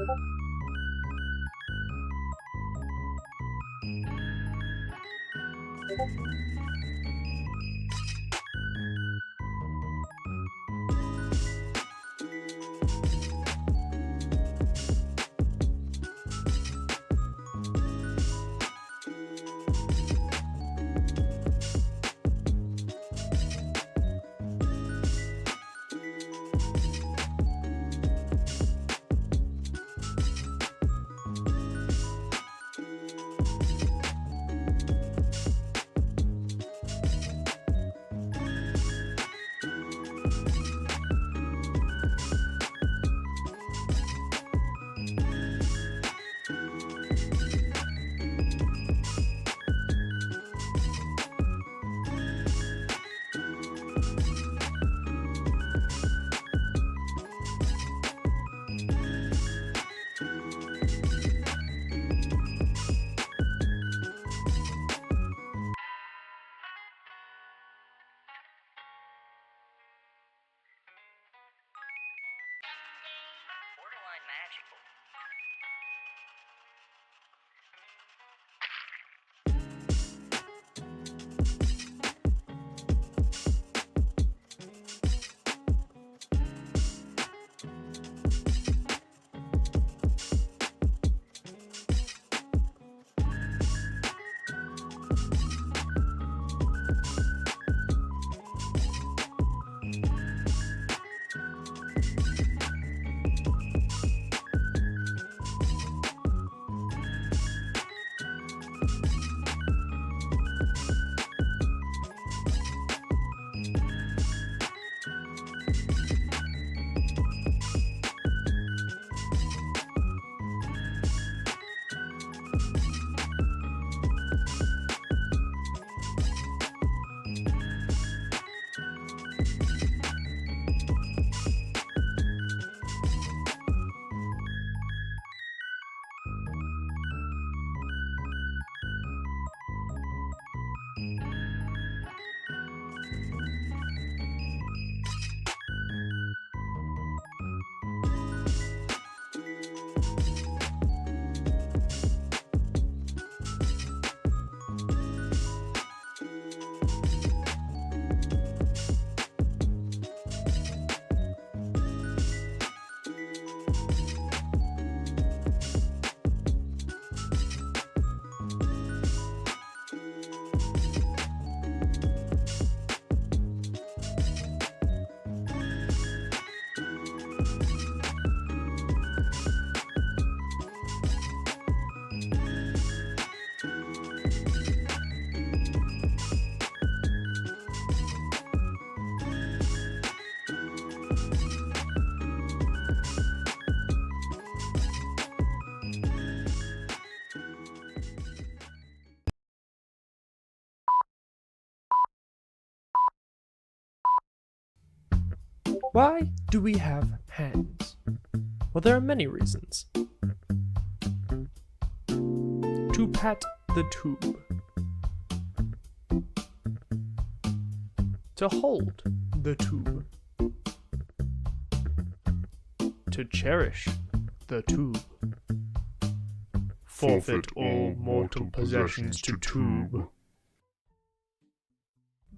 Borderline magical. Why do we have hands? Well, there are many reasons. To pat the tube. To hold the tube. To cherish the tube. Forfeit all mortal possessions to tube.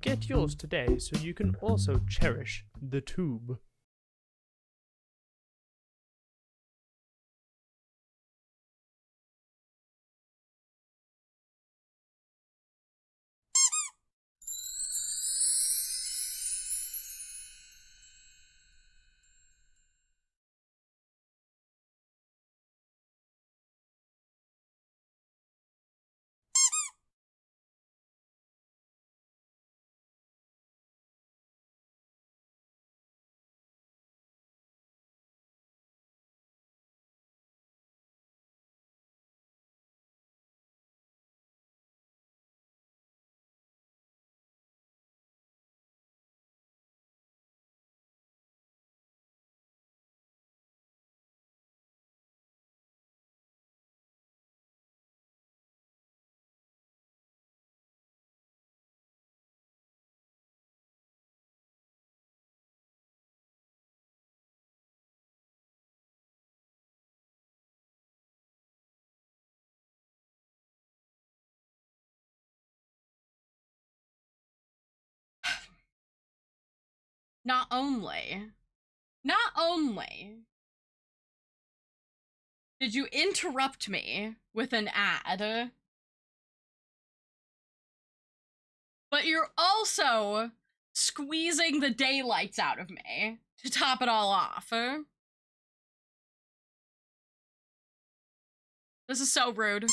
Get yours today so you can also cherish the tube. Not only did you interrupt me with an ad, but you're also squeezing the daylights out of me to top it all off. This is so rude.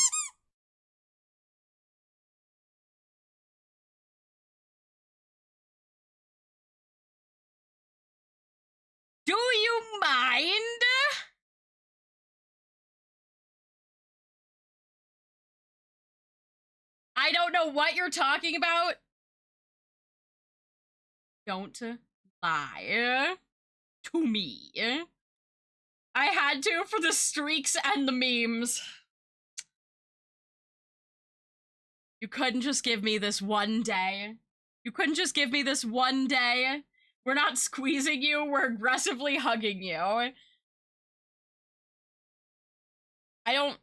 Do you mind? I don't know what you're talking about. Don't lie to me. I had to for the streaks and the memes. You couldn't just give me this one day. You couldn't just give me this one day. We're not squeezing you, we're aggressively hugging you. I don't...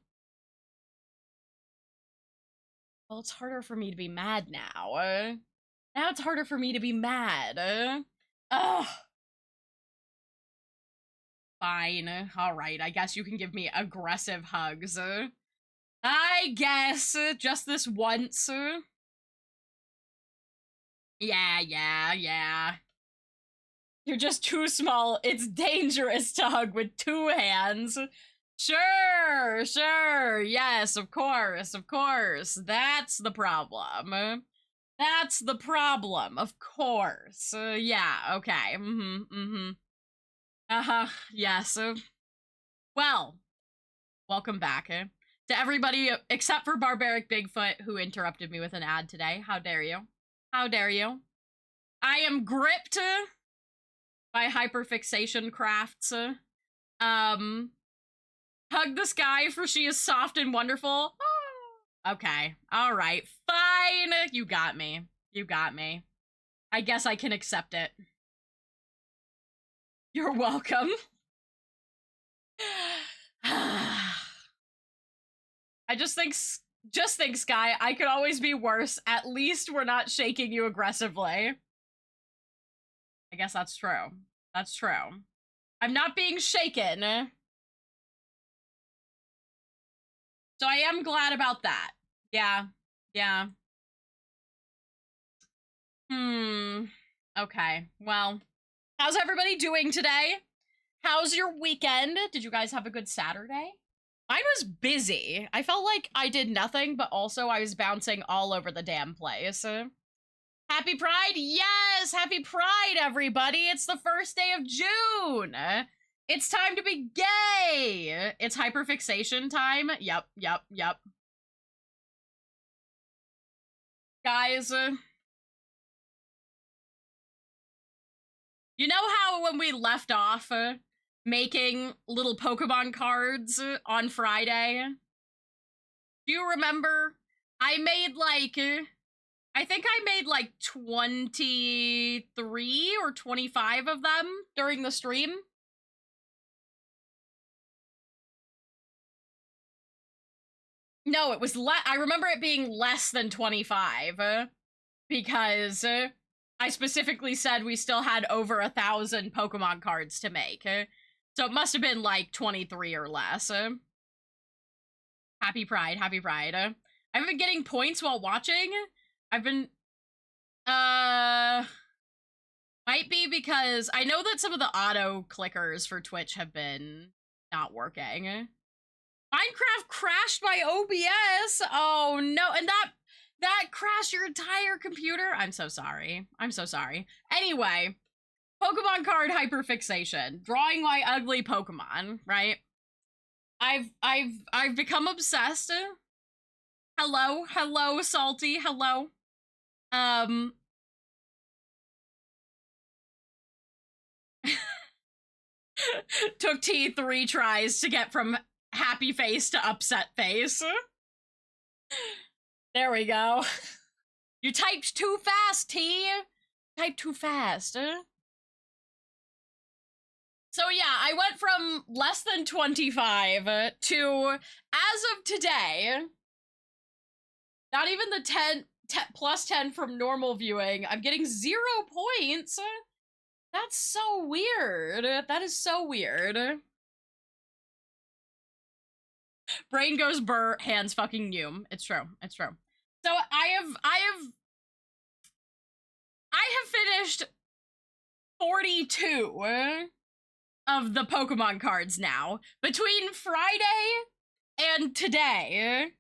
Well, it's harder for me to be mad now. Now it's harder for me to be mad. Ugh. Fine. Alright, I guess you can give me aggressive hugs. I guess. Just this once. Yeah. You're just too small. It's dangerous to hug with two hands. Sure. Yes, of course. That's the problem. That's the problem, of course. Yeah, okay. Yes. Well, welcome back to everybody except for Barbaric Bigfoot, who interrupted me with an ad today. How dare you? How dare you? I am gripped by hyperfixation crafts. Hug the sky, for she is soft and wonderful. Okay, alright, fine. You got me. I guess I can accept it. You're welcome. I just think, Sky, I could always be worse. At least we're not shaking you aggressively. I guess that's true. I'm not being shaken. So I am glad about that. Yeah. Okay, well, how's everybody doing today? How's your weekend? Did you guys have a good Saturday? Mine was busy. I felt like I did nothing, but also I was bouncing all over the damn place. Happy Pride? Yes! Happy Pride, everybody! It's the first day of June! It's time to be gay! It's hyperfixation time. Yep. Guys, you know how when we left off making little Pokemon cards on Friday? Do you remember? I made like, I think I made like 23 or 25 of them during the stream. No, it was I remember it being less than 25 because I specifically said we still had over 1,000 Pokemon cards to make. So it must have been like 23 or less. Happy Pride. I've been getting points while watching. I've been, might be because I know that some of the auto clickers for Twitch have been not working. Minecraft crashed my OBS. Oh no, and that crashed your entire computer. I'm so sorry. Anyway, Pokemon card hyperfixation, drawing my ugly Pokemon, right? I've become obsessed. Hello, Salty, hello. Took T 3 tries to get from happy face to upset face. There we go. You typed too fast, T. Typed too fast. So yeah, I went from less than 25 to, as of today, not even the 10 plus 10 from normal viewing. I'm getting 0 points. That's so weird. That is so weird. Brain goes burr, hands fucking Noom. It's true. It's true. So I have finished 42 of the Pokemon cards now. Between Friday and today,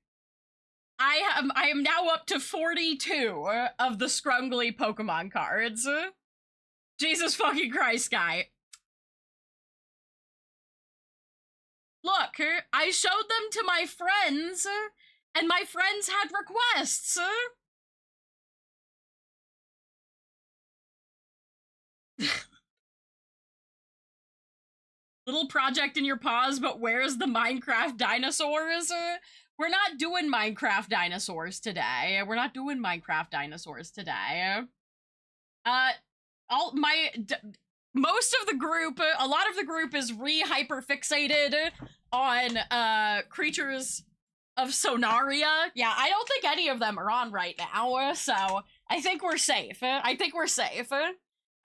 I am now up to 42 of the Scrungly Pokemon cards. Jesus fucking Christ, guy. Look, I showed them to my friends, and my friends had requests. Little project in your paws, but where's the Minecraft dinosaurs? We're not doing Minecraft dinosaurs today. We're not doing Minecraft dinosaurs today. Most of the group, a lot of the group is hyperfixated on creatures of Sonaria. Yeah, I don't think any of them are on right now, so I think we're safe. I think we're safe.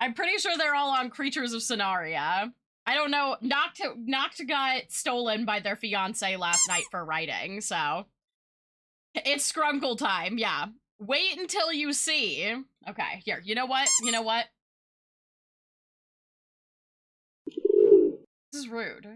I'm pretty sure they're all on creatures of Sonaria. I don't know. Noct got stolen by their fiance last night for writing, so it's Scrunkle time. Yeah. Wait until you see. Okay, here. You know what? You know what? This is rude.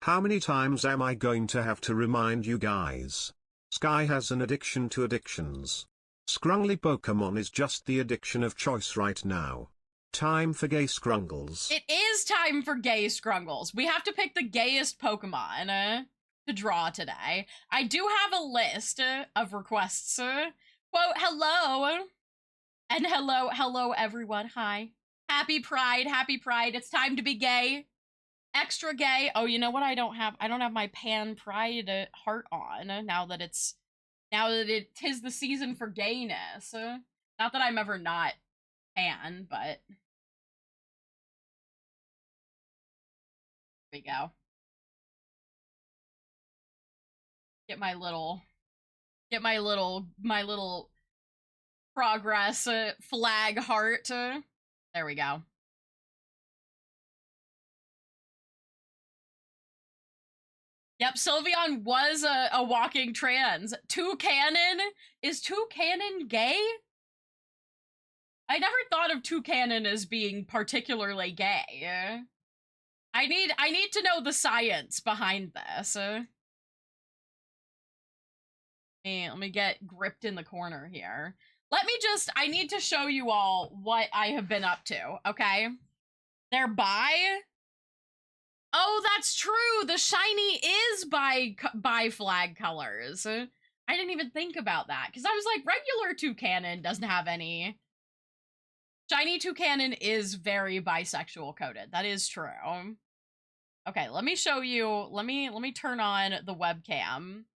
How many times am I going to have to remind you guys? Sky has an addiction to addictions. Scrungly Pokemon is just the addiction of choice right now. Time for gay Scrungles. It is time for gay Scrungles. We have to pick the gayest Pokemon to draw today. I do have a list of requests. Quote, hello. And hello everyone. Hi. Happy Pride, happy Pride. It's time to be gay. Extra gay. Oh, you know what I don't have? I don't have my Pan Pride heart on now that it tis the season for gayness. Not that I'm ever not Pan, but there we go. Get my little progress flag heart. There we go. Yep, Sylveon was a walking trans. Toucanon? Is Toucanon gay? I never thought of Toucanon as being particularly gay. I need to know the science behind this. Let me get gripped in the corner here. I need to show you all what I have been up to, okay? They're bi? Oh, that's true! The shiny is bi flag colors. I didn't even think about that, because I was like, regular Toucanon doesn't have any. Shiny Toucanon is very bisexual coded. That is true. Okay, let me show you. Let me turn on the webcam.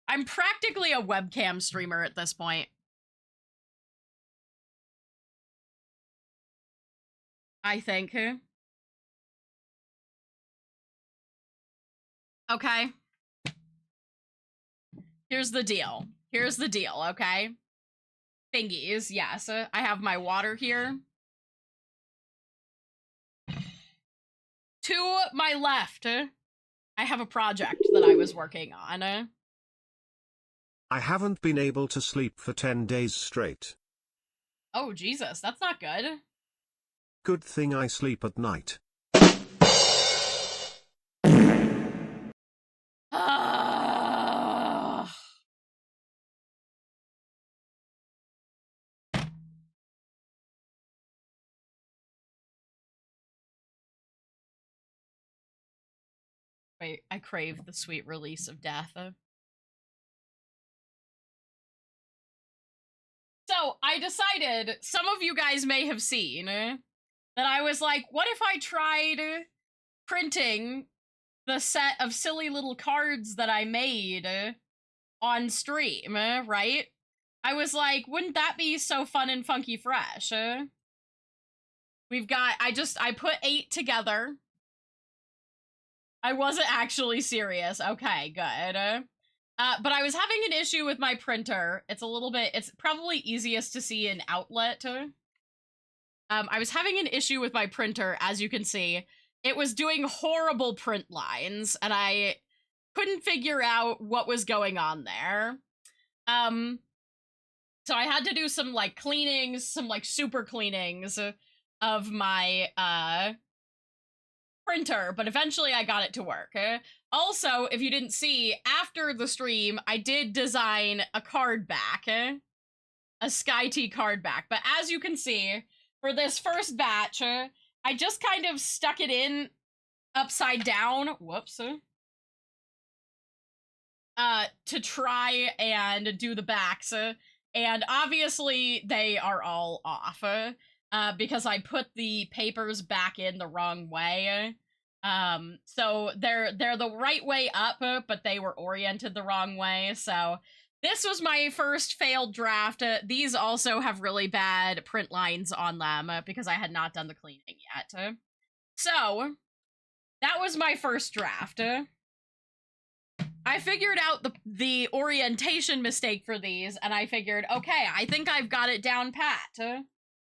I'm practically a webcam streamer at this point. I think. Okay. Here's the deal. Here's the deal, okay? Fingies, yes. I have my water here. To my left, I have a project that I was working on. I haven't been able to sleep for 10 days straight. Oh, Jesus, that's not good. Good thing I sleep at night. Wait, I crave the sweet release of death. So, I decided, some of you guys may have seen, that I was like, what if I tried printing the set of silly little cards that I made on stream, right? I was like, wouldn't that be so fun and funky fresh? We've got, I put 8 together. I wasn't actually serious. Okay, good. But I was having an issue with my printer. It's probably easiest to see in Outlet. I was having an issue with my printer, as you can see. It was doing horrible print lines, and I couldn't figure out what was going on there. So I had to do some, like, cleanings, some, like, super cleanings of my, printer, but eventually I got it to work. Also, if you didn't see, after the stream, I did design a card back, a Sky Tea card back, but as you can see, for this first batch, I just kind of stuck it in upside down, whoops, to try and do the backs, and obviously they are all off, because I put the papers back in the wrong way. So they're the right way up, but they were oriented the wrong way, so this was my first failed draft. These also have really bad print lines on them, because I had not done the cleaning yet. So, that was my first draft. I figured out the orientation mistake for these, and I figured, okay, I think I've got it down pat.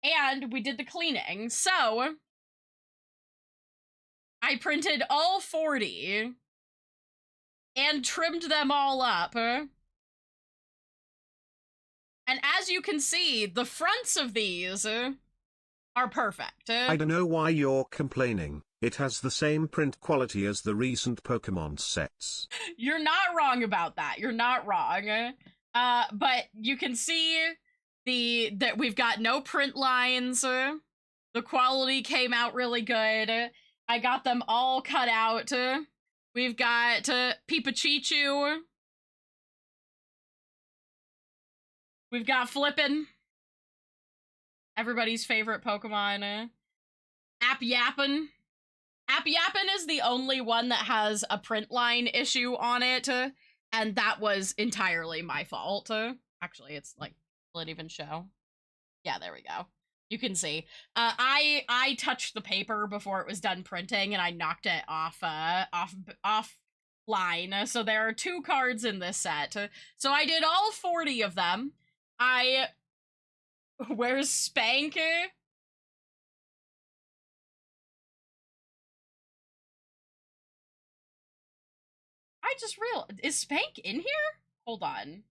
And we did the cleaning, so I printed all 40 and trimmed them all up. And as you can see, the fronts of these are perfect. I don't know why you're complaining. It has the same print quality as the recent Pokemon sets. You're not wrong about that. You're not wrong. But you can see that we've got no print lines. The quality came out really good. I got them all cut out. We've got Pipachichu. We've got Flippin'. Everybody's favorite Pokemon. Appyappin'. Appyappin' is the only one that has a print line issue on it, and that was entirely my fault. Actually, it's like, will it even show? Yeah, there we go. You can see. I touched the paper before it was done printing, and I knocked it off line. So there are 2 cards in this set. So I did all 40 of them. Where's Spank? I just realized, is Spank in here? Hold on.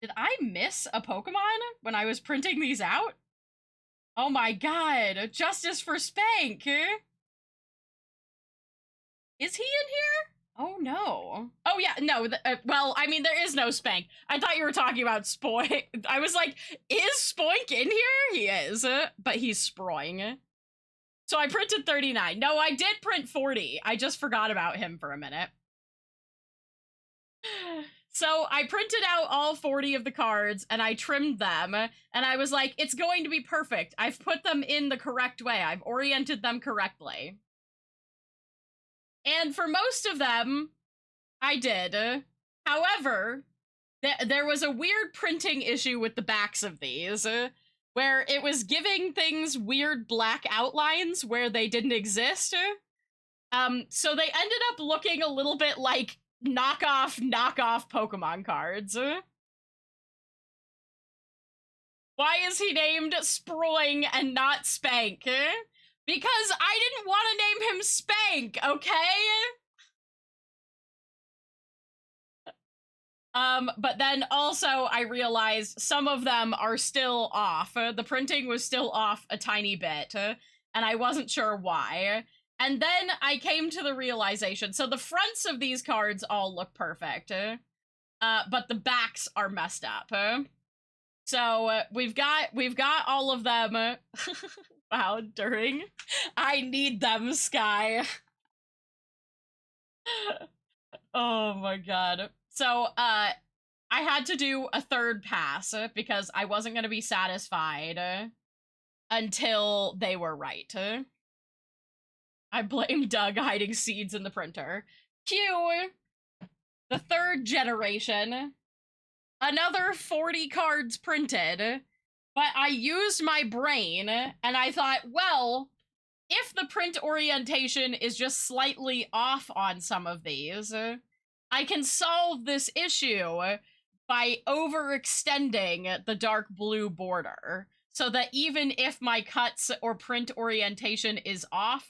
Did I miss a Pokemon when I was printing these out? Oh my god, justice for Spank! Is he in here? Oh no. Oh yeah, no, well, I mean, there is no Spank. I thought you were talking about Spoink. I was like, is Spoink in here? He is, but he's Sproing. So I printed 39. No, I did print 40. I just forgot about him for a minute. So I printed out all 40 of the cards, and I trimmed them, and I was like, it's going to be perfect. I've put them in the correct way. I've oriented them correctly. And for most of them, I did. However, there was a weird printing issue with the backs of these, where it was giving things weird black outlines where they didn't exist. So they ended up looking a little bit like knockoff Pokemon cards. Why is he named Sproing and not Spank? Because I didn't want to name him Spank, okay? But then also I realized some of them are still off. The printing was still off a tiny bit, and I wasn't sure why. And then I came to the realization, so the fronts of these cards all look perfect, but the backs are messed up. So we've got all of them. Wow, during. I need them, Sky. Oh my god. So, I had to do a third pass because I wasn't going to be satisfied until they were right. I blame Doug hiding seeds in the printer. Cue the 3rd generation. Another 40 cards printed. But I used my brain, and I thought, well, if the print orientation is just slightly off on some of these, I can solve this issue by overextending the dark blue border. so that even if my cuts or print orientation is off,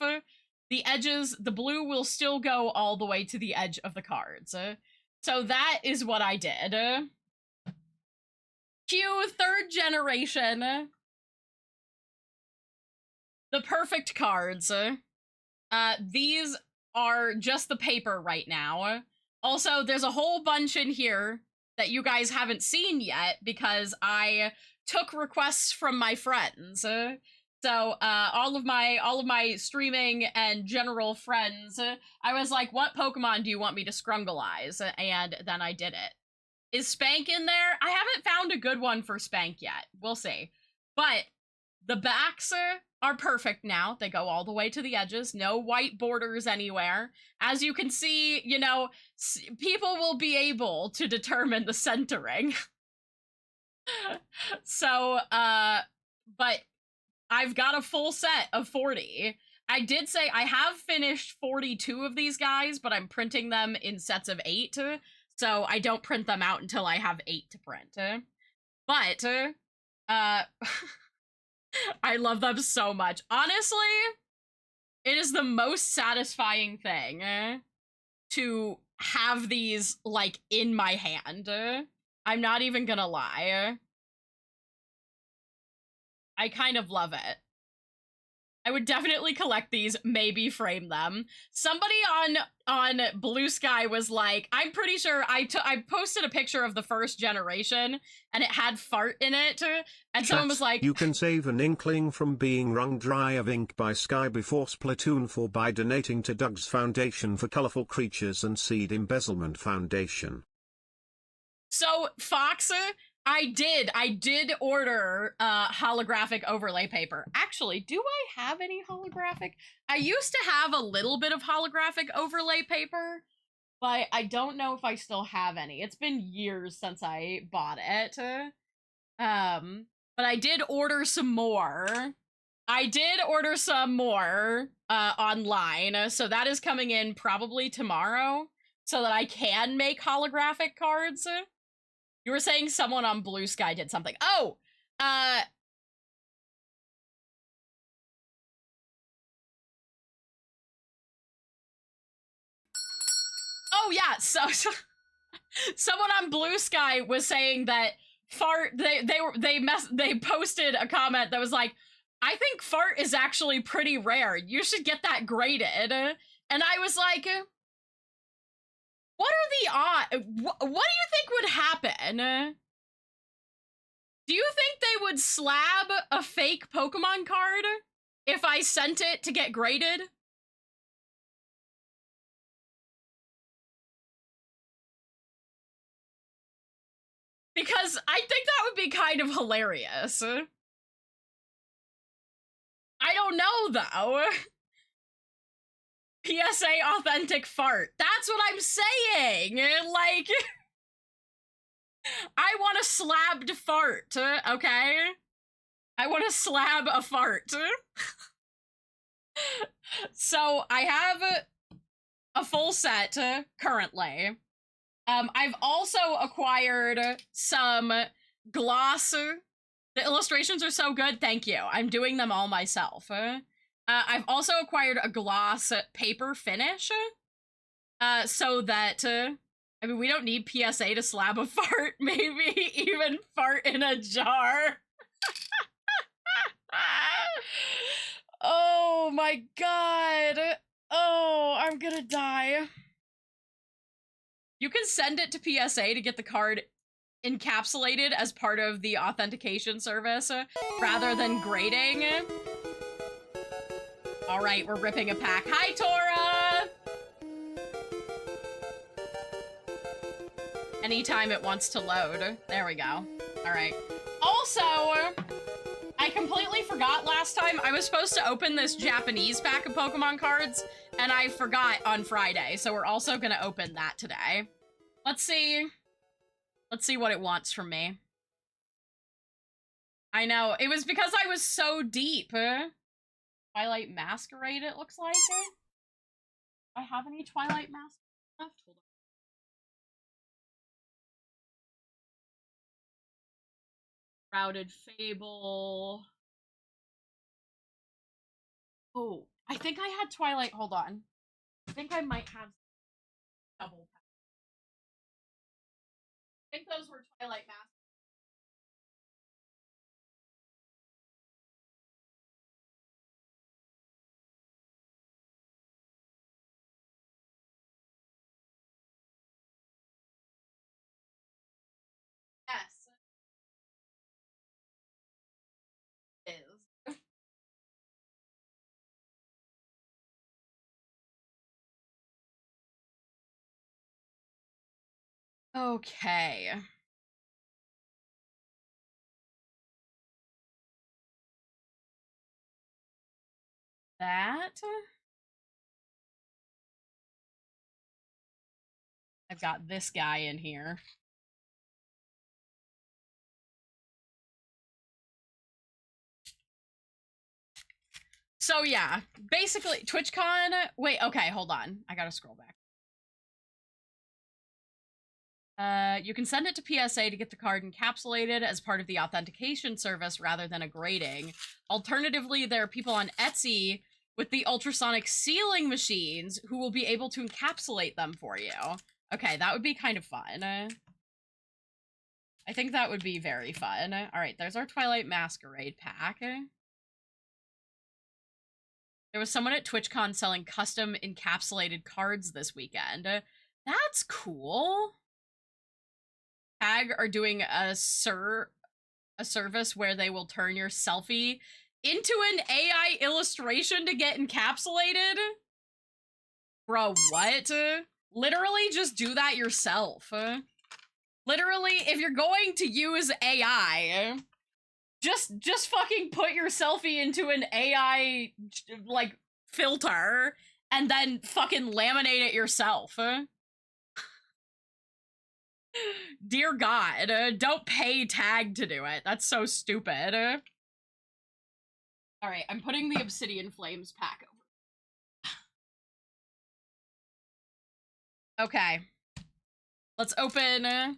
the edges, the blue will still go all the way to the edge of the cards. So that is what I did. Cue third generation. The perfect cards. These are just the paper right now. Also, there's a whole bunch in here that you guys haven't seen yet because I took requests from my friends. So all of my streaming and general friends, I was like, what Pokemon do you want me to scrungleize? And then I did it. Is Spank in there? I haven't found a good one for Spank yet. We'll see. But the backs are perfect now. They go all the way to the edges. No white borders anywhere. As you can see, you know, people will be able to determine the centering. So, but I've got a full set of 40. I did say I have finished 42 of these guys, but I'm printing them in sets of 8. So I don't print them out until I have 8 to print. But, I love them so much. Honestly, it is the most satisfying thing to have these, like, in my hand. I'm not even gonna lie. I kind of love it. I would definitely collect these, maybe frame them. Somebody on Blue Sky was like, I'm pretty sure I posted a picture of the first generation and it had fart in it, and someone was like, you can save an inkling from being wrung dry of ink by Sky before Splatoon 4 by donating to Doug's Foundation for Colorful Creatures and Seed Embezzlement Foundation. So, Fox, I did order holographic overlay paper. Actually, do I have any holographic? I used to have a little bit of holographic overlay paper, but I don't know if I still have any. It's been years since I bought it. But I did order some more. Online, so that is coming in probably tomorrow, so that I can make holographic cards. You were saying someone on Blue Sky did something. Oh! Oh, yeah, so someone on Blue Sky was saying that fart, they posted a comment that was like, I think fart is actually pretty rare. You should get that graded. And I was like, what are the odds? What do you think would happen? Do you think they would slab a fake Pokemon card if I sent it to get graded? Because I think that would be kind of hilarious. I don't know, though. PSA authentic fart. That's what I'm saying. Like, I want a slabbed fart, okay? I want to slab a fart. So, I have a full set currently. I've also acquired some gloss. The illustrations are so good, thank you. I'm doing them all myself. I've also acquired a gloss paper finish, so that, I mean, we don't need PSA to slab a fart, maybe even fart in a jar. Oh my god. Oh, I'm gonna die. You can send it to PSA to get the card encapsulated as part of the authentication service, rather than grading. All right, we're ripping a pack. Hi, Tora! Anytime it wants to load. There we go. All right. Also, I completely forgot last time. I was supposed to open this Japanese pack of Pokemon cards, and I forgot on Friday, so we're also gonna open that today. Let's see. Let's see what it wants from me. I know, it was because I was so deep. Twilight Masquerade, it looks like. Do I have any Twilight Masquerade left? Hold on. Shrouded Fable. Oh, I think I had Twilight. Hold on. I think I might have double. I think those were Twilight Mask. Yes. Is. Okay. That. I've got this guy in here. So yeah, basically TwitchCon. Wait, okay, hold on. I gotta scroll back. You can send it to PSA to get the card encapsulated as part of the authentication service rather than a grading. Alternatively, there are people on Etsy with the ultrasonic sealing machines who will be able to encapsulate them for you. Okay, that would be kind of fun. I think that would be very fun. All right, there's our Twilight Masquerade pack. There was someone at TwitchCon selling custom encapsulated cards this weekend. That's cool. Tag are doing a service where they will turn your selfie into an AI illustration to get encapsulated. Bro, what? Literally just do that yourself. Literally, if you're going to use AI, just fucking put your selfie into an AI, like, filter, and then fucking laminate it yourself. Dear God, don't pay Tag to do it. That's so stupid. Alright, I'm putting the Obsidian Flames pack over. Okay. Let's open...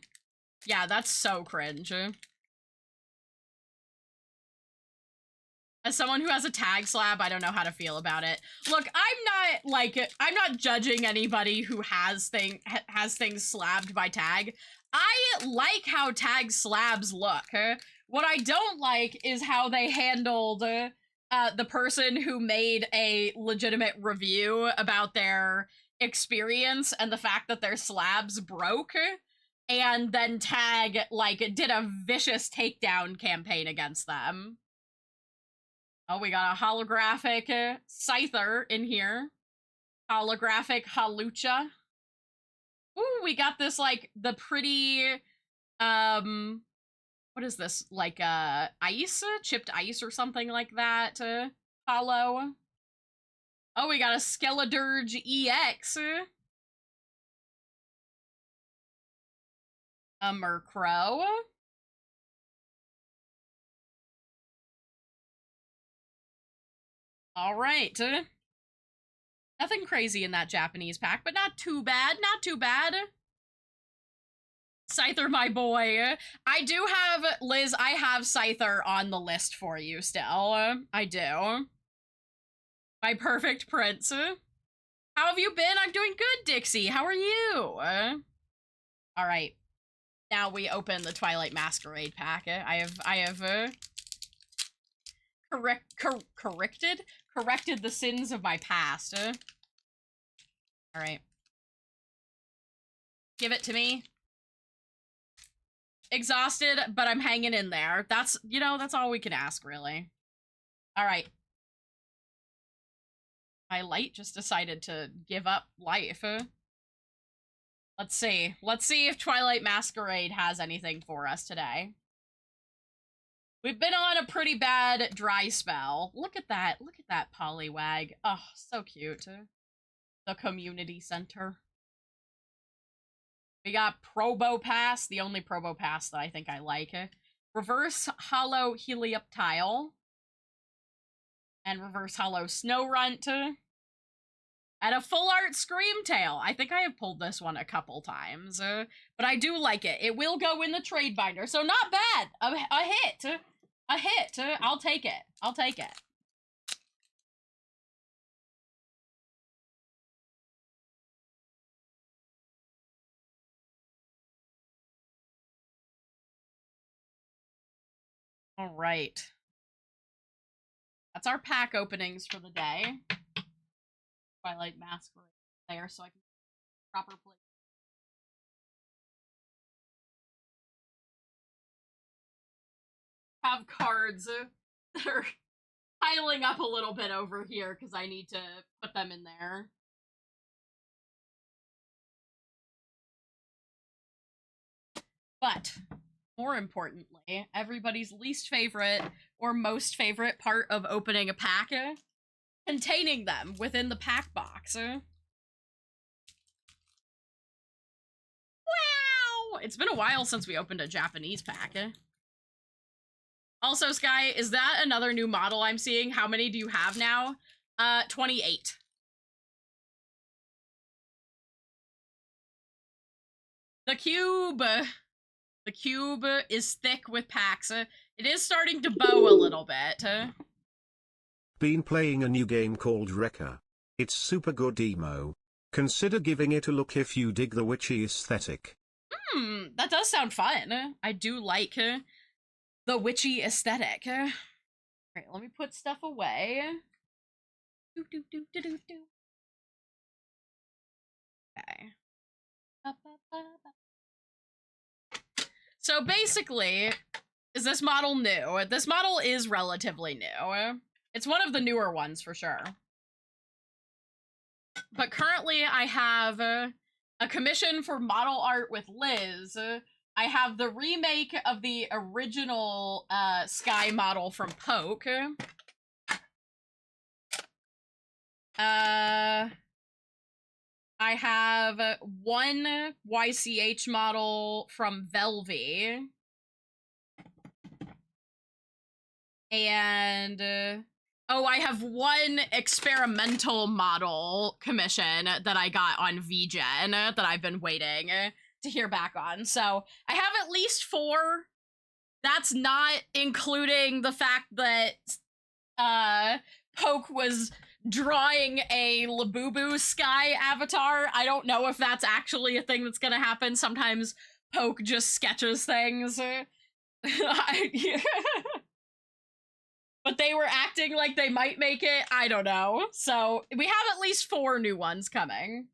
Yeah, that's so cringe. As someone who has a Tag slab, I don't know how to feel about it. Look, I'm not judging anybody who has things slabbed by Tag. I like how Tag slabs look. What I don't like is how they handled the person who made a legitimate review about their experience and the fact that their slabs broke, and then Tag, like, did a vicious takedown campaign against them. Oh, we got a holographic Scyther in here. Holographic Halucha. Ooh, we got this, like, the pretty, what is this? Like, ice? Chipped ice or something like that? Hollow. Oh, we got a Skeledirge EX. A Murkrow. All right. Nothing crazy in that Japanese pack, but not too bad. Not too bad. Scyther, my boy. I do have, Liz, I have Scyther on the list for you still. I do. My perfect prince. How have you been? I'm doing good, Dixie. How are you? All right. Now we open the Twilight Masquerade pack. I have corrected the sins of my past. All right. Give it to me. Exhausted, but I'm hanging in there. That's, you know, that's all we can ask, really. All right. My light just decided to give up life. Let's see. Let's see if Twilight Masquerade has anything for us today. We've been on a pretty bad dry spell. Look at that. Look at that Poliwag. Oh, so cute. The community center. We got Probopass, the only Probopass that I think I like. Reverse Hollow Helioptile. And Reverse Hollow Snowrunt. And a full art Screamtail. I think I have pulled this one a couple times, but I do like it. It will go in the trade binder, so not bad. A hit. A hit. I'll take it. I'll take it. All right. That's our pack openings for the day. Twilight Masquerade there, so I can proper play. Have cards that are piling up a little bit over here because I need to put them in there. But more importantly, everybody's least favorite or most favorite part of opening a pack, containing them within the pack box. Wow! It's been a while since we opened a Japanese pack. Also, Sky, is that another new model I'm seeing? How many do you have now? 28. The cube! The cube is thick with packs. It is starting to bow a little bit. Been playing a new game called Wrecker. It's super good emo. Consider giving it a look if you dig the witchy aesthetic. That does sound fun. I do like the witchy aesthetic. Alright, let me put stuff away. Okay. So basically, is this model new? This model is relatively new. It's one of the newer ones for sure. But currently I have a commission for model art with Liz. I have the remake of the original Sky model from Poke. I have one YCH model from Velvy. And, oh, I have one experimental model commission that I got on VGen that I've been waiting to hear back on. So I have at least 4. That's not including the fact that Poke was drawing a Labubu Sky avatar. I don't know if that's actually a thing that's gonna happen. Sometimes Poke just sketches things. But they were acting like they might make it. I don't know. So we have at least 4 new ones coming.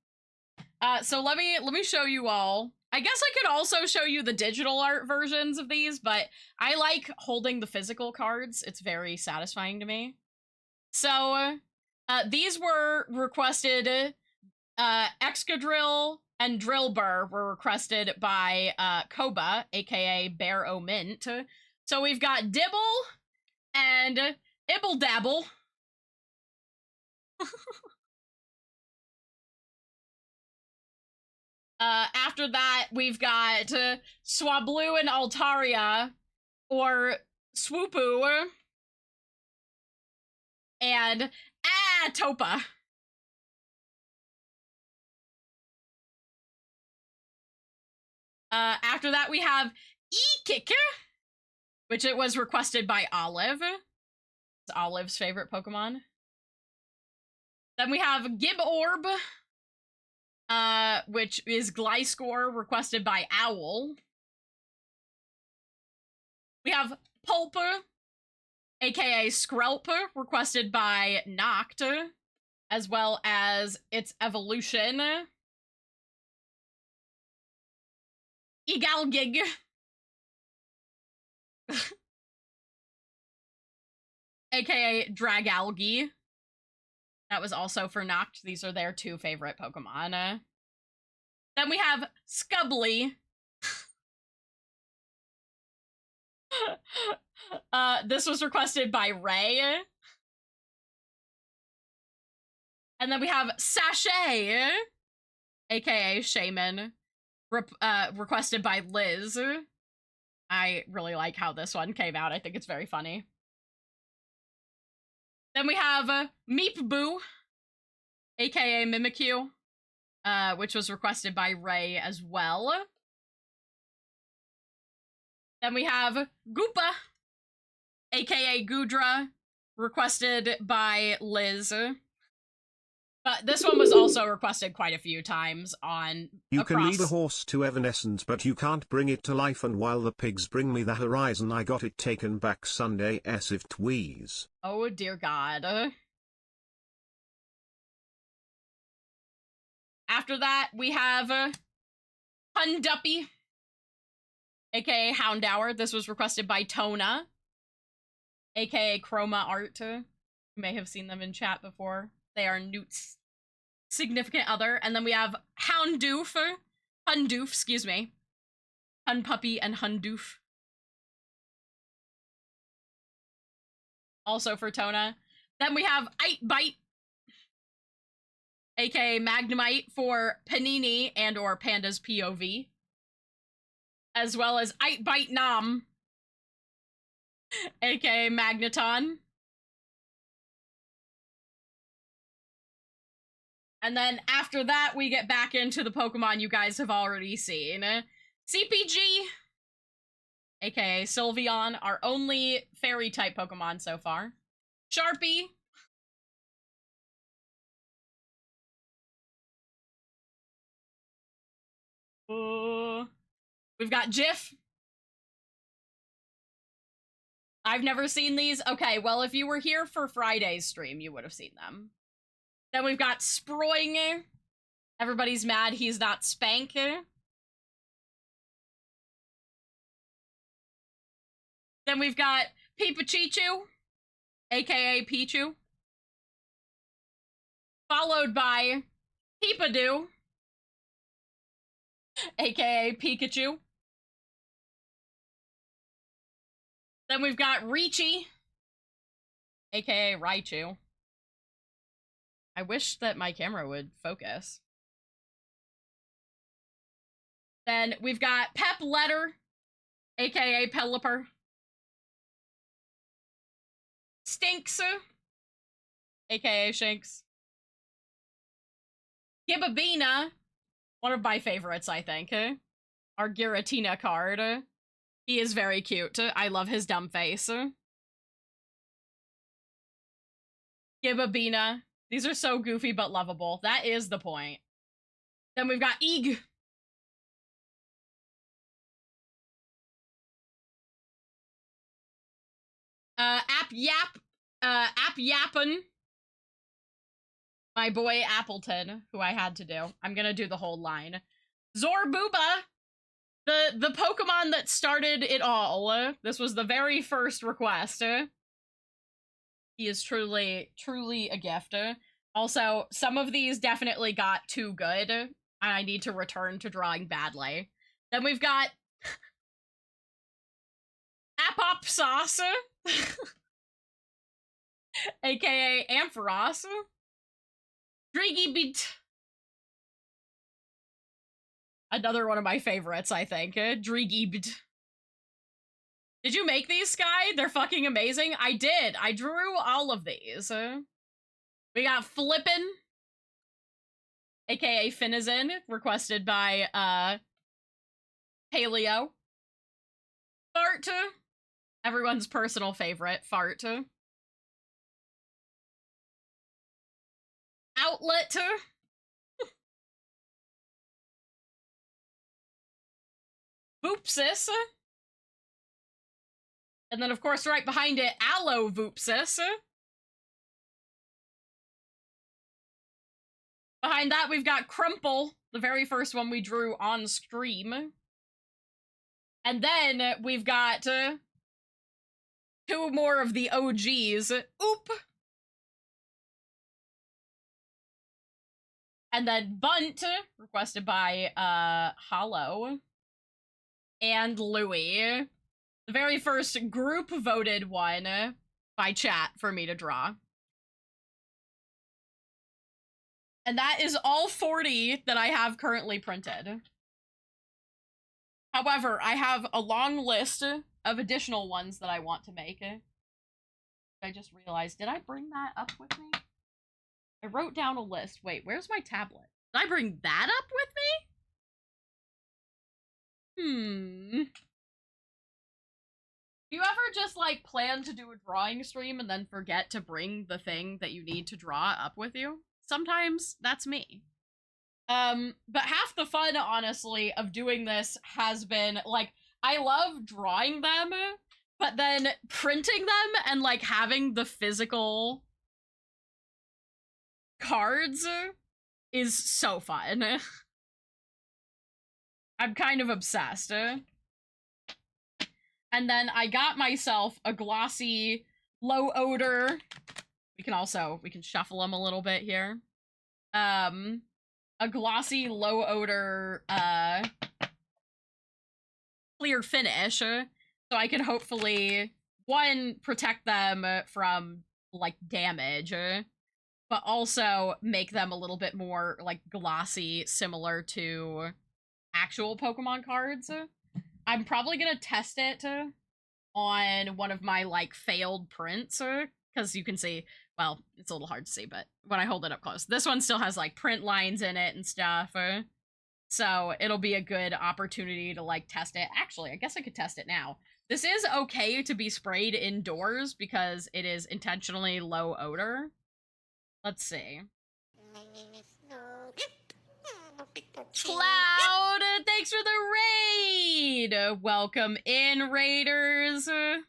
So let me show you all. I guess I could also show you the digital art versions of these, but I like holding the physical cards. It's very satisfying to me. So these were requested. Excadrill and Drillbur were requested by Koba, aka Bear O Mint. So we've got Dibble and Ibble Dabble. After that, we've got Swablu and Altaria, or Swoopu, and Topa. After that, we have E-Kick, which it was requested by Olive. It's Olive's favorite Pokemon. Then we have Giborb, which is Gliscor, requested by Owl. We have Pulpa, aka Skrelp, requested by Noct, as well as its evolution. Egalgig. aka Dragalge. That was also for Noct. These are their 2 favorite Pokemon. Then we have Scubbly. This was requested by Ray. And then we have Sachet, aka Shaman, requested by Liz. I really like how this one came out. I think it's very funny. Then we have Meep Boo, aka Mimikyu, which was requested by Ray as well. Then we have Goopa, aka Gudra, requested by Liz. But this one was also requested quite a few times on You across. can lead a horse to evanescence, but you can't bring it to life, and while the pigs bring me the horizon, I got it taken back Sunday as if tweeze. Oh dear God. After that, we have Hunduppy, aka Houndour. This was requested by Tona, aka Chroma Art. You may have seen them in chat before. They are Newt's significant other. And then we have Hundoof, excuse me. Hunpuppy and Hundoof. Also for Tona. Then we have Itebite, aka Magnemite for Panini and or Panda's POV. As well as Itebite Nam, aka Magneton. And then after that, we get back into the Pokemon you guys have already seen. CPG, aka Sylveon, our only fairy-type Pokemon so far. Sharpie. We've got Jif. I've never seen these. Okay, well, if you were here for Friday's stream, you would have seen them. Then we've got Sproing. Everybody's mad he's not Spank. Then we've got Pipachichu, aka Pichu. Followed by Peepadoo, aka Pikachu. Then we've got Raichu, aka Raichu. I wish that my camera would focus. Then we've got Pep Letter, aka Pelipper. Stinks, aka Shinx. Gibabina, one of my favorites, I think. Our Giratina card. He is very cute. I love his dumb face. Gibabina. These are so goofy but lovable. That is the point. Then we've got Eeg. App Yappin. My boy Appleton, who I had to do. I'm gonna do the whole line. Zorbuba, the Pokemon that started it all. This was the very first request. He is truly a gift. Also, some of these definitely got too good, and I need to return to drawing badly. Then we've got Apop Sauce, aka Ampharos. Drigibit. Another one of my favorites, I think. Drigibit. Did you make these, Sky? They're fucking amazing. I did. I drew all of these. We got Flippin, aka Finizen, requested by Paleo. Fart, everyone's personal favorite, Fart. Outlet. Voopsis. And then, of course, right behind it, Aloe Voopsis. Behind that, we've got Crumple, the very first one we drew on stream. And then we've got two more of the OGs. Oop! And then Bunt, requested by Hollow. And Louie. The very first group voted one by chat for me to draw. And that is all 40 that I have currently printed. However, I have a long list of additional ones that I want to make. I just realized, did I bring that up with me? I wrote down a list. Wait, where's my tablet? Did I bring that up with me? Do you ever just, like, plan to do a drawing stream and then forget to bring the thing that you need to draw up with you? Sometimes that's me. But half the fun, honestly, of doing this has been, like, I love drawing them, but then printing them and, like, having the physical cards is so fun. I'm kind of obsessed. And then I got myself a glossy, low odor. We can shuffle them a little bit here. A glossy, low odor, clear finish. So I can hopefully, one, protect them from, like, damage, but also make them a little bit more, like, glossy, similar to actual Pokemon cards. I'm probably gonna test it on one of my, like, failed prints, because you can see, well, it's a little hard to see, but when I hold it up close, this one still has, like, print lines in it and stuff, so it'll be a good opportunity to, like, test it. Actually, I guess I could test it now. This is okay to be sprayed indoors because it is intentionally low odor. Let's see. Cloud, thanks for the raid! Welcome in, raiders! Okay,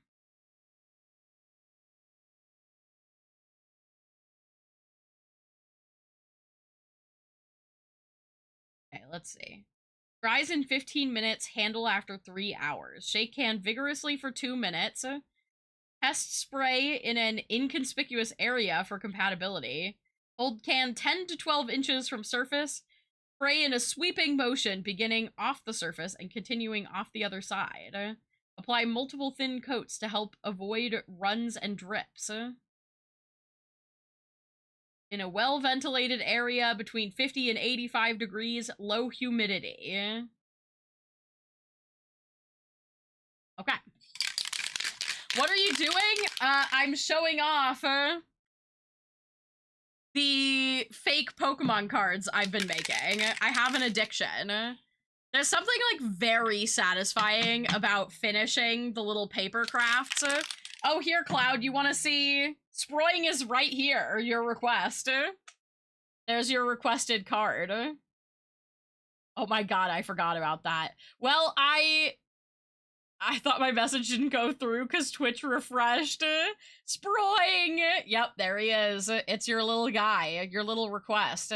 let's see. Dries in 15 minutes, handle after 3 hours. Shake can vigorously for 2 minutes. Test spray in an inconspicuous area for compatibility. Hold can 10 to 12 inches from surface. Spray in a sweeping motion, beginning off the surface and continuing off the other side. Apply multiple thin coats to help avoid runs and drips. In a well-ventilated area between 50 and 85 degrees, low humidity. Okay. What are you doing? I'm showing off the fake Pokemon cards I've been making. I have an addiction. There's something, like, very satisfying about finishing the little paper crafts. Oh, here, Cloud, you want to see? Sproing is right here, your request. There's your requested card. Oh my god, I forgot about that. Well, I thought my message didn't go through because Twitch refreshed. Sproing! Yep, there he is. It's your little guy, your little request.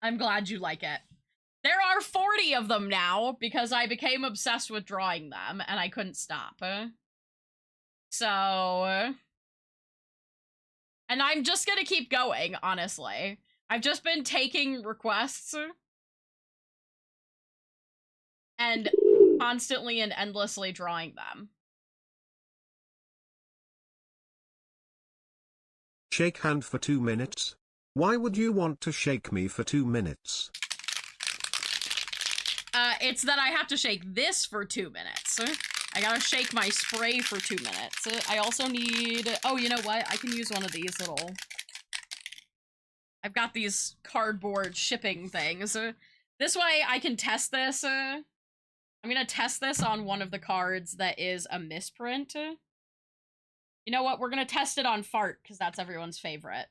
I'm glad you like it. There are 40 of them now because I became obsessed with drawing them and I couldn't stop. So... And I'm just gonna keep going, honestly. I've just been taking requests and constantly and endlessly drawing them. Shake hand for 2 minutes? Why would you want to shake me for 2 minutes? It's that I have to shake this for 2 minutes. I gotta shake my spray for 2 minutes. I also need... Oh, you know what? I can use one of these little... I've got these cardboard shipping things. This way I can test this. I'm gonna test this on one of the cards that is a misprint. You know what? We're gonna test it on Fart, because that's everyone's favorite.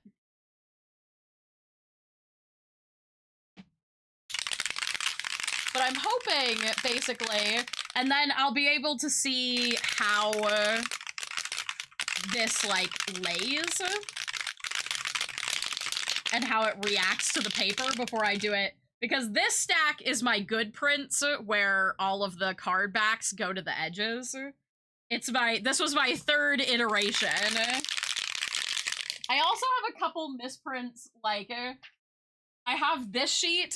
But I'm hoping, basically, and then I'll be able to see how this, like, lays and how it reacts to the paper before I do it. Because this stack is my good prints, where all of the card backs go to the edges. This was my third iteration. I also have a couple misprints, like, I have this sheet,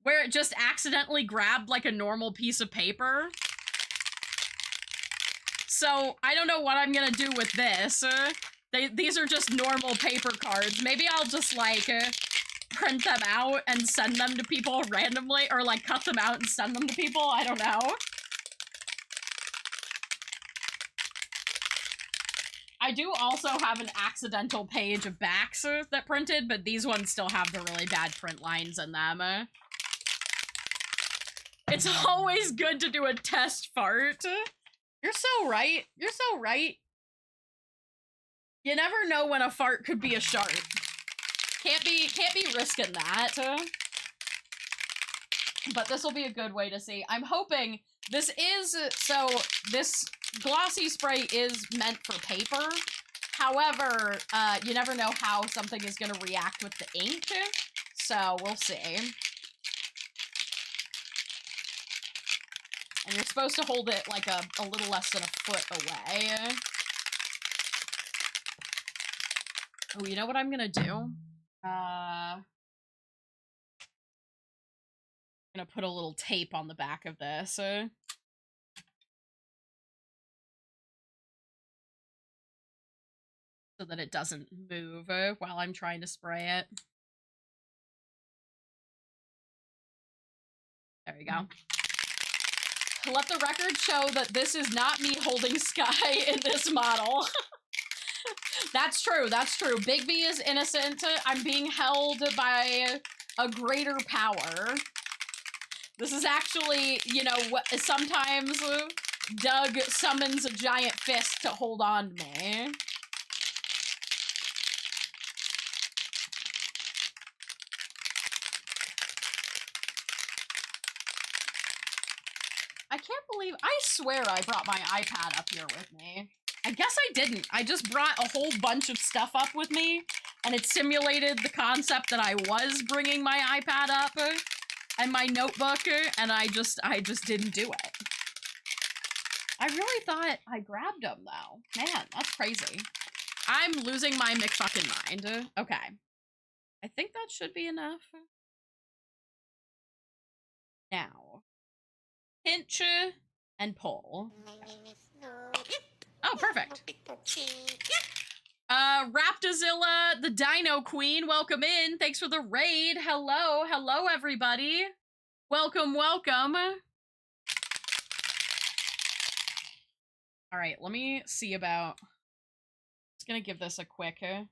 where it just accidentally grabbed, like, a normal piece of paper. So, I don't know what I'm gonna do with this. These are just normal paper cards. Maybe I'll just, like, print them out and send them to people randomly, or, like, cut them out and send them to people. I don't know. I do also have an accidental page of backs that printed, but these ones still have the really bad print lines in them. It's always good to do a test fart. You're so right. You're so right. You never know when a fart could be a shart. Can't be risking that. But this will be a good way to see. I'm hoping this glossy spray is meant for paper. However, you never know how something is going to react with the ink. So we'll see. And you're supposed to hold it like a little less than a foot away. Oh, you know what I'm gonna do? I'm gonna put a little tape on the back of this. So that it doesn't move while I'm trying to spray it. There we go. Let the record show that this is not me holding Sky in this model. That's true, that's true. Big B is innocent. I'm being held by a greater power. This is actually, you know, what sometimes Doug summons a giant fist to hold on to me. I can't believe, I swear I brought my iPad up here with me. I guess I didn't. I just brought a whole bunch of stuff up with me, and it simulated the concept that I was bringing my iPad up and my notebook, and I just didn't do it. I really thought I grabbed them, though. Man, that's crazy. I'm losing my McFucking mind. Okay. I think that should be enough. Now. Pinch and pull. Oh, perfect. Raptozilla, the Dino Queen, welcome in. Thanks for the raid. Hello, hello, everybody. Welcome, welcome. All right, let me see about... Just gonna give this a quick... Come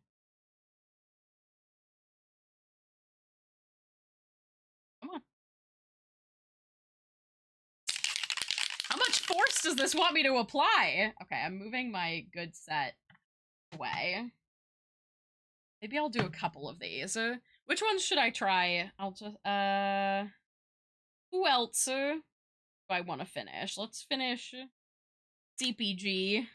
on. How much force does this want me to apply? Okay, I'm moving my good set away. Maybe I'll do a couple of these. Which ones should I try? I'll just, who else do I want to finish? Let's finish CPG.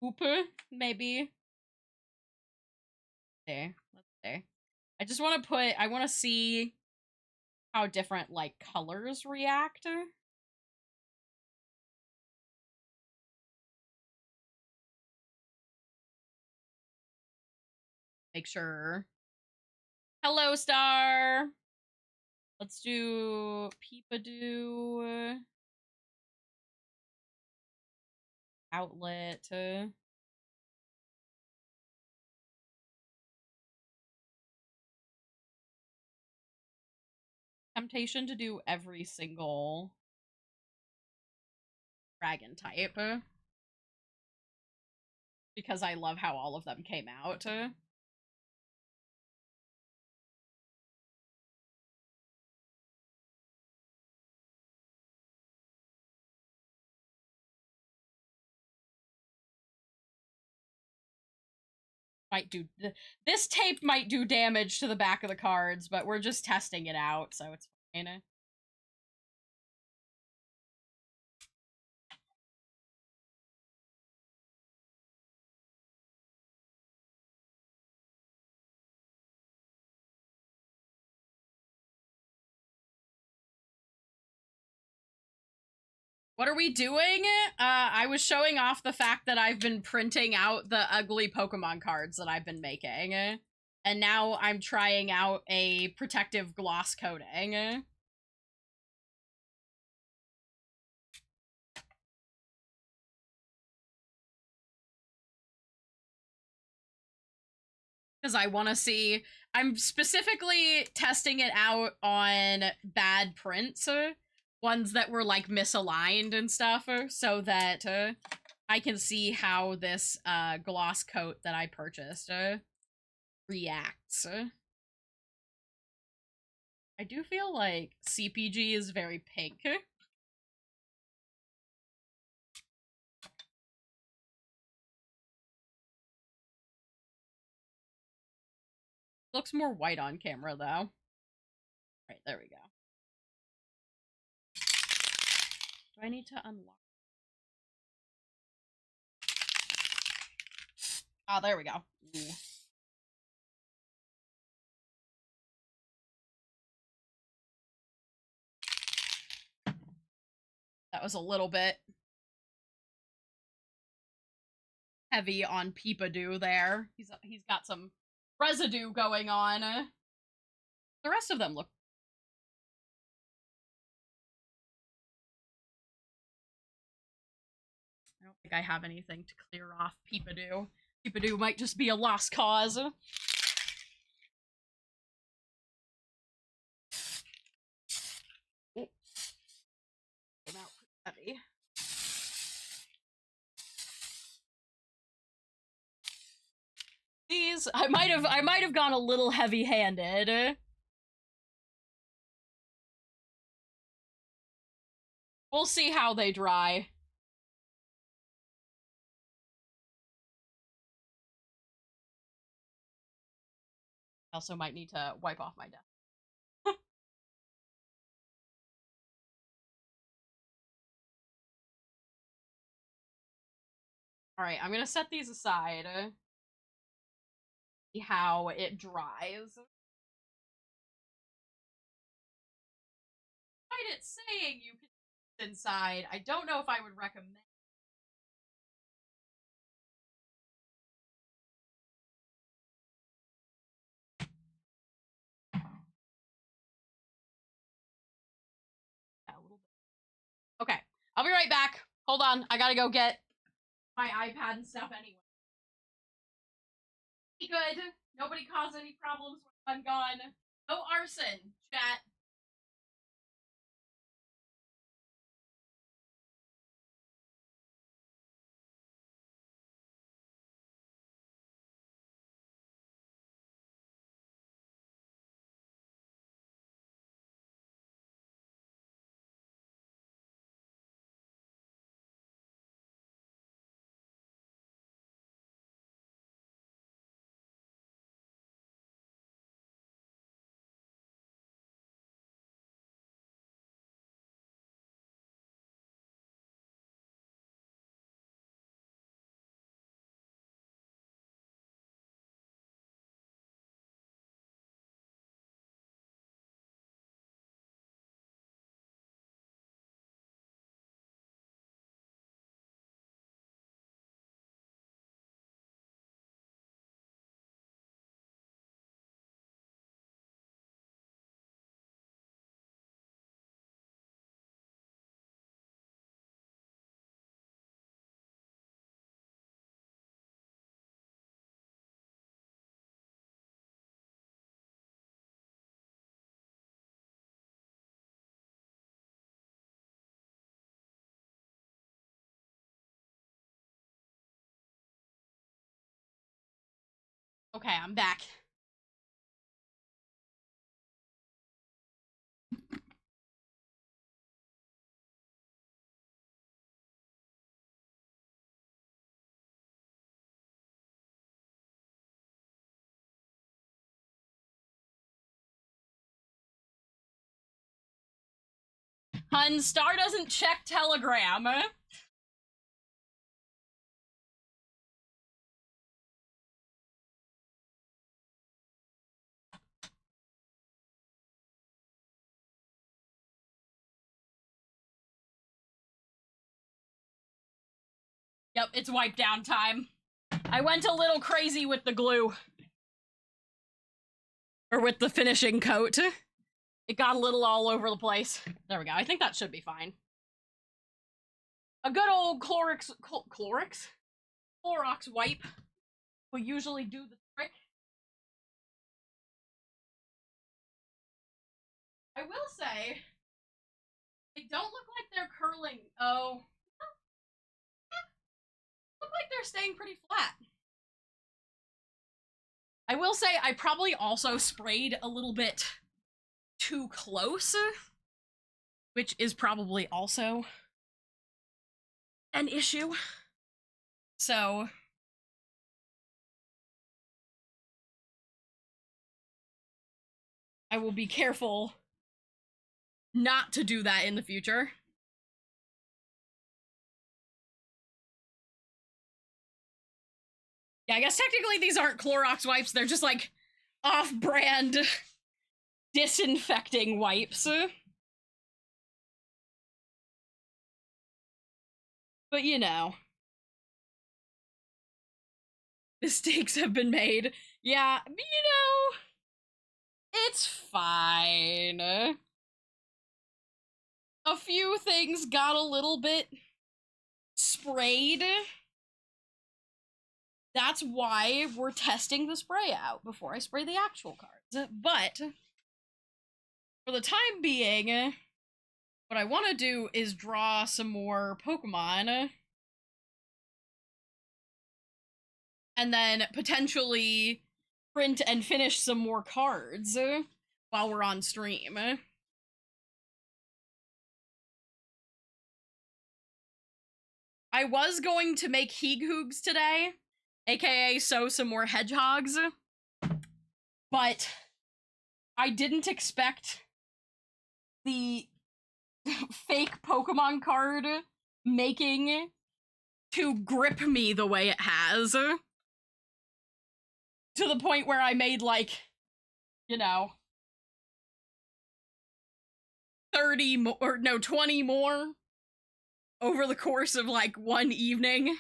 Hooper, maybe. Okay, let's see. I just want to I want to see how different, like, colors react. Make sure. Hello, Star! Let's do Peepadoo. Outlet. Temptation to do every single dragon type. Because I love how all of them came out. Might do this tape might do damage to the back of the cards, but we're just testing it out, so it's fine. What are we doing? I was showing off the fact that I've been printing out the ugly Pokemon cards that I've been making. And now I'm trying out a protective gloss coating. because I want to see. I'm specifically testing it out on bad prints, ones that were like misaligned and stuff, so that I can see how this gloss coat that I purchased reacts. I do feel like CPG is very pink. Looks more white on camera, though. Right, there we go. Do I need to unlock? Ah, there we go. Ooh. That was a little bit heavy on Peepadoo there. He's got some residue going on. The rest of them look. I don't think I have anything to clear off Peepadoo. Peepadoo might just be a lost cause. Oh. Came out pretty heavy. These I might have gone a little heavy-handed. We'll see how they dry. I also might need to wipe off my desk. Alright, I'm gonna set these aside. See how it dries. Despite it saying you can use it inside, I don't know if I would recommend. Yeah, a little bit. Okay, I'll be right back. Hold on, I gotta go get my iPad and stuff anyway. Be good. Nobody cause any problems when I'm gone. No arson, chat. Okay, I'm back. Hun, Star doesn't check Telegram. Yep, it's wipe down time. I went a little crazy with the glue. Or with the finishing coat. It got a little all over the place. There we go. I think that should be fine. A good old Clorox wipe will usually do the trick. I will say, they don't look like they're curling. Oh. Look like they're staying pretty flat. I will say I probably also sprayed a little bit too close, which is probably also an issue. So I will be careful not to do that in the future. Yeah, I guess technically these aren't Clorox wipes, they're just like off-brand disinfecting wipes. But you know, mistakes have been made. Yeah, you know, it's fine. A few things got a little bit sprayed. That's why we're testing the spray out before I spray the actual cards. But for the time being, what I want to do is draw some more Pokemon. And then potentially print and finish some more cards while we're on stream. I was going to make Heaghoogs today, aka sow some more hedgehogs, but I didn't expect the fake Pokemon card making to grip me the way it has. To the point where I made, like, you know, 30 more, or no, 20 more over the course of, like, one evening.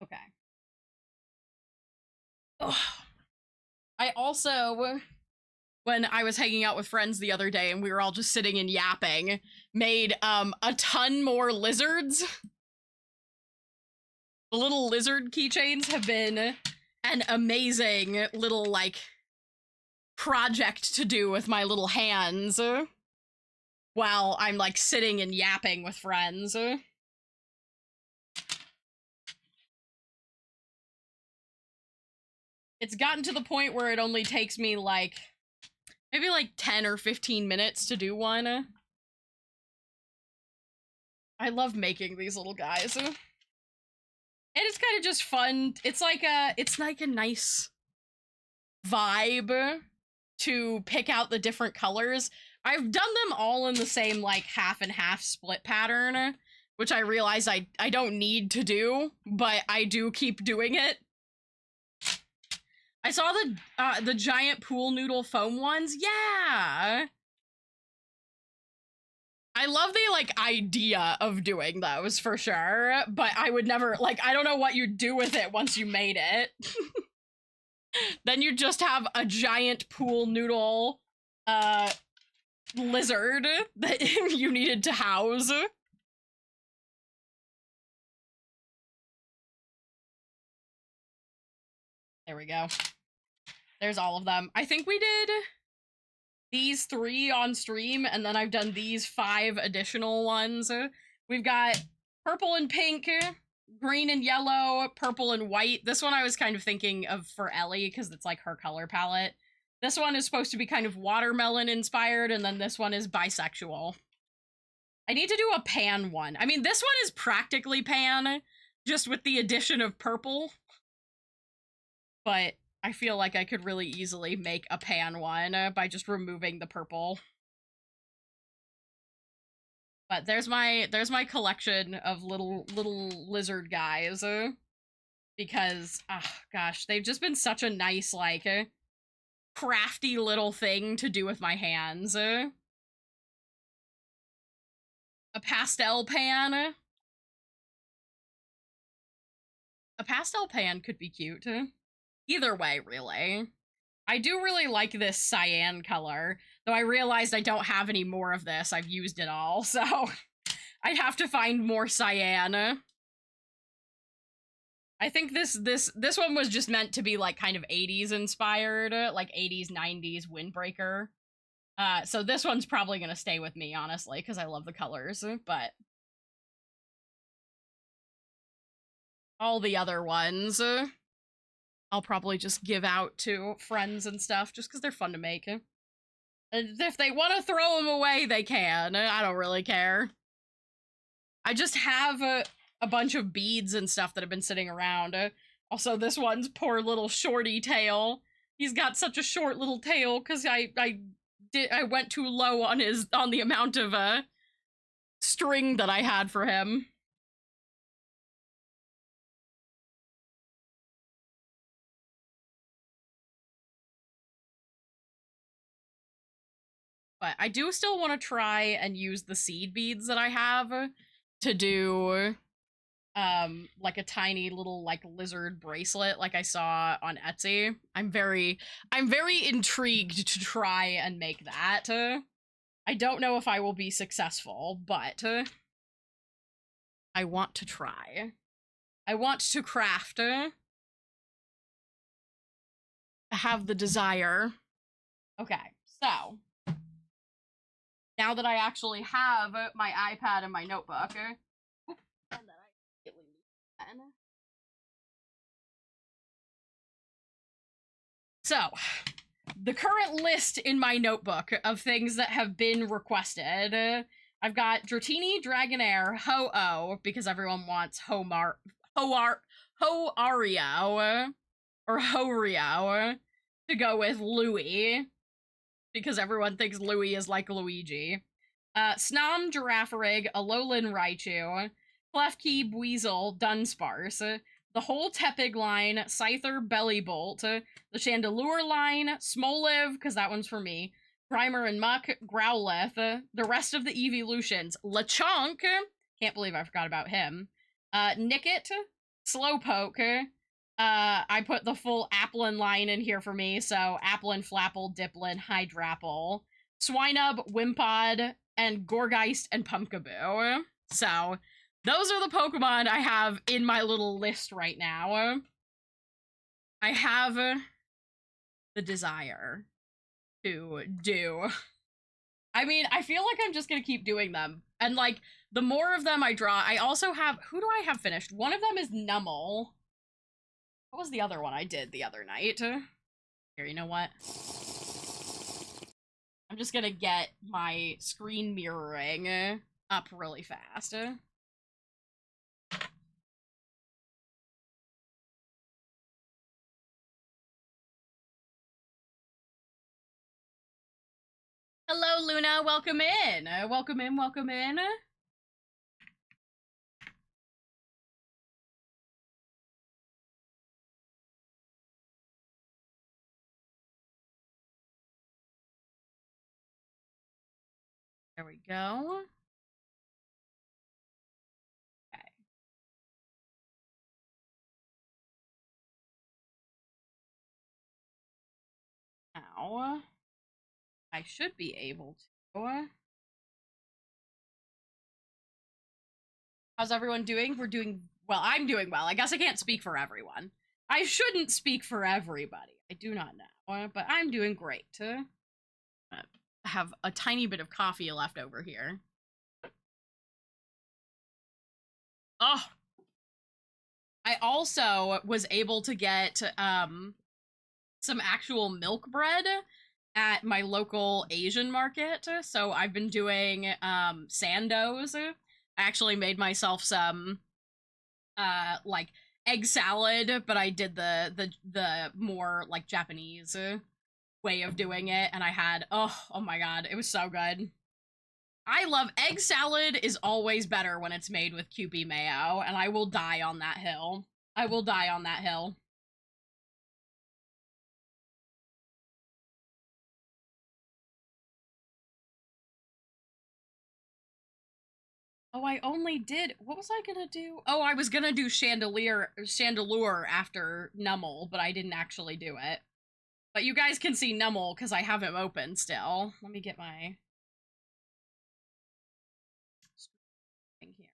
Okay. Ugh. I also, when I was hanging out with friends the other day and we were all just sitting and yapping, made a ton more lizards. The little lizard keychains have been an amazing little, like, project to do with my little hands while I'm, like, sitting and yapping with friends. It's gotten to the point where it only takes me, like, maybe, like, 10 or 15 minutes to do one. I love making these little guys. And it's kind of just fun. It's like a nice vibe to pick out the different colors. I've done them all in the same, like, half and half split pattern, which I realize I don't need to do, but I do keep doing it. I saw the giant pool noodle foam ones. Yeah! I love the, like, idea of doing those, for sure, but I would never, like, I don't know what you'd do with it once you made it. Then you just have a giant pool noodle, lizard that you needed to house. There we go. There's all of them. I think we did these 3 on stream, and then I've done these 5 additional ones. We've got purple and pink, green and yellow, purple and white. This one I was kind of thinking of for Ellie, because it's like her color palette. This one is supposed to be kind of watermelon inspired, and then this one is bisexual. I need to do a pan one. I mean, this one is practically pan, just with the addition of purple. But I feel like I could really easily make a pan one by just removing the purple. But there's my collection of little lizard guys. Because, gosh, they've just been such a nice, like, crafty little thing to do with my hands. A pastel pan. A pastel pan could be cute. Either way, really. I do really like this cyan color, though I realized I don't have any more of this. I've used it all, so I'd have to find more cyan. I I think this one was just meant to be like kind of 80s inspired, like 80s 90s windbreaker. So this one's probably gonna stay with me, honestly, because I love the colors, but all the other ones, I'll probably just give out to friends and stuff, just because they're fun to make. And if they want to throw them away, they can. I don't really care. I just have a bunch of beads and stuff that have been sitting around. Also, this one's poor little shorty tail. He's got such a short little tail because I went too low on the amount of string that I had for him. But I do still want to try and use the seed beads that I have to do like a tiny little like lizard bracelet like I saw on Etsy. I'm very intrigued to try and make that. I don't know if I will be successful, but I want to try. I want to craft. I have the desire. Okay, so now that I actually have my iPad and my notebook, so the current list in my notebook of things that have been requested, I've got Dratini, Dragonair, Ho-Oh, because everyone wants Ho-Ario, or Ho-Rio, to go with Louie, because everyone thinks Louie is like Luigi. Snom, Girafarig, Alolan Raichu, Klefki, Weasel, Dunsparce, the whole Tepig line, Scyther, Bellybolt, the Chandelure line, Smoliv, because that one's for me, Grimer and Muck, Growlithe, the rest of the evolutions, Lechonk, can't believe I forgot about him, Nickit, Slowpoke, I put the full Applin line in here for me, so Applin, Flapple, Diplin, Hydrapple, Swinub, Wimpod, and Gorgeist, and Pumpkaboo. So, those are the Pokemon I have in my little list right now. I have the desire to do. I mean, I feel like I'm just gonna keep doing them. And, like, the more of them I draw, I also have... Who do I have finished? One of them is Numel. What was the other one I did the other night? Here, you know what? I'm just gonna get my screen mirroring up really fast. Hello, Luna. Welcome in. Welcome in, welcome in. There we go. Okay. Now, I should be able to. How's everyone doing? We're doing well. I'm doing well. I guess I can't speak for everyone. I shouldn't speak for everybody. I do not know, but I'm doing great. I have a tiny bit of coffee left over here. Oh, I also was able to get some actual milk bread at my local Asian market. So I've been doing sandos. I actually made myself some like egg salad, but I did the more like Japanese way of doing it, and I had oh my god, it was so good. I love egg salad is always better when it's made with Kewpie mayo, and I will die on that hill. I will die on that hill. Oh, I only did... What was I gonna do? Oh, I was gonna do Chandelure after Numel, but I didn't actually do it. But you guys can see Numel because I have him open still. Let me get my... thing here.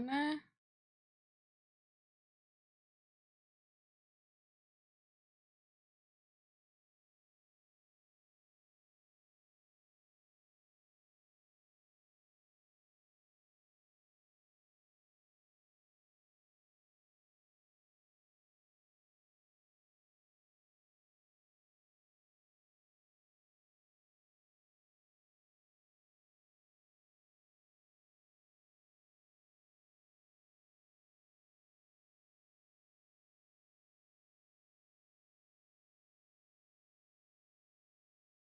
one.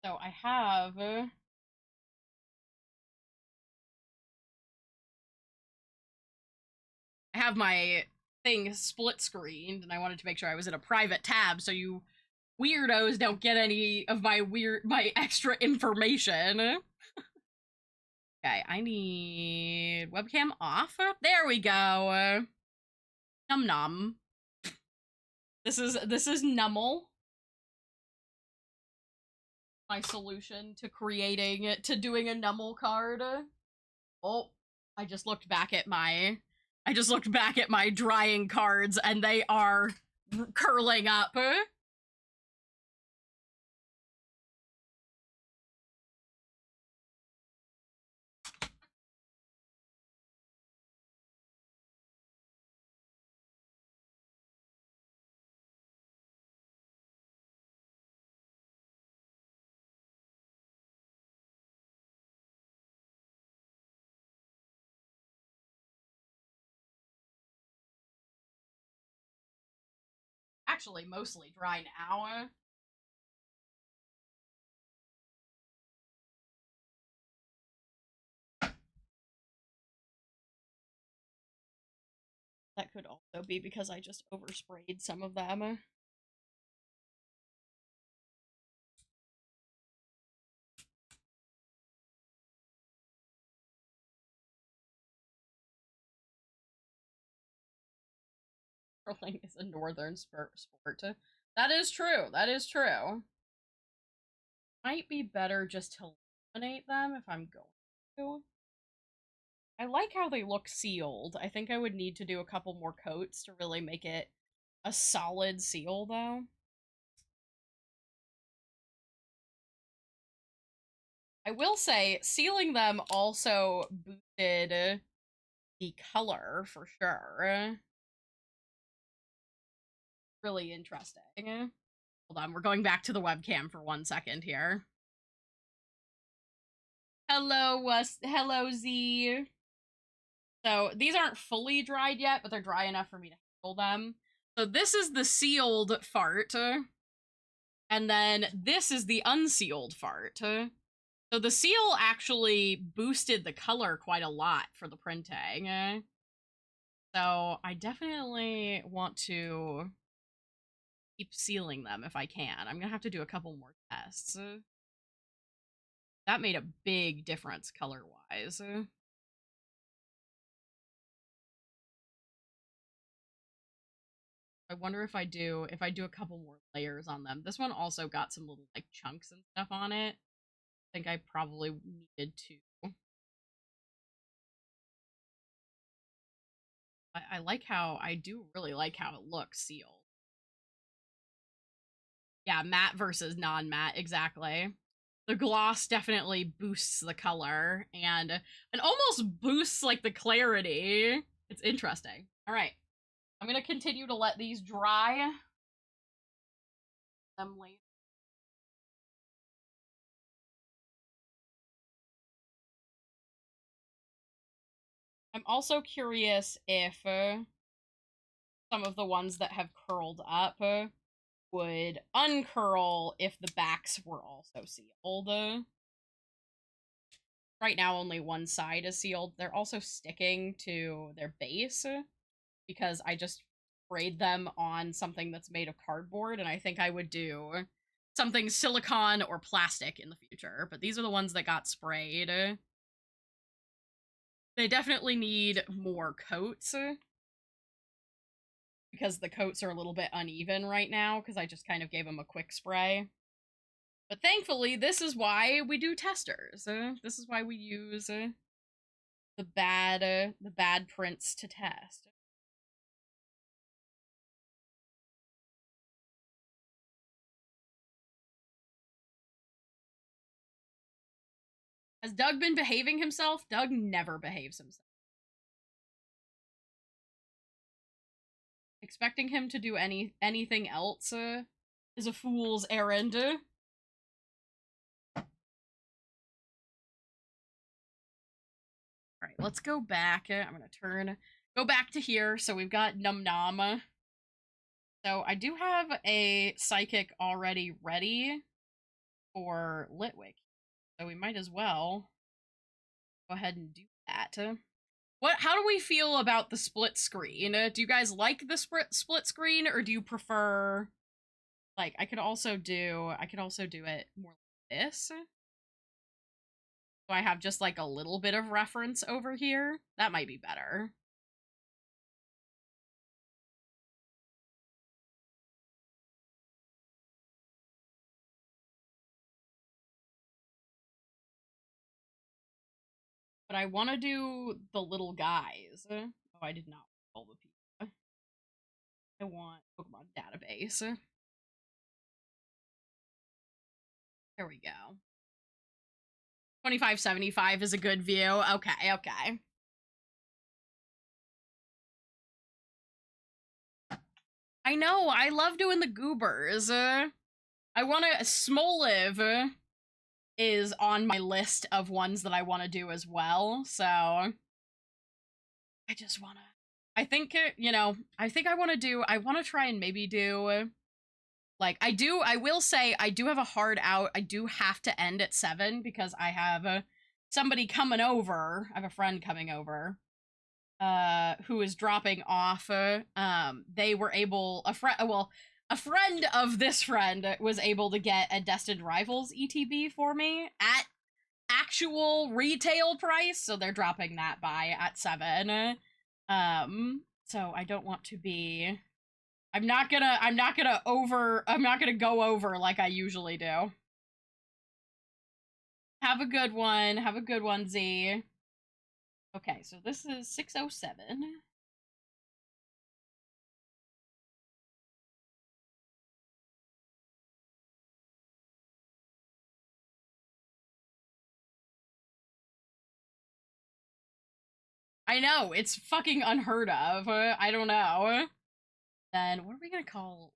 So I have my thing split screened, and I wanted to make sure I was in a private tab so you weirdos don't get any of my extra information. Okay, I need webcam off. There we go. Num num. This is Nummel. My solution to doing a Nummel card. Oh, I just looked back at my drying cards and they are curling up. Actually, mostly dry now. That could also be because I just oversprayed some of them. Curling is a northern sport. That is true. That is true. Might be better just to laminate them if I'm going to. I like how they look sealed. I think I would need to do a couple more coats to really make it a solid seal, though. I will say, sealing them also boosted the color, for sure. Really interesting. Hold on, we're going back to the webcam for 1 second here. Hello, Z. So, these aren't fully dried yet, but they're dry enough for me to handle them. So this is the sealed fart. And then this is the unsealed fart. So the seal actually boosted the color quite a lot for the printing. So I definitely want to keep sealing them if I can. I'm gonna have to do a couple more tests. That made a big difference color-wise. I wonder if I do a couple more layers on them. This one also got some little like chunks and stuff on it. I think I probably needed to. I do really like how it looks sealed. Yeah, matte versus non-matte, exactly. The gloss definitely boosts the color and almost boosts like the clarity. It's interesting. All right, I'm gonna continue to let these dry. Them later. I'm also curious if some of the ones that have curled up would uncurl if the backs were also sealed. Right now, only one side is sealed. They're also sticking to their base because I just sprayed them on something that's made of cardboard, and I think I would do something silicone or plastic in the future. But these are the ones that got sprayed. They definitely need more coats because the coats are a little bit uneven right now because I just kind of gave them a quick spray. But thankfully, this is why we do testers. This is why we use the bad prince to test. Has Doug been behaving himself? Doug never behaves himself. Expecting him to do anything else is a fool's errand. Alright, let's go back. I'm gonna go back to here. So we've got Num Nom. So I do have a psychic already ready for Litwick. So we might as well go ahead and do that. How do we feel about the split screen? Do you guys like the split screen, or do you prefer, like, I could also do it more like this. So I have just like a little bit of reference over here. That might be better. But I want to do the little guys. Oh, I did not roll the pizza. I want Pokemon database. There we go. 2575 is a good view. Okay, okay. I know, I love doing the goobers. I want to... Smoliv is on my list of ones that I want to do as well, so... I just want to... I think, you know, I want to try and maybe do... Like, I will say, I do have a hard out. I do have to end at 7 because I have somebody coming over. I have a friend coming over who is dropping off. They were able, a friend of this friend was able to get a Destined Rivals ETB for me at actual retail price, so they're dropping that by at 7. So I don't want to be... I'm not gonna go over like I usually do. Have a good one, Z. Okay, so this is 607. I know, it's fucking unheard of. I don't know. Then, what are we gonna call...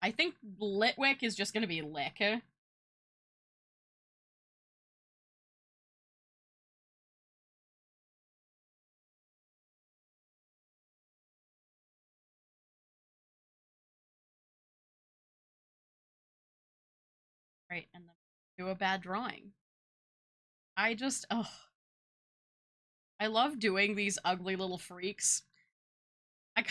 I think Litwick is just gonna be Lick. Right, and then do a bad drawing. I just, ugh. I love doing these ugly little freaks. I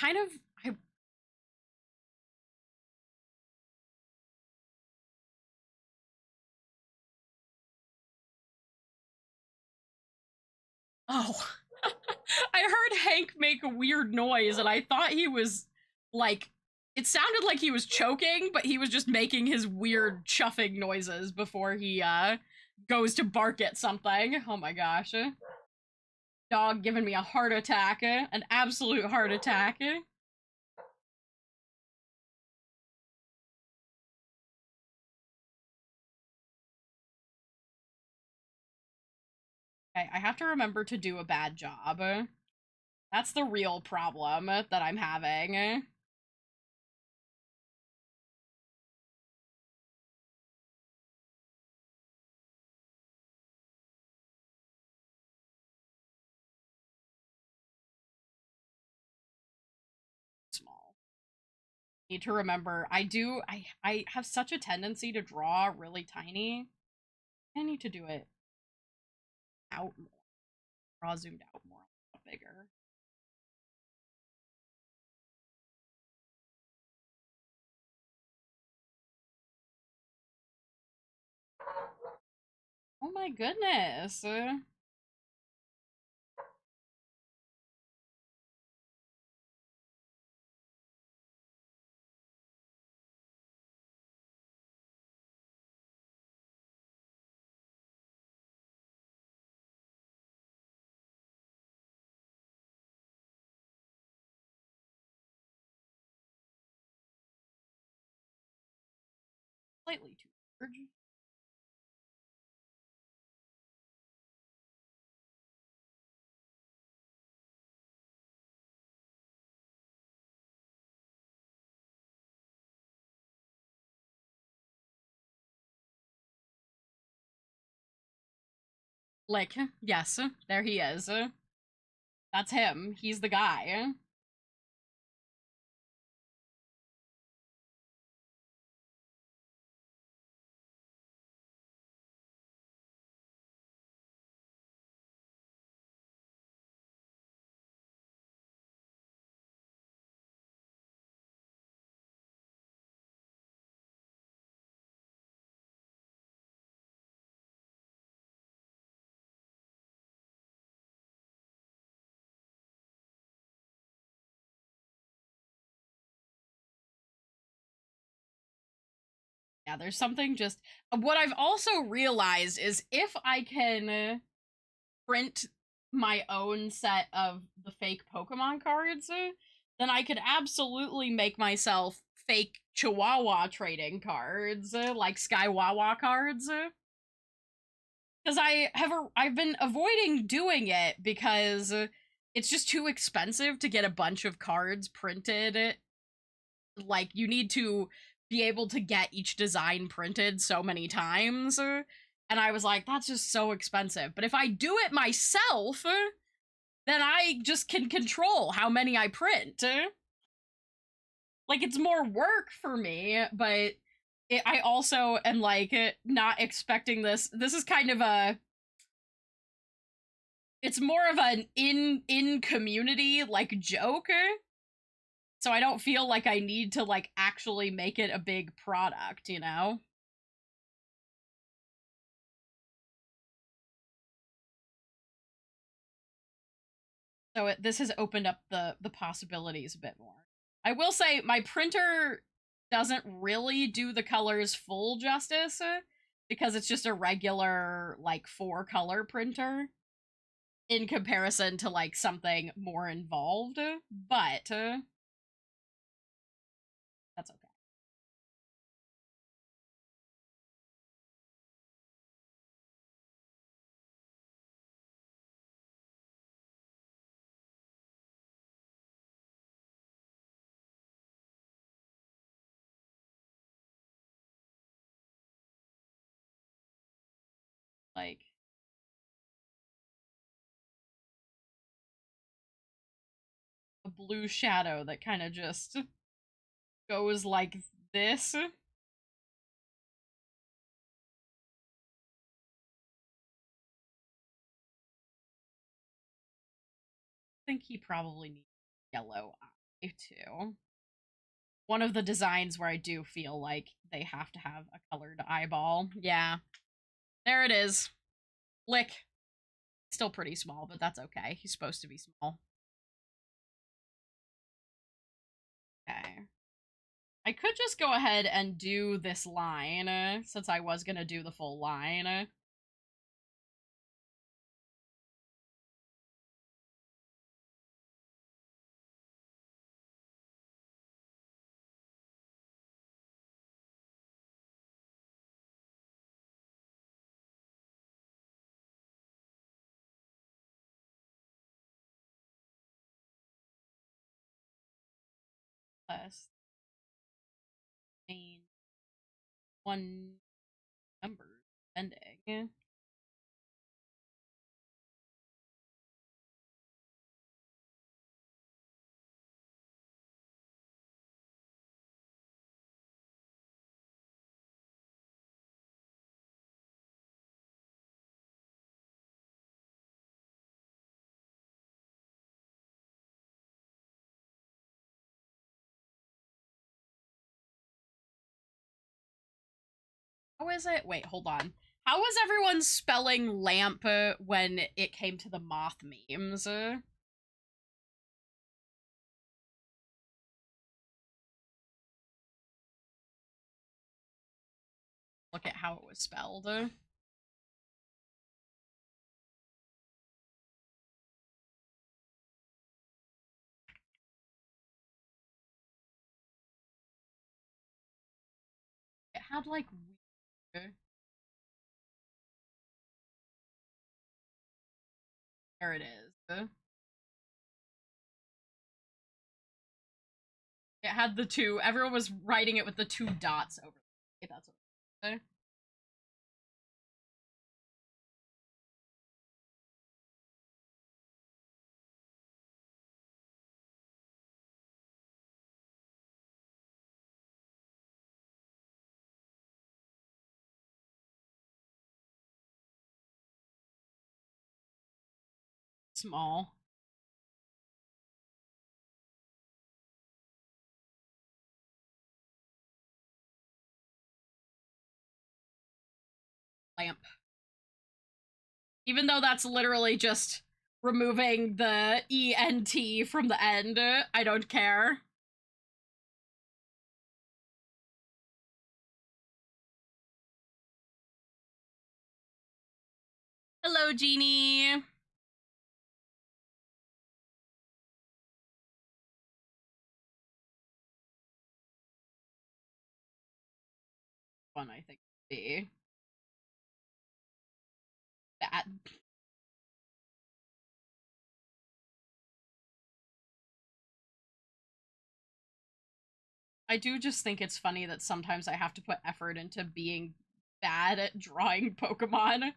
Oh. I heard Hank make a weird noise, and I thought he was, like... It sounded like he was choking, but he was just making his weird chuffing noises before he, goes to bark at something. Oh my gosh. Dog giving me a heart attack. An absolute heart attack. Okay, I have to remember to do a bad job. That's the real problem that I'm having. Small. Need to remember, I have such a tendency to draw really tiny. I need to do it out more. Draw zoomed out more, bigger. Oh my goodness. Slightly too large. Lick, yes, there he is. That's him. He's the guy. Yeah, there's something just... What I've also realized is if I can print my own set of the fake Pokemon cards, then I could absolutely make myself fake Chihuahua trading cards, like Sky Wawa cards. Because I've been avoiding doing it because it's just too expensive to get a bunch of cards printed. Like, you need to be able to get each design printed so many times. And I was like, that's just so expensive. But if I do it myself, then I just can control how many I print. Like, it's more work for me, but I also am, like, not expecting this. This is kind of a... It's more of an in-community, like, joke. So I don't feel like I need to, like, actually make it a big product, you know? So this has opened up the possibilities a bit more. I will say my printer doesn't really do the colors full justice because it's just a regular, like, 4-color printer in comparison to, like, something more involved, but that's okay. Like, a blue shadow that kind of just goes like this. I think he probably needs yellow eye too. One of the designs where I do feel like they have to have a colored eyeball. Yeah. There it is. Lick. Still pretty small, but that's okay. He's supposed to be small. Okay. I could just go ahead and do this line, since I was gonna do the full line. Plus main one number ending. How is it? Wait, hold on. How was everyone spelling lamp when it came to the moth memes? Look at how it was spelled. had like weird... There it is. It had the two. Everyone was writing it with the two dots over. That's what I was. Small. Lamp. Even though that's literally just removing the ENT from the end, I don't care. Hello, Jeannie. One, I think, be that. I do just think it's funny that sometimes I have to put effort into being bad at drawing Pokemon.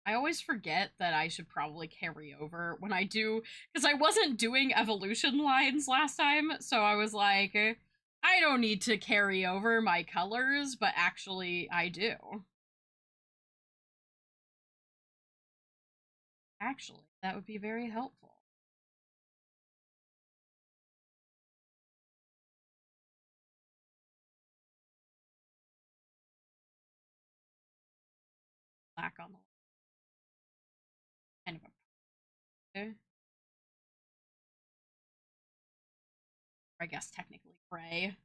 I always forget that I should probably carry over when I do, because I wasn't doing evolution lines last time, so I was like, I don't need to carry over my colors, but actually I do. Actually, that would be very helpful. Black on the kind of a, I guess technically gray.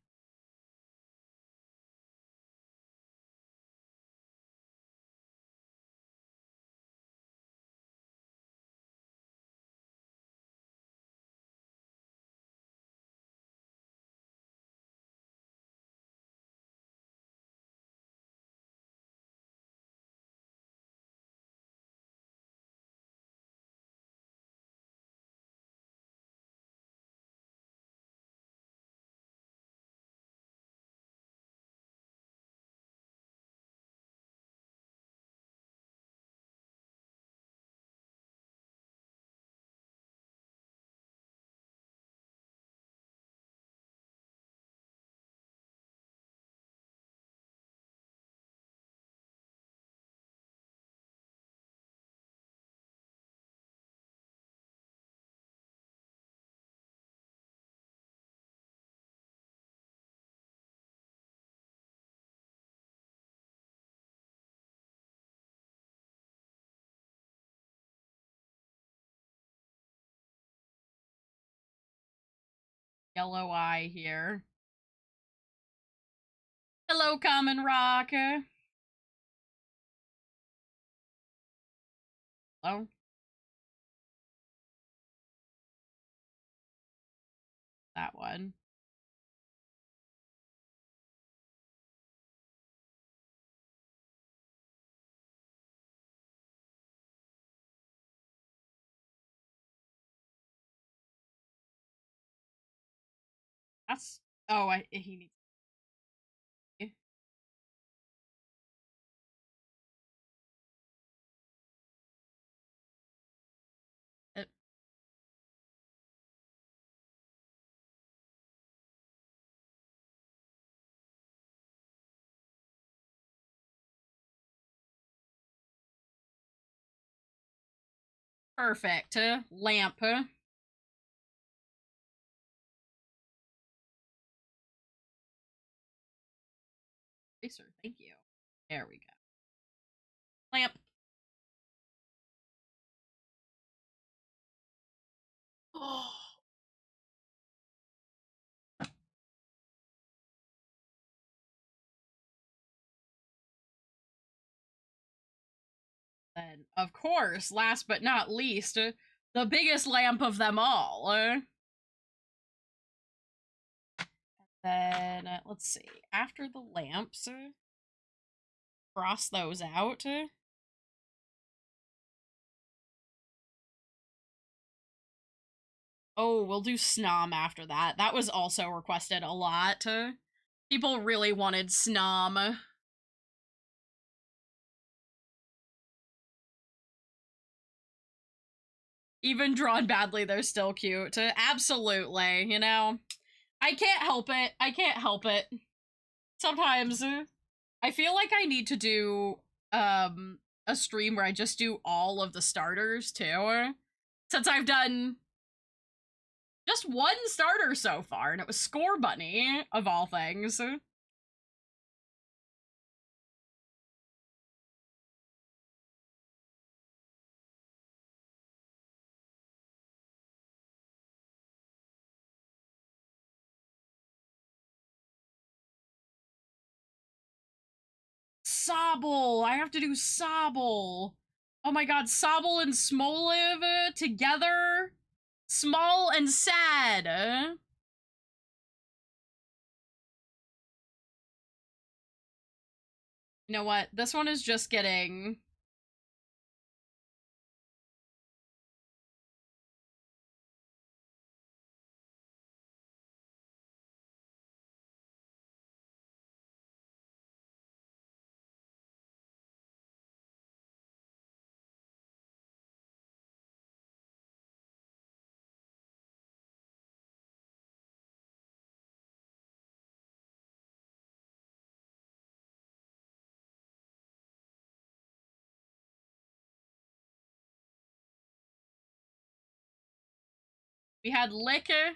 Yellow eye here. Hello, Common Rock. Hello? That one. That's... Oh, he needs... Perfect. Lamp. Eraser, thank you. There we go. Lamp. Oh. Then, of course, last but not least, the biggest lamp of them all. Then, let's see. After the lamps, cross those out. Oh, we'll do Snom after that. That was also requested a lot. People really wanted Snom. Even drawn badly, they're still cute. Absolutely, you know? I can't help it. I can't help it. Sometimes, I feel like I need to do, a stream where I just do all of the starters, too. Since I've done just one starter so far, and it was Score Bunny, of all things. Sobble! I have to do Sobble! Oh my god, Sobble and Smoliv together? Small and sad! You know what? This one is just getting... We had Licker.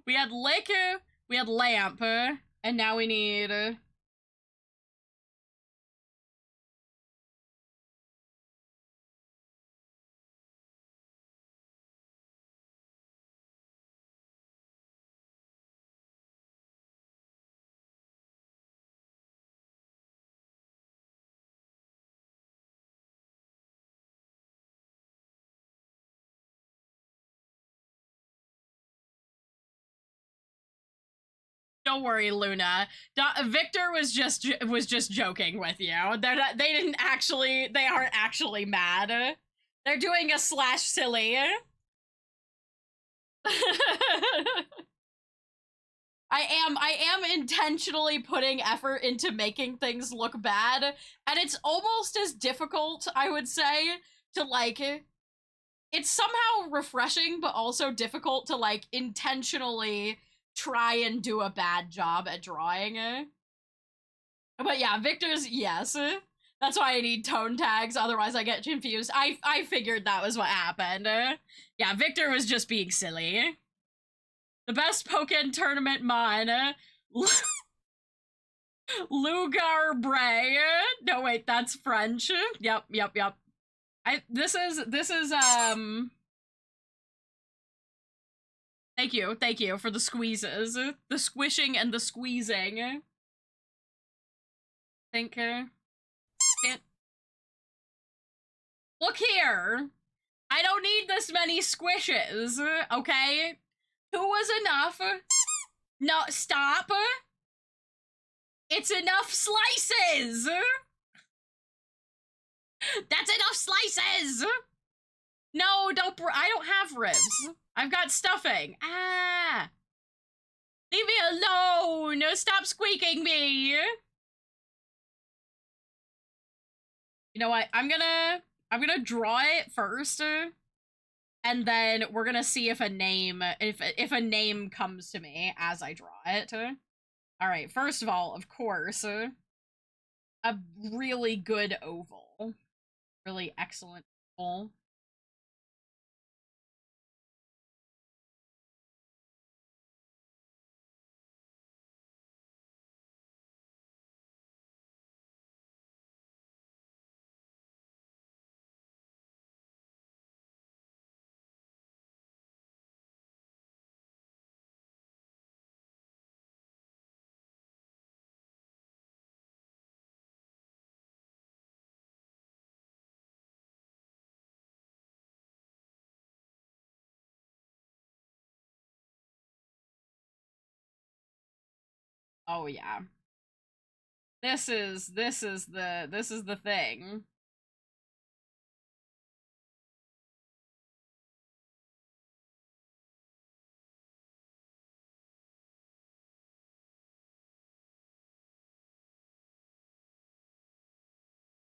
We had Licker. We had Lamp. And now we need... Don't worry, Luna. Victor was just joking with you. They didn't actually. They aren't actually mad. They're doing a slash silly. I am intentionally putting effort into making things look bad, and it's almost as difficult, I would say, to like. It's somehow refreshing, but also difficult to like intentionally try and do a bad job at drawing. But yeah, Victor's, yes. That's why I need tone tags, otherwise I get confused. I figured that was what happened. Yeah, Victor was just being silly. The best Pokken tournament mine. Lugar Bray. No, wait, that's French. Yep. This is, Thank you for the squeezes. The squishing and the squeezing. Think, Look here! I don't need this many squishes, okay? Two was enough. No, stop! It's enough slices! That's enough slices! No, I don't have ribs. I've got stuffing. Ah! Leave me alone! Stop squeaking me! You know what? I'm gonna draw it first, and then we're gonna see if a name if a name comes to me as I draw it. All right. First of all, of course, a really good oval, really excellent Cool. Oh yeah. This is the thing.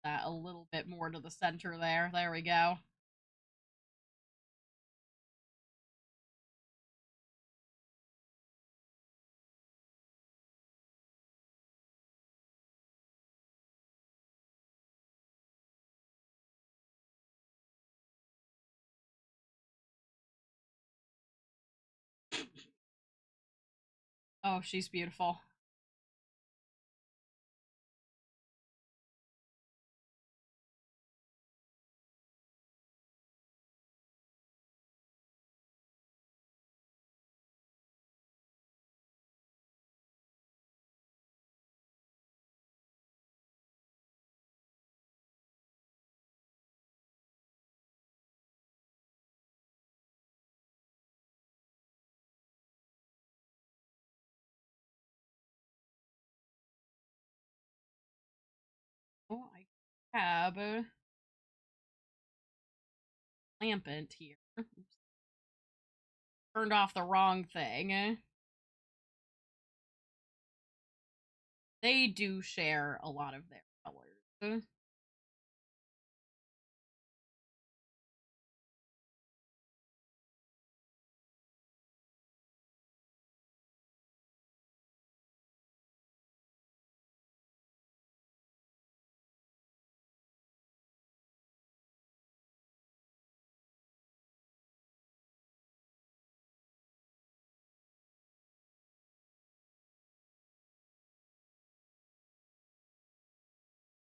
That a little bit more to the center there. There we go. Oh, she's beautiful. Oh, I have a lampant here. Oops. Turned off the wrong thing. They do share a lot of their colors.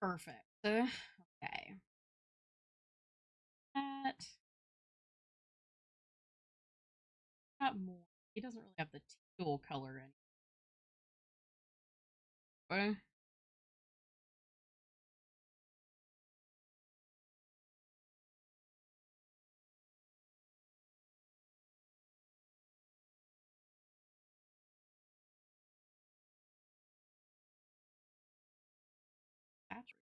Perfect. Okay. That got more. He doesn't really have the teal color anymore. Saturated.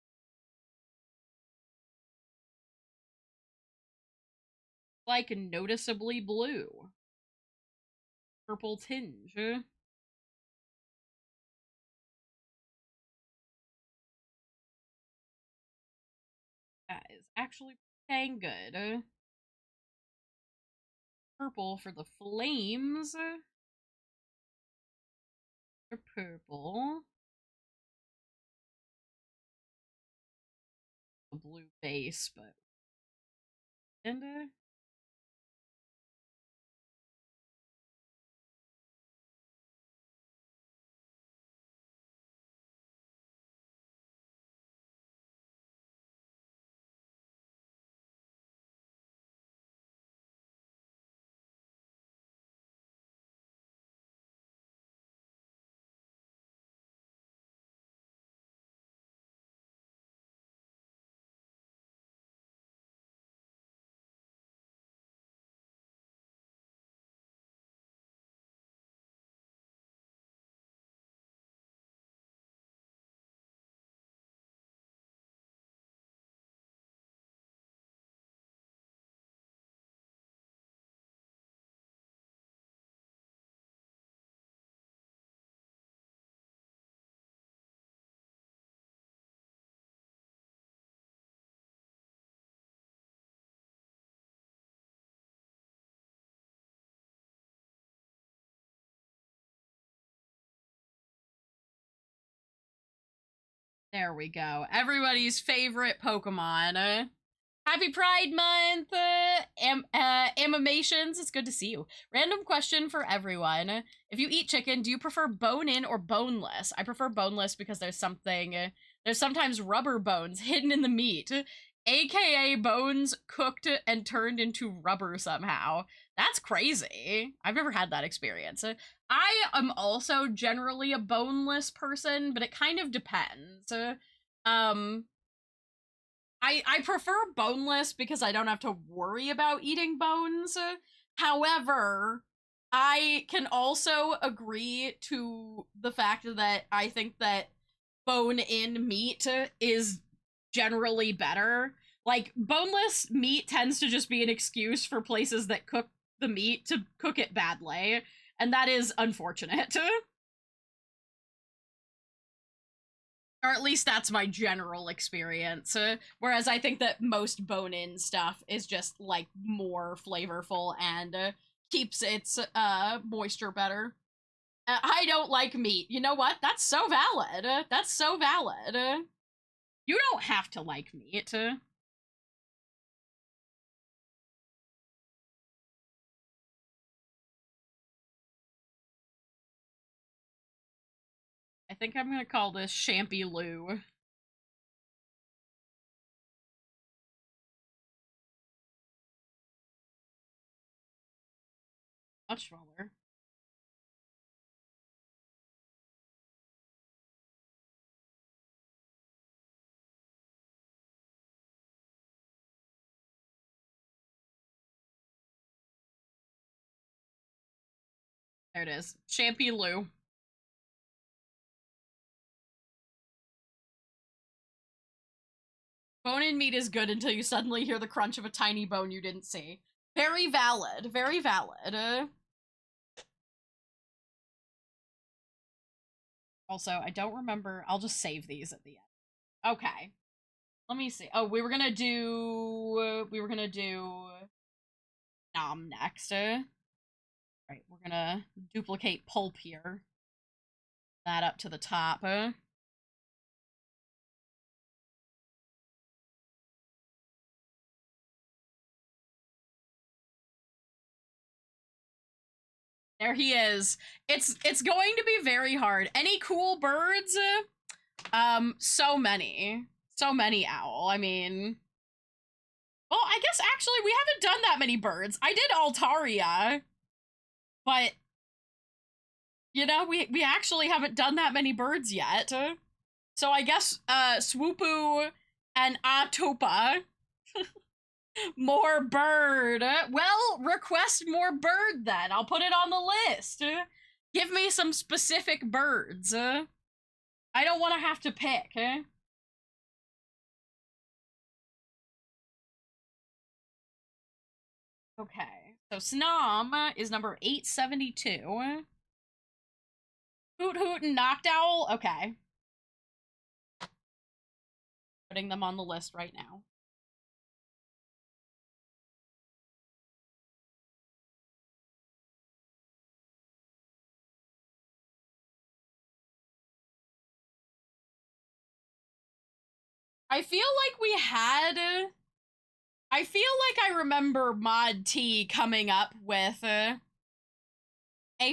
Like noticeably blue. Purple tinge. That is actually dang good. Purple for the flames. Purple. A blue base, but and there we go. Everybody's favorite Pokemon. Happy Pride Month, Animations. It's good to see you. Random question for everyone. If you eat chicken, do you prefer bone-in or boneless? I prefer boneless because there's sometimes rubber bones hidden in the meat, aka bones cooked and turned into rubber somehow. That's crazy. I've never had that experience. I am also generally a boneless person, but it kind of depends. I prefer boneless because I don't have to worry about eating bones. However, I can also agree to the fact that I think that bone-in meat is generally better. Like, boneless meat tends to just be an excuse for places that cook the meat to cook it badly, and that is unfortunate. Or at least that's my general experience. Whereas I think that most bone-in stuff is just, like, more flavorful and keeps its moisture better. I don't like meat. You know what? That's so valid. That's so valid. You don't have to like meat. I think I'm gonna call this Champy Lou. Much smaller. There it is. Champy Lou. Bone-in meat is good until you suddenly hear the crunch of a tiny bone you didn't see. Very valid. Very valid. Also, I don't remember. I'll just save these at the end. Okay. Let me see. Oh, we were gonna do Nom next. Right, we're gonna duplicate pulp here. That up to the top. There he is. It's going to be very hard. Any cool birds? So many. So many, Owl. I mean, well, I guess actually we haven't done that many birds. I did Altaria, but you know, we actually haven't done that many birds yet. So I guess Swoopu and Atopa. More bird. Well, request more bird then. I'll put it on the list. Give me some specific birds. I don't want to have to pick. Okay. So Snom is number 872. Hoot Hoot and Knocked Owl. Okay. Putting them on the list right now. I feel like we had... I feel like I remember Mod T coming up with a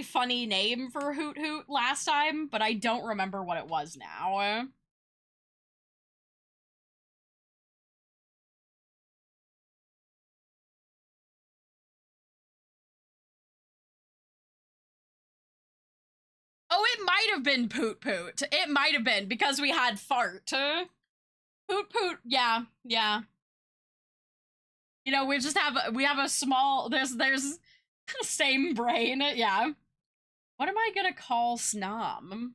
funny name for Hoot Hoot last time, but I don't remember what it was now. Oh, it might have been Poot Poot. It might have been, because we had Fart. Poot Poot, yeah, yeah. You know, we have a small, there's same brain, yeah. What am I gonna call Snom?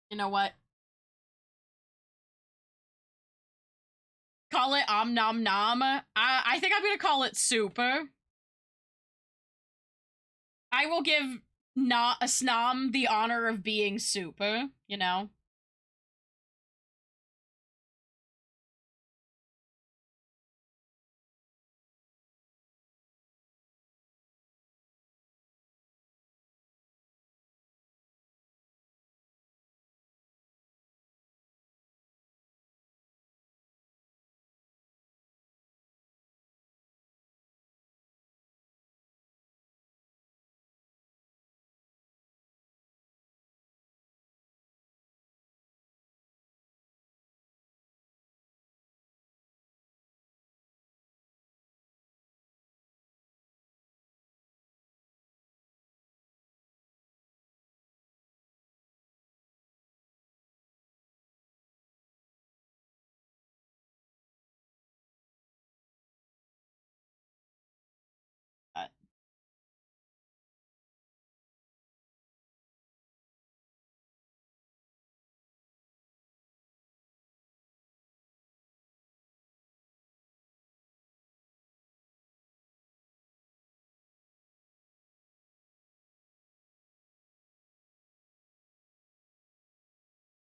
You know what? Call it Om Nom Nom. I think I'm gonna call it Soup. I will give not a Snom the honor of being Soup, you know?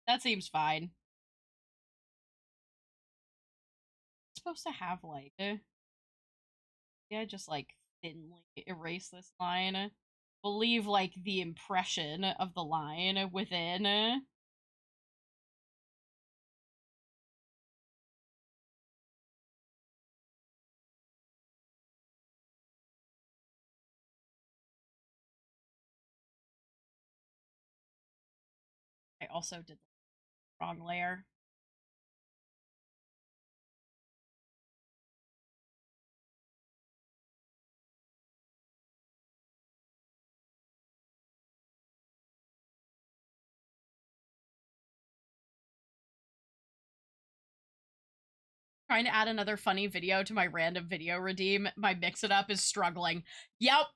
That seems fine. It's supposed to have, like, yeah, just, like, thinly erase this line. We'll leave, like, the impression of the line within. I also did the wrong layer. Trying to add another funny video to my random video redeem. My mix it up is struggling. Yep.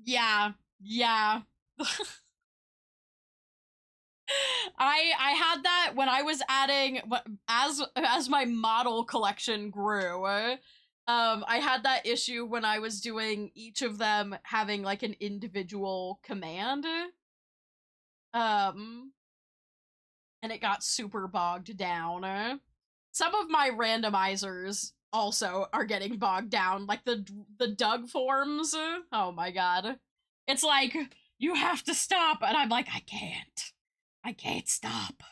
Yeah. Yeah. I had that when I was adding as my model collection grew. I had that issue when I was doing each of them having like an individual command. And it got super bogged down. Some of my randomizers also are getting bogged down, like the Doug forms. Oh my god. It's like, you have to stop, and I'm like, I can't. I can't stop.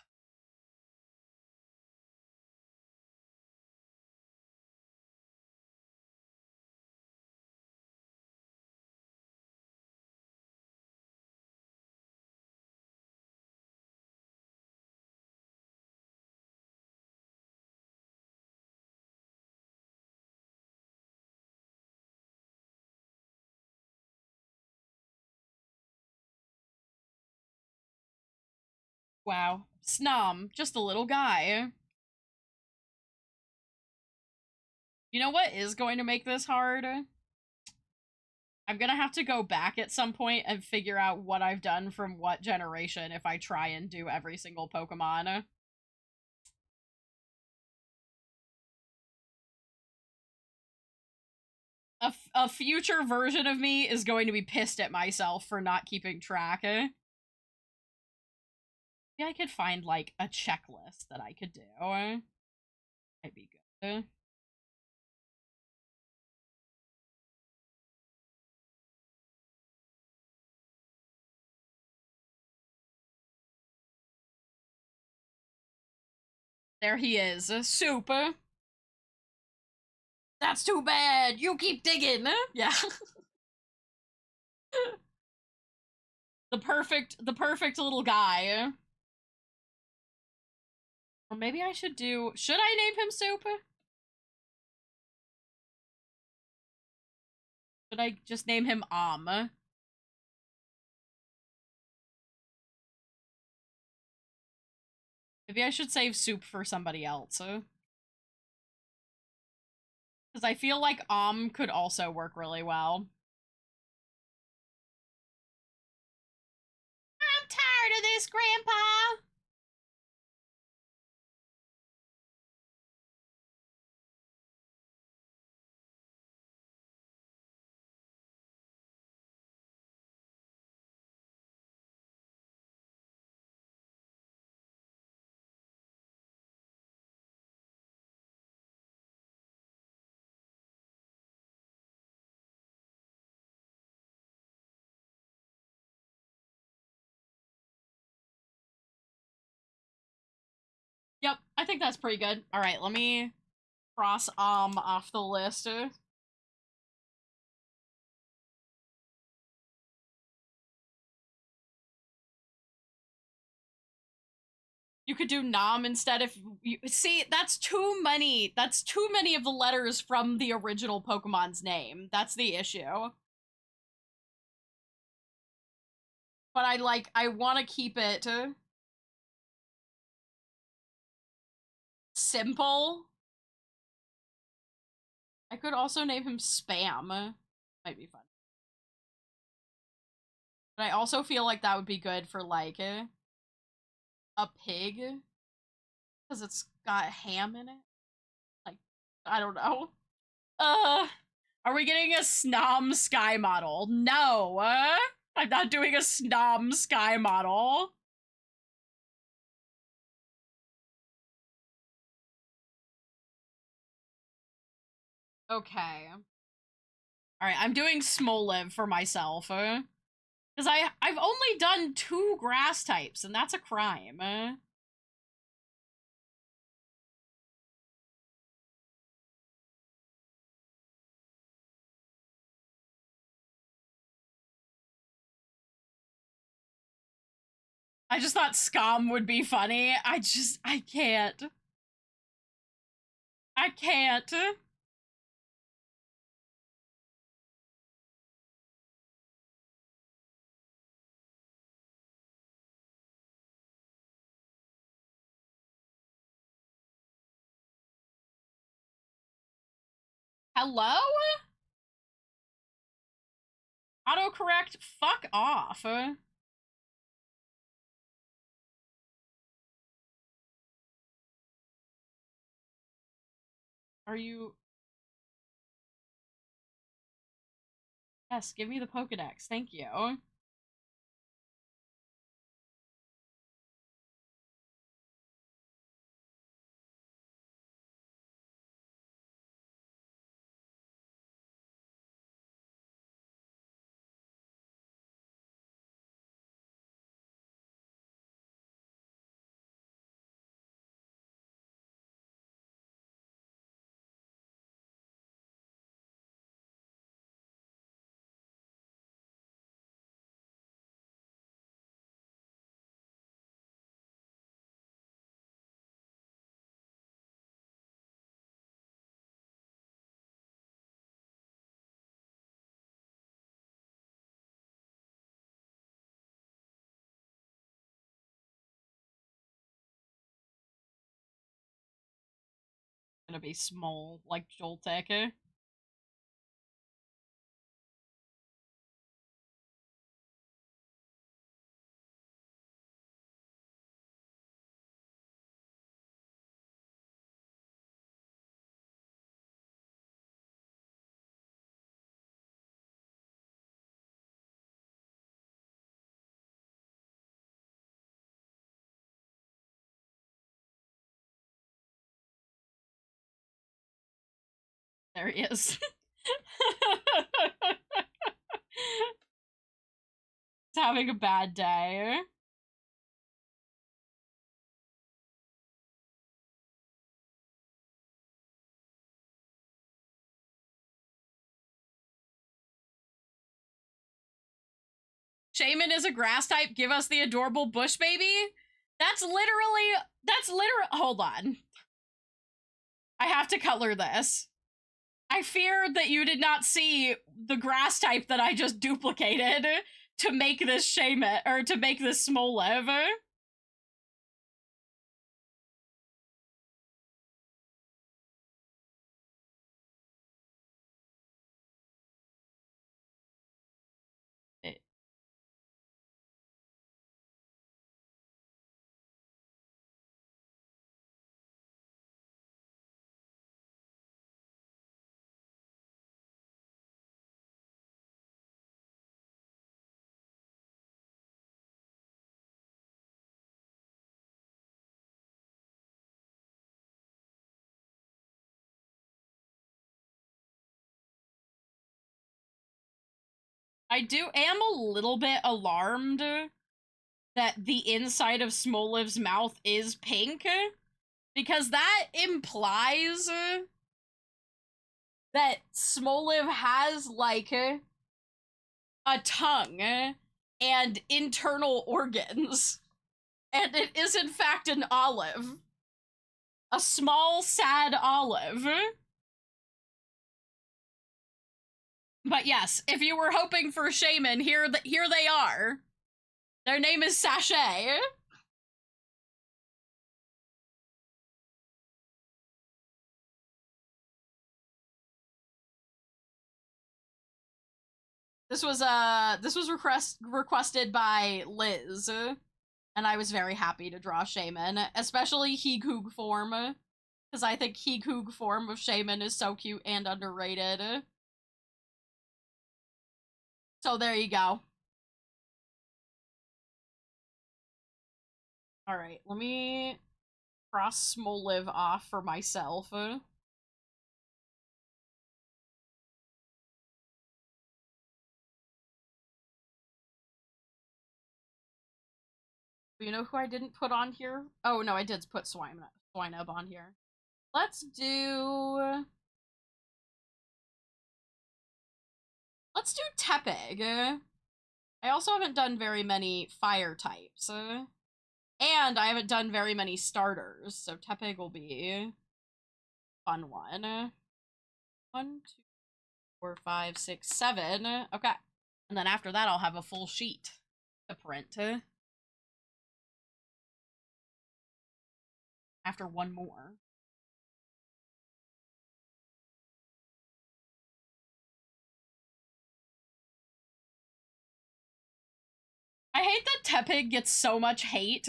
Wow. Snom, just a little guy. You know what is going to make this hard? I'm gonna have to go back at some point and figure out what I've done from what generation if I try and do every single Pokemon. A future version of me is going to be pissed at myself for not keeping track. Maybe I could find, like, a checklist that I could do. Might be good. There he is. Soup. That's too bad. You keep digging. Yeah. the perfect little guy. Or maybe I should I name him Soup? Should I just name him Maybe I should save Soup for somebody else. Because I feel like could also work really well. I'm tired of this, Grandpa! Yep, I think that's pretty good. Alright, let me cross off the list. You could do Nom instead if you see that's too many. That's too many of the letters from the original Pokemon's name. That's the issue. But I want to keep it simple. I could also name him Spam. Might be fun. But I also feel like that would be good for like a pig. Because it's got ham in it. Like, I don't know. Are we getting a Snom Sky model? No. I'm not doing a Snom Sky model. Okay. Alright, I'm doing Smoliv for myself. Because I've only done 2 grass types, and that's a crime. I just thought Scum would be funny. I can't. I can't. Hello? Autocorrect? Fuck off. Are you... Yes, give me the Pokedex. Thank you. Gonna be small, like Joltek. There he is. He's having a bad day. Shaman is a grass type. Give us the adorable bush baby. That's literally, hold on. I have to color this. I fear that you did not see the grass type that I just duplicated to make this Shaman, or to make this Smoliv. I am a little bit alarmed that the inside of Smoliv's mouth is pink, because that implies that Smoliv has, like, a tongue and internal organs. And it is, in fact, an olive. A small, sad olive. But yes, if you were hoping for Shaman, here they are. Their name is Sachet. This was requested by Liz, and I was very happy to draw Shaman, especially Higug form, because I think Higug form of Shaman is so cute and underrated. So there you go. Alright, let me cross Smoliv off for myself. You know who I didn't put on here? Oh, no, I did put Swinub on here. Let's do Tepig. I also haven't done very many fire types. And I haven't done very many starters, so Tepig will be a fun one. 1, 2, 4, 5, 6, 7. Okay. And then after that, I'll have a full sheet to print. After one more. I hate that Tepig gets so much hate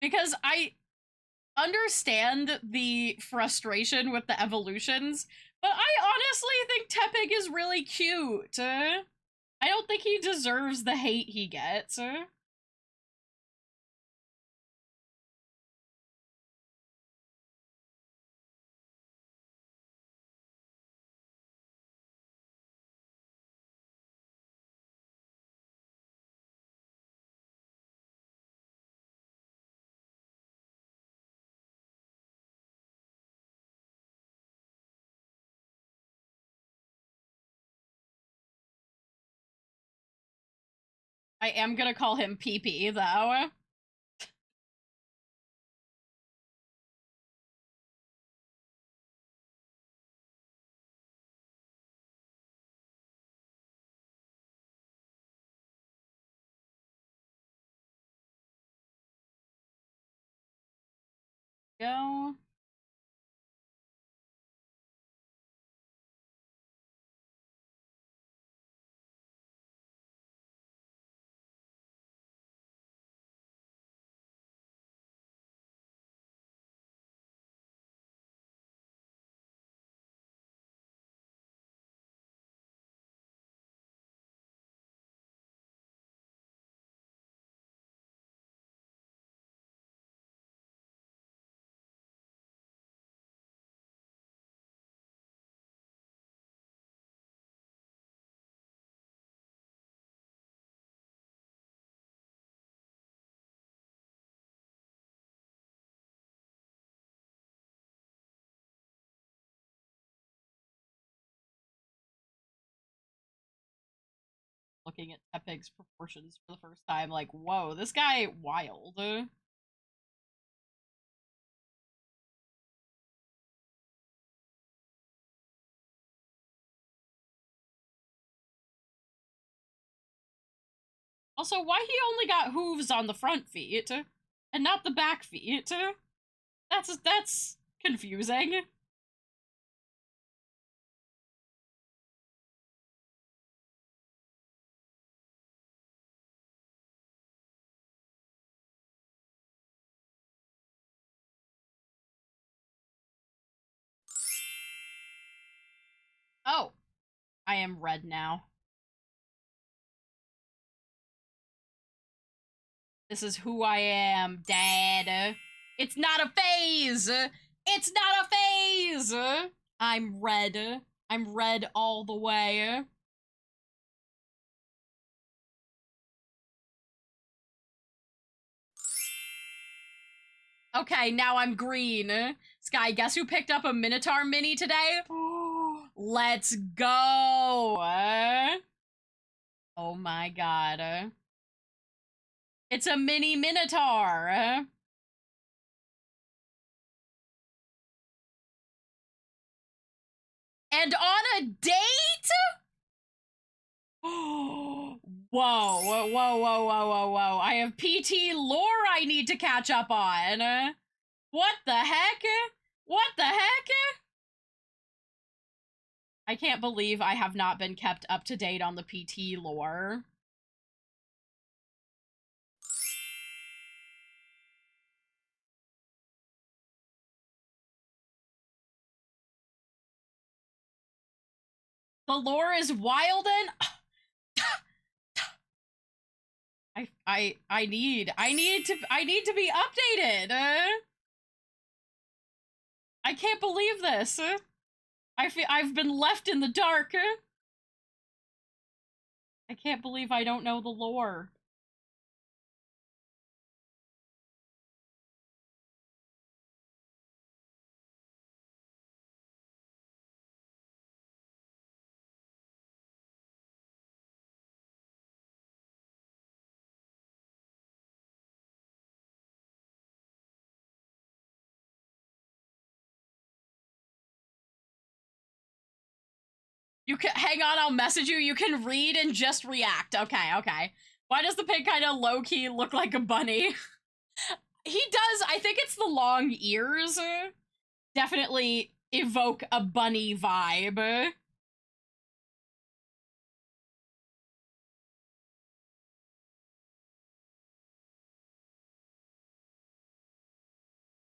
because I understand the frustration with the evolutions, but I honestly think Tepig is really cute. I don't think he deserves the hate he gets. I am gonna call him Pee-Pee, though. Go. Looking at Tepig's proportions for the first time, like, whoa, this guy wild. Also, why he only got hooves on the front feet and not the back feet? That's confusing. Oh, I am red now. This is who I am, Dad. It's not a phase! It's not a phase! I'm red. I'm red all the way. Okay, now I'm green. Sky, guess who picked up a Minotaur mini today? Let's go! Oh my god. It's a mini Minotaur! And on a date? Whoa, whoa, whoa, whoa, whoa, whoa. I have PT lore I need to catch up on. What the heck? What the heck? I can't believe I have not been kept up to date on the PT lore. The lore is wild and I need to be updated. I can't believe this. I've been left in the dark. I can't believe I don't know the lore. You can hang on, I'll message you. You can read and just react. Okay, okay. Why does the pig kind of low-key look like a bunny? He does. I think it's the long ears. Definitely evoke a bunny vibe.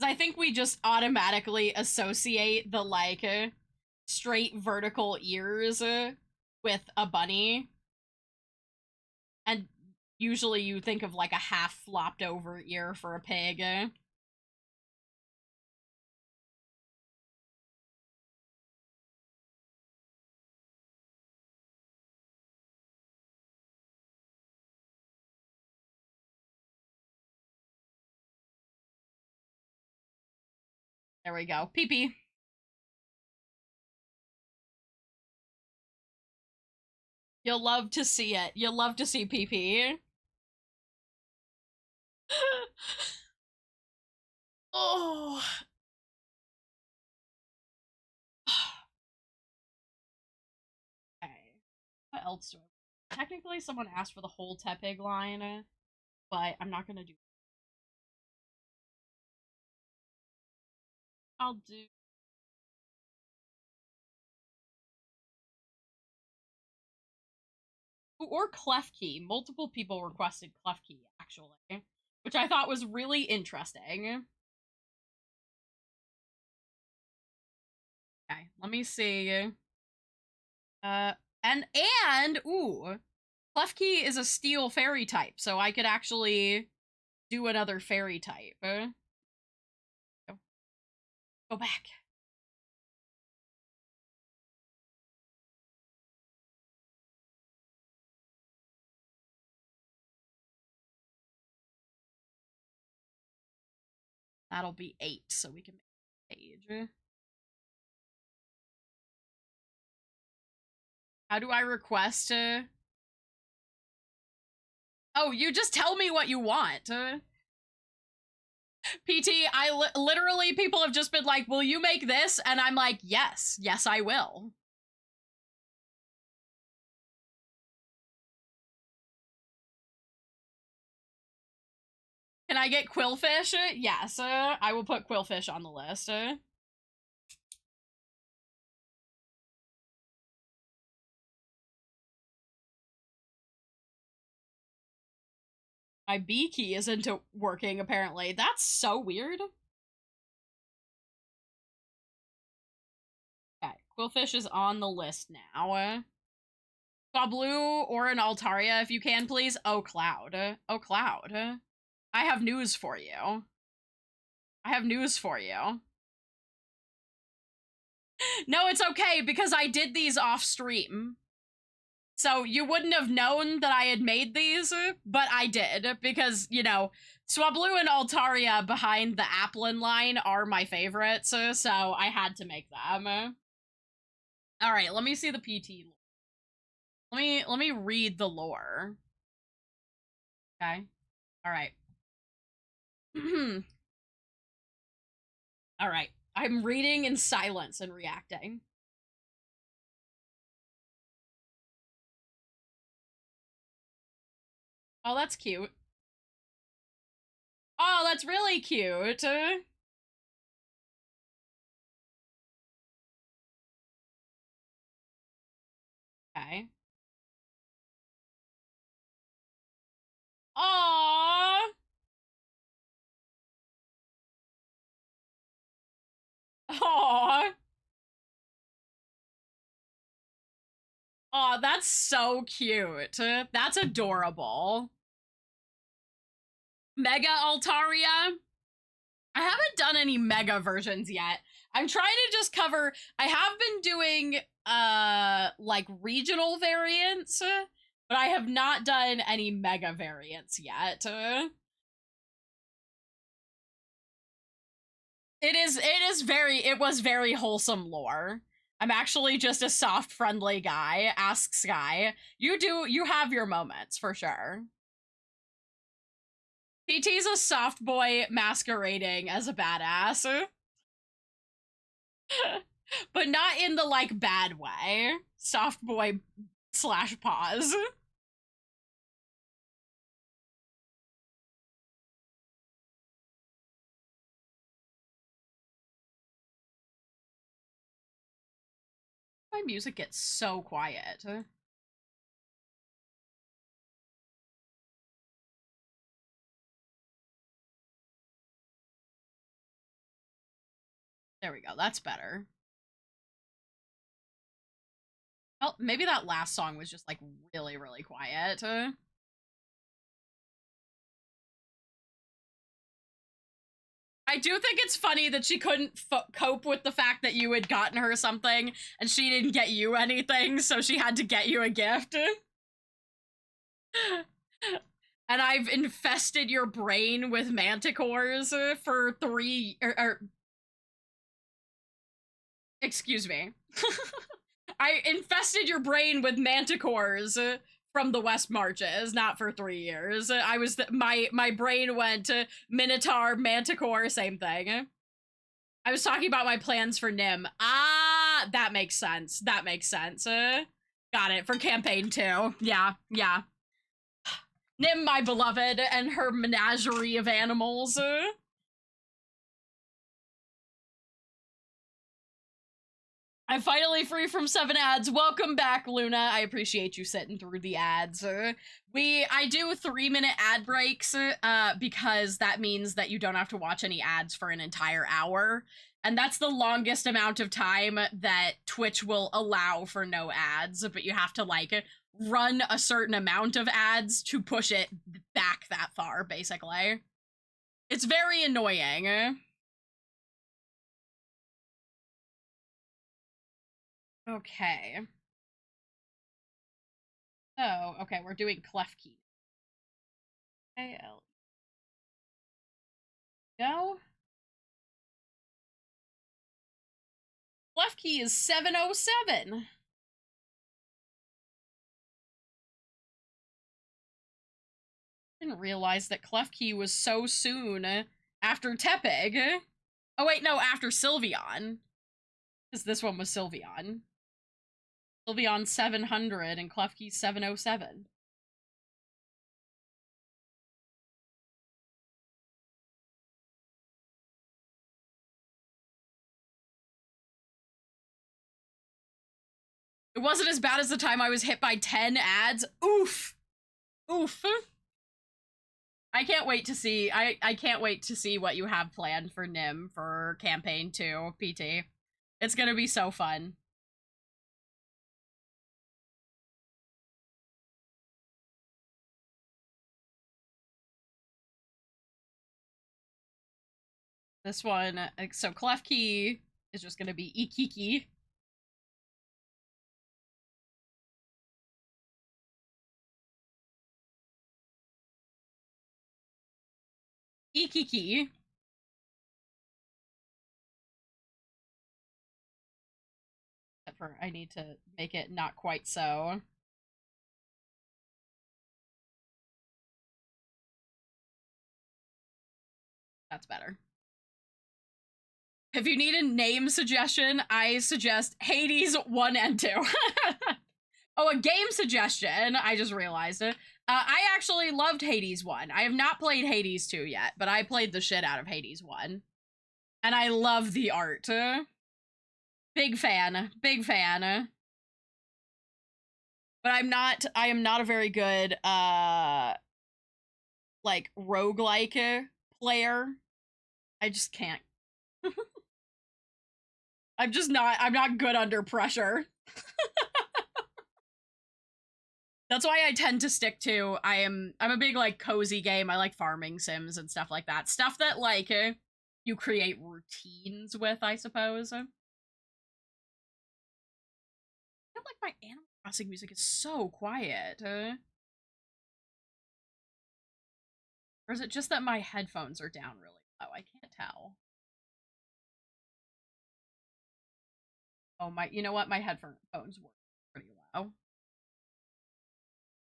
I think we just automatically associate the, like, straight vertical ears with a bunny. And usually you think of, like, a half flopped over ear for a pig. There we go. Pee-pee. You'll love to see it. You'll love to see pee-pee. Oh. Okay. What else do I... Technically, someone asked for the whole Tepig line, but I'm not gonna do... I'll do... Or Klefki. Multiple people requested Klefki, actually, which I thought was really interesting. Okay, let me see. Ooh, Klefki is a steel fairy type, so I could actually do another fairy type. Go back. That'll be 8, so we can make a page. How do I request? Oh, you just tell me what you want. PT, literally, people have just been like, will you make this? And I'm like, yes, yes, I will. Can I get Quillfish? Yes, I will put Quillfish on the list. My B key isn't working, apparently. That's so weird. Okay, Quillfish is on the list now. Blue or an Altaria, if you can, please. Oh, Cloud. Oh, Cloud. I have news for you. I have news for you. No, it's okay, because I did these off stream. So you wouldn't have known that I had made these, but I did, because, you know, Swablu and Altaria behind the Applin line are my favorites, so I had to make them. Alright, let me see the PT. Let me read the lore. Okay. Alright. Alright. I'm reading in silence and reacting. Oh, that's cute. Oh, that's really cute. Okay. Aww. Aww. Aw, that's so cute. That's adorable. Mega Altaria? I haven't done any mega versions yet. I'm trying to just cover... I have been doing, like, regional variants, but I have not done any mega variants yet. It was very wholesome lore. I'm actually just a soft, friendly guy. Ask Sky. You have your moments, for sure. PT's a soft boy masquerading as a badass. But not in the, like, bad way. Soft boy / pause. My music gets so quiet. There we go, that's better. Well, maybe that last song was just, like, really, really quiet. I do think it's funny that she couldn't cope with the fact that you had gotten her something and she didn't get you anything, so she had to get you a gift. And I've infested your brain with manticores for 3 excuse me. I infested your brain with manticores from the West Marches, not for 3 years. I was my brain went to Minotaur, Manticore, same thing. I was talking about my plans for Nim. Ah, that makes sense. That makes sense. Got it, for campaign 2. Yeah, yeah. Nim, my beloved, and her menagerie of animals. I'm finally free from 7 ads. Welcome back, Luna. I appreciate you sitting through the ads. I do 3-minute ad breaks because that means that you don't have to watch any ads for an entire hour. And that's the longest amount of time that Twitch will allow for no ads, but you have to, like, run a certain amount of ads to push it back that far, basically. It's very annoying. Okay. So, okay, we're doing clef key. A-L. Go. Clef key is 707. Didn't realize that clef key was so soon after Tepig. Oh wait, no, after Sylveon. Because this one was Sylveon. Sylveon 700 and clef key 707. It wasn't as bad as the time I was hit by 10 ads. Oof. Oof. I can't wait to see. I can't wait to see what you have planned for Nim for campaign 2 PT. It's gonna be so fun. This one, so clef key is just gonna be Ikiki. Ikiki. Except for I need to make it not quite so. That's better. If you need a name suggestion, I suggest Hades 1 and 2. Oh, a game suggestion. I just realized it. I actually loved Hades 1. I have not played Hades 2 yet, but I played the shit out of Hades 1. And I love the art. Big fan. Big fan. But I am not a very good, like, roguelike player. I just can't. I'm not good under pressure. That's why I tend to stick to, I'm a big, like, cozy game. I like farming sims and stuff like that. Stuff that, like, you create routines with, I suppose. I feel like my Animal Crossing music is so quiet. Or is it just that my headphones are down really low? I can't tell. Oh, you know what? My headphones were pretty low.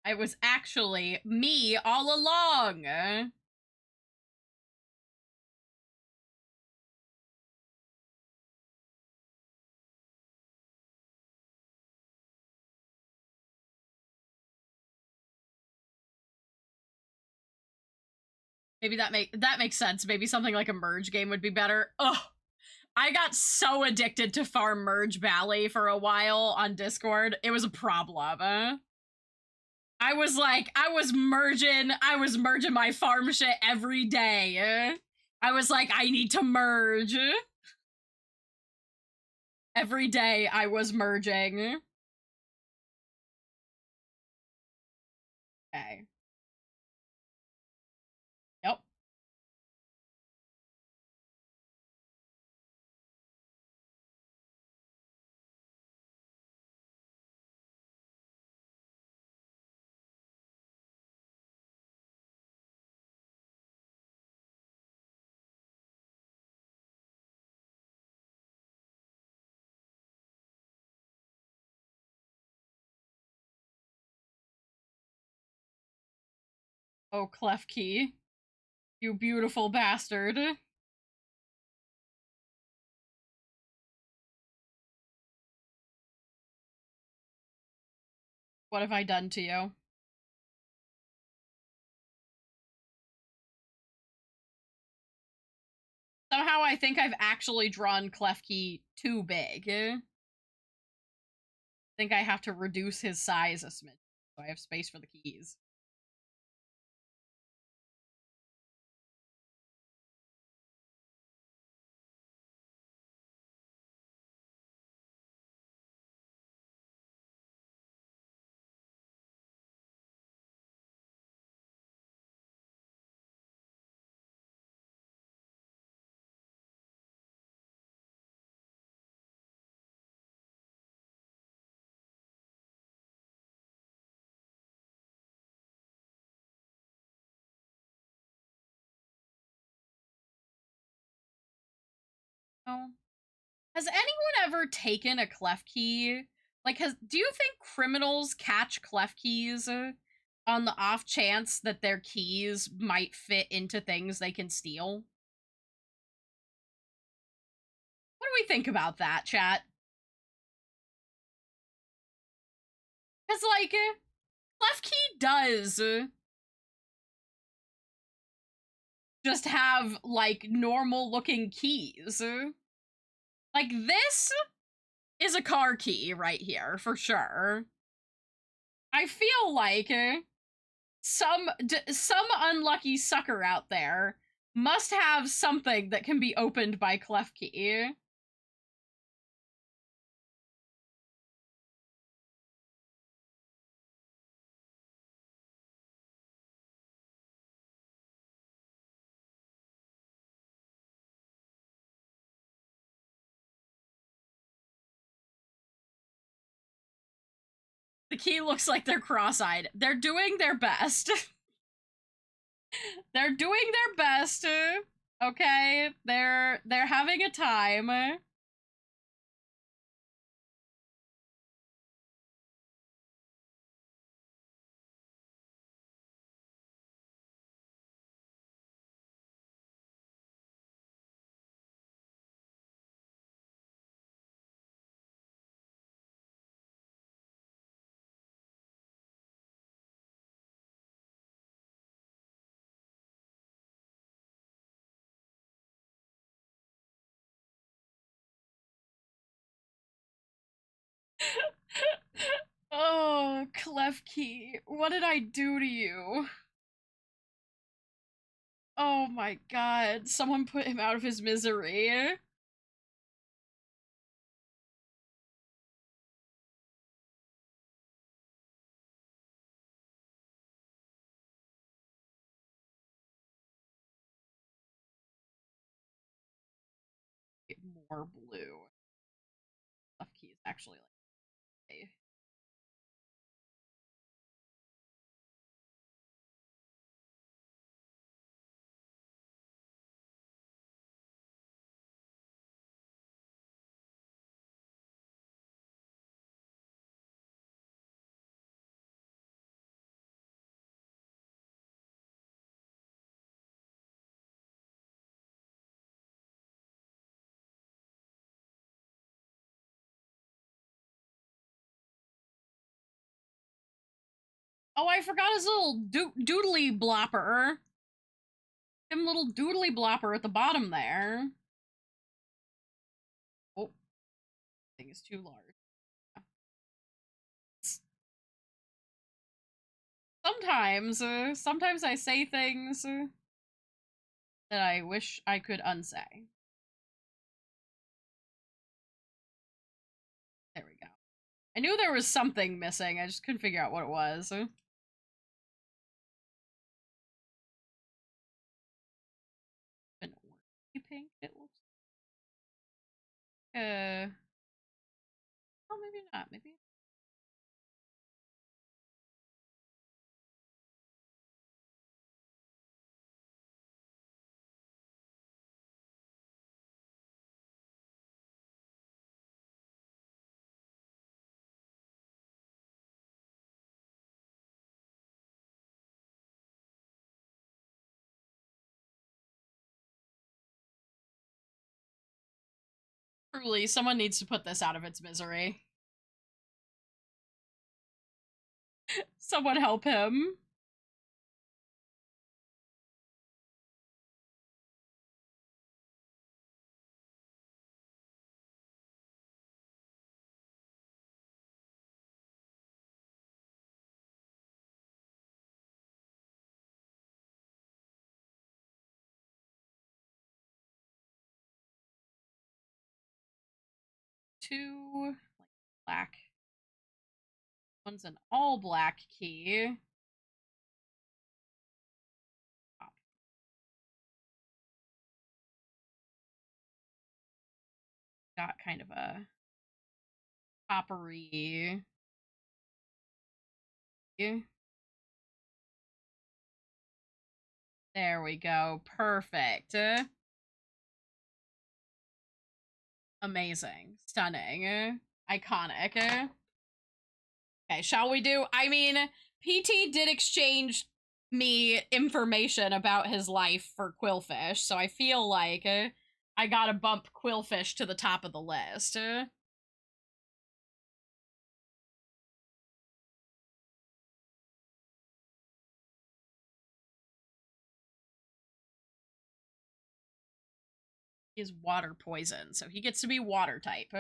It was actually me all along. Maybe that makes sense. Maybe something like a merge game would be better. Ugh. I got so addicted to Farm Merge Valley for a while on Discord. It was a problem. I was merging my farm shit every day. I was like, I need to merge. Every day I was merging. Okay. Yep. Oh, Clef Key. You beautiful bastard. What have I done to you? Somehow I think I've actually drawn Clef Key too big. I think I have to reduce his size a smidge so I have space for the keys. Oh. Has anyone ever taken a Clef Key? Like, do you think criminals catch Clef Keys on the off chance that their keys might fit into things they can steal? What do we think about that, chat? Because, like, Clef Key does just have, like, normal-looking keys. Like, this is a car key right here, for sure. I feel like some unlucky sucker out there must have something that can be opened by Clef Key. The key looks like they're cross-eyed. They're doing their best. They're doing their best. Okay? They're having a time. Oh, Clef Key, what did I do to you? Oh my god, someone put him out of his misery. More blue. Clef Key is actually like... Oh, I forgot his little doodly blopper. Him little doodly blopper at the bottom there. Oh, thing is too large. Sometimes I say things that I wish I could unsay. There we go. I knew there was something missing, I just couldn't figure out what it was. An orangey pink, it looks oh, maybe not, maybe. Truly, someone needs to put this out of its misery. Someone help him. Two black. One's an all black key. Got kind of a coppery. There we go. Perfect. Amazing. Stunning. Iconic. Okay, shall we do? I mean, PT did exchange me information about his life for Quillfish, so I feel like I gotta bump Quillfish to the top of the list. He is water poison, so he gets to be water type.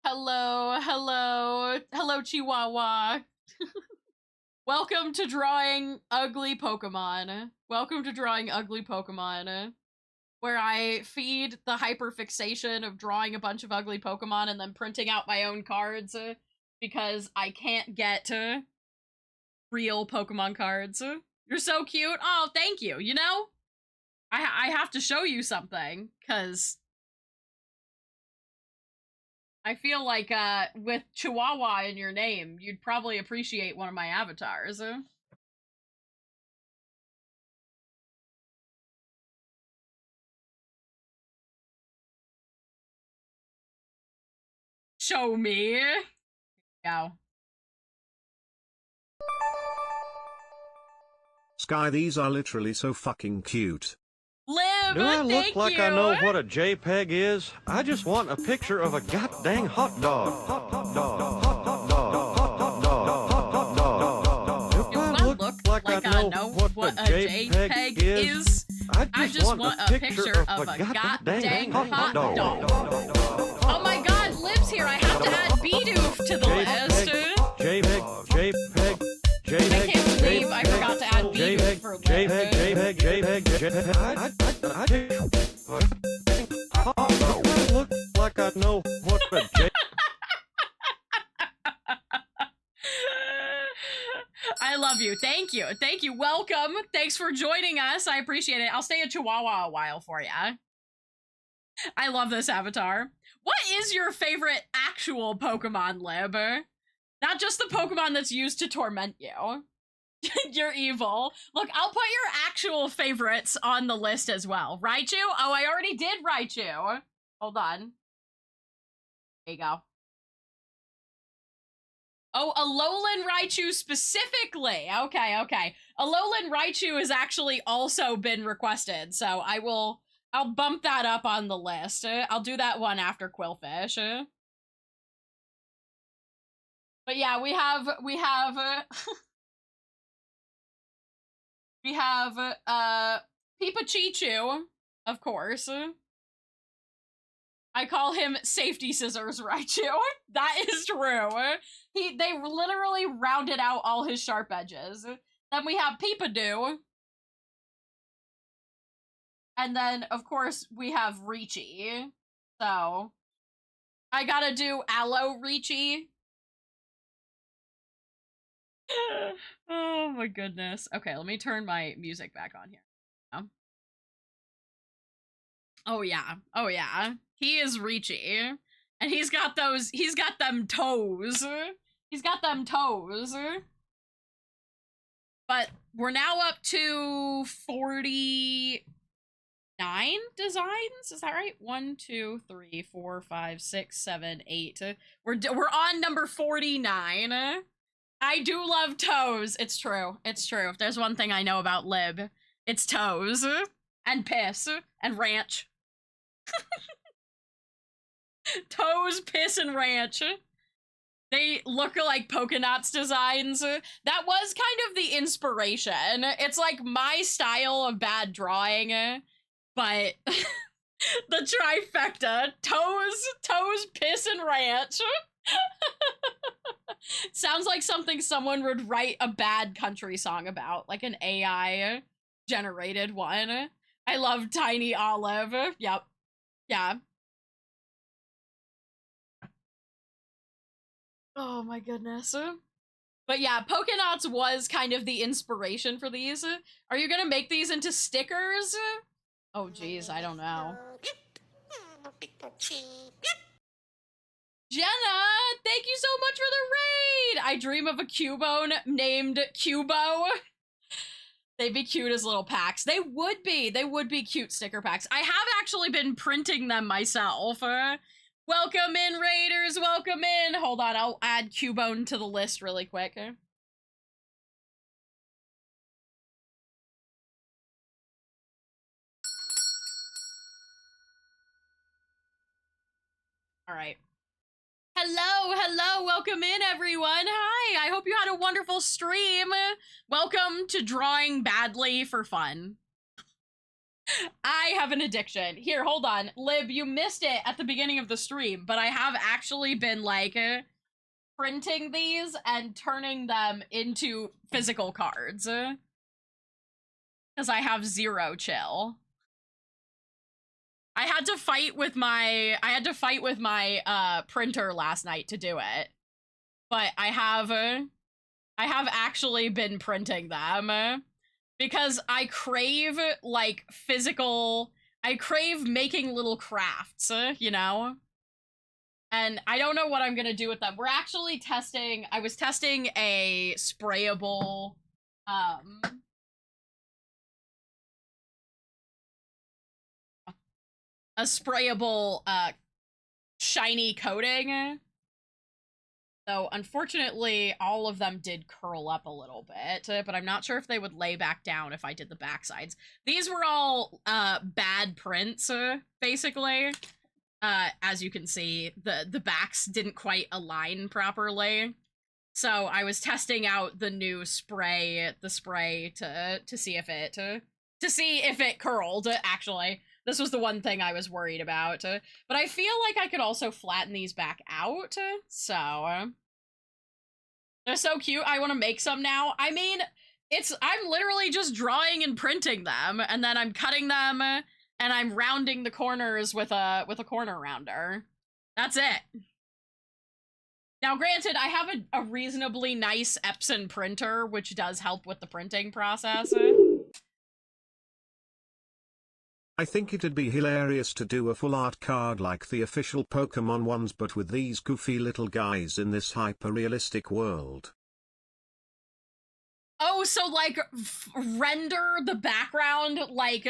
Hello, Chihuahua. Welcome to drawing ugly Pokemon. Where I feed the hyperfixation of drawing a bunch of ugly Pokemon and then printing out my own cards because I can't get real Pokemon cards. You're so cute. Oh, thank you. You know, I have to show you something because I feel like with Chihuahua in your name, you'd probably appreciate one of my avatars. Show me. Yeah. Sky, these are literally so fucking cute. Liv, Do I look thank like you. I know what a JPEG is? I just want a picture of a goddamn hot dog. Hot dog. Hot dog. Hot dog. Hot dog. Do I look like I know what a JPEG is? I just want a picture of a goddamn hot dog. Oh my god, Liv's here. I have to add Bidoof to the list. JPEG. I can't believe I forgot to add Bidoof for Liv. I look like I know what a JPEG. I love you. Thank you. Thank you. Welcome. Thanks for joining us. I appreciate it. I'll stay a Chihuahua a while for you. I love this avatar. What is your favorite actual Pokemon, Lib? Not just the Pokemon that's used to torment you. You're evil. Look, I'll put your actual favorites on the list as well. Raichu? Oh, I already did Raichu. Hold on. There you go. Oh, Alolan Raichu specifically. Okay, okay. Alolan Raichu has actually also been requested, so I'll bump that up on the list. I'll do that one after Quillfish. But yeah, we have we have Pipachichu, of course. I call him Safety Scissors Raichu. That is true. They literally rounded out all his sharp edges. Then we have Peepadoo. And then, of course, we have Reachy. So, I gotta do Aloe Reachy. Oh my goodness. Okay, let me turn my music back on here. Oh yeah. Oh yeah. He is Reachy. And he's got them toes. He's got them toes. But we're now up to 49 designs. Is that right? 1, 2, 3, 4, 5, 6, 7, 8. We're on number 49. I do love toes. It's true. It's true. If there's one thing I know about Lib, it's toes and piss and ranch. Toes, piss, and ranch. They look like Pokénots designs. That was kind of the inspiration. It's like my style of bad drawing, but the trifecta. Toes, piss, and ranch. Sounds like something someone would write a bad country song about, like an AI generated one. I love Tiny Olive. Yep. Yeah. Oh my goodness. But yeah, Pokénots was kind of the inspiration for these. Are you gonna make these into stickers? Oh geez, I don't know. Jenna, thank you so much for the raid! I dream of a Cubone named Cubo. They'd be cute as little packs. They would be cute sticker packs. I have actually been printing them myself. Welcome in, Raiders, welcome in. Hold on, I'll add Cubone to the list really quick. All right. Hello, welcome in, everyone. Hi, I hope you had a wonderful stream. Welcome to Drawing Badly for Fun. I have an addiction. Here, hold on. Lib, you missed it at the beginning of the stream, but I have actually been, like, printing these and turning them into physical cards. Because I have zero chill. I had to fight with my printer last night to do it. But I have actually been printing them because I crave like I crave making little crafts, you know? And I don't know what I'm going to do with them. We're actually I was testing a sprayable shiny coating. So unfortunately, all of them did curl up a little bit, but I'm not sure if they would lay back down if I did the backsides. These were all bad prints, basically. As you can see, the backs didn't quite align properly. So I was testing out the new spray, to see if it curled, actually. This was the one thing I was worried about. But I feel like I could also flatten these back out, so... They're so cute, I want to make some now. I mean, I'm literally just drawing and printing them, and then I'm cutting them, and I'm rounding the corners with a corner rounder. That's it. Now, granted, I have a reasonably nice Epson printer, which does help with the printing process. I think it'd be hilarious to do a full art card like the official Pokemon ones, but with these goofy little guys in this hyper-realistic world. Oh, so like render the background like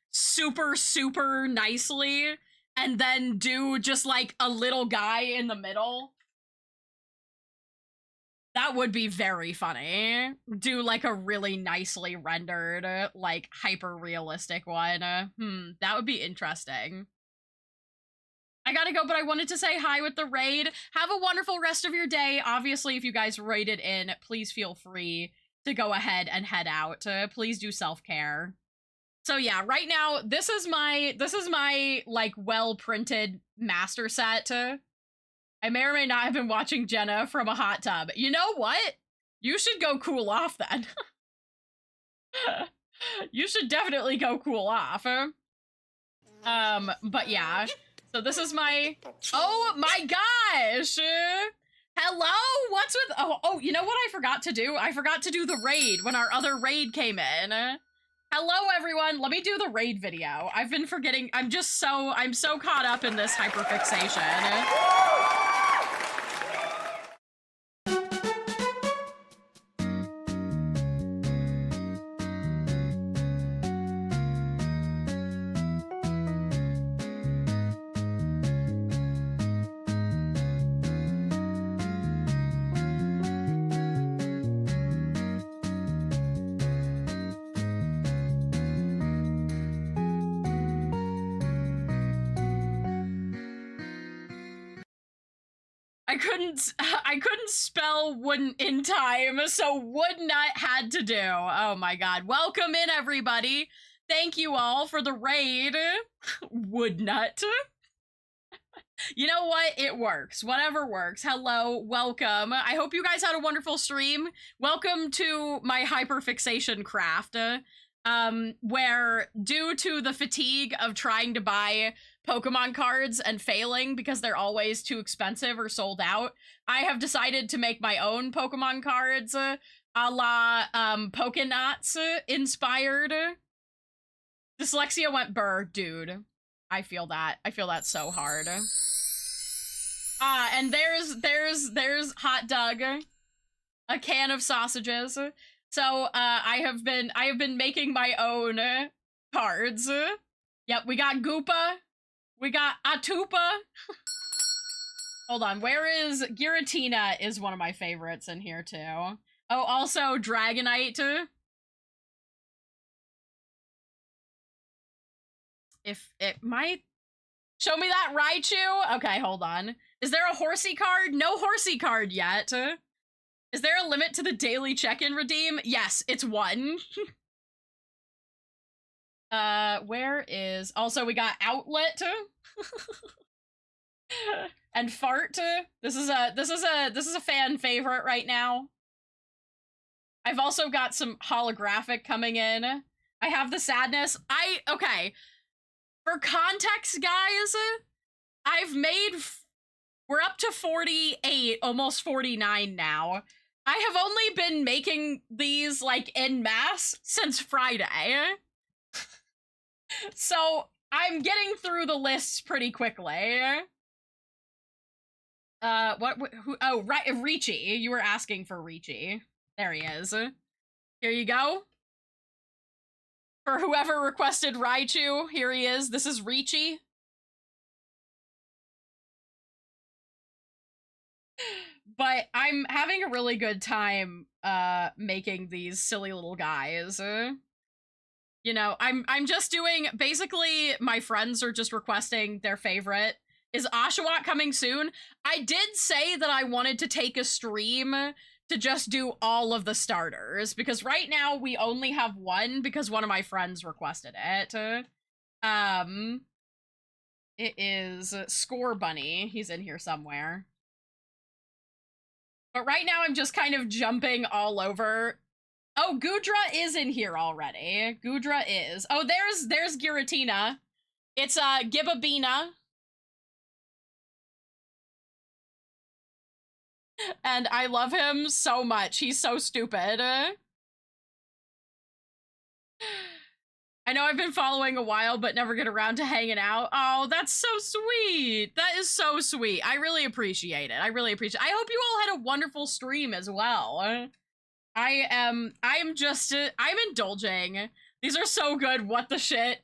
super, super nicely and then do just like a little guy in the middle? That would be very funny. Do like a really nicely rendered, like hyper realistic one. That would be interesting. I gotta go, but I wanted to say hi with the raid. Have a wonderful rest of your day. Obviously, if you guys raided in, please feel free to go ahead and head out. Please do self-care. So yeah, right now, this is my like well-printed master set. I may or may not have been watching Jenna from a hot tub. You know what? You should go cool off then. You should definitely go cool off. But yeah. So this is my, oh my gosh! Hello? What's with, oh, you know what I forgot to do? I forgot to do the raid when our other raid came in. Hello everyone, let me do the raid video. I've been forgetting, I'm so caught up in this hyperfixation. I couldn't spell wouldn't in time, so would not had to do. Oh my god. Welcome in, everybody. Thank you all for the raid. Would not. You know what? It works. Whatever works. Hello, welcome. I hope you guys had a wonderful stream. Welcome to my hyperfixation craft, where due to the fatigue of trying to buy Pokemon cards and failing because they're always too expensive or sold out, I have decided to make my own Pokemon cards, a la Pokénauts inspired. Dyslexia went burr, dude. I feel that. I feel that so hard. And there's Hot Doug, a can of sausages. So I have been making my own cards. Yep, we got Goopa. We got Atupa. Hold on, where is Giratina is one of my favorites in here too. Oh, also Dragonite. If it might show me that Raichu. Okay, hold on. Is there a horsey card? No horsey card yet. Is there a limit to the daily check-in redeem? Yes, it's 1. Where is, also we got Outlet. And Fart. This is a fan favorite right now. I've also got some holographic coming in. I have the Sadness. Okay. For context, guys, we're up to 48, almost 49 now. I have only been making these, like, en masse since Friday. So, I'm getting through the lists pretty quickly. Oh, right, Ricci. You were asking for Ricci. There he is. Here you go. For whoever requested Raichu, here he is. This is Ricci. But I'm having a really good time making these silly little guys. You know, I'm just doing, basically my friends are just requesting their favorite. Is Oshawott coming soon? I did say that I wanted to take a stream to just do all of the starters, because right now we only have one because one of my friends requested it. It is Score Bunny. He's in here somewhere. But right now I'm just kind of jumping all over. Oh, Gudra is in here already. Gudra is. Oh, there's Giratina. It's Gibabina. And I love him so much. He's so stupid. I know I've been following a while, but never get around to hanging out. Oh, that's so sweet. That is so sweet. I really appreciate it. I really appreciate it. I hope you all had a wonderful stream as well. I'm indulging. These are so good. What the shit?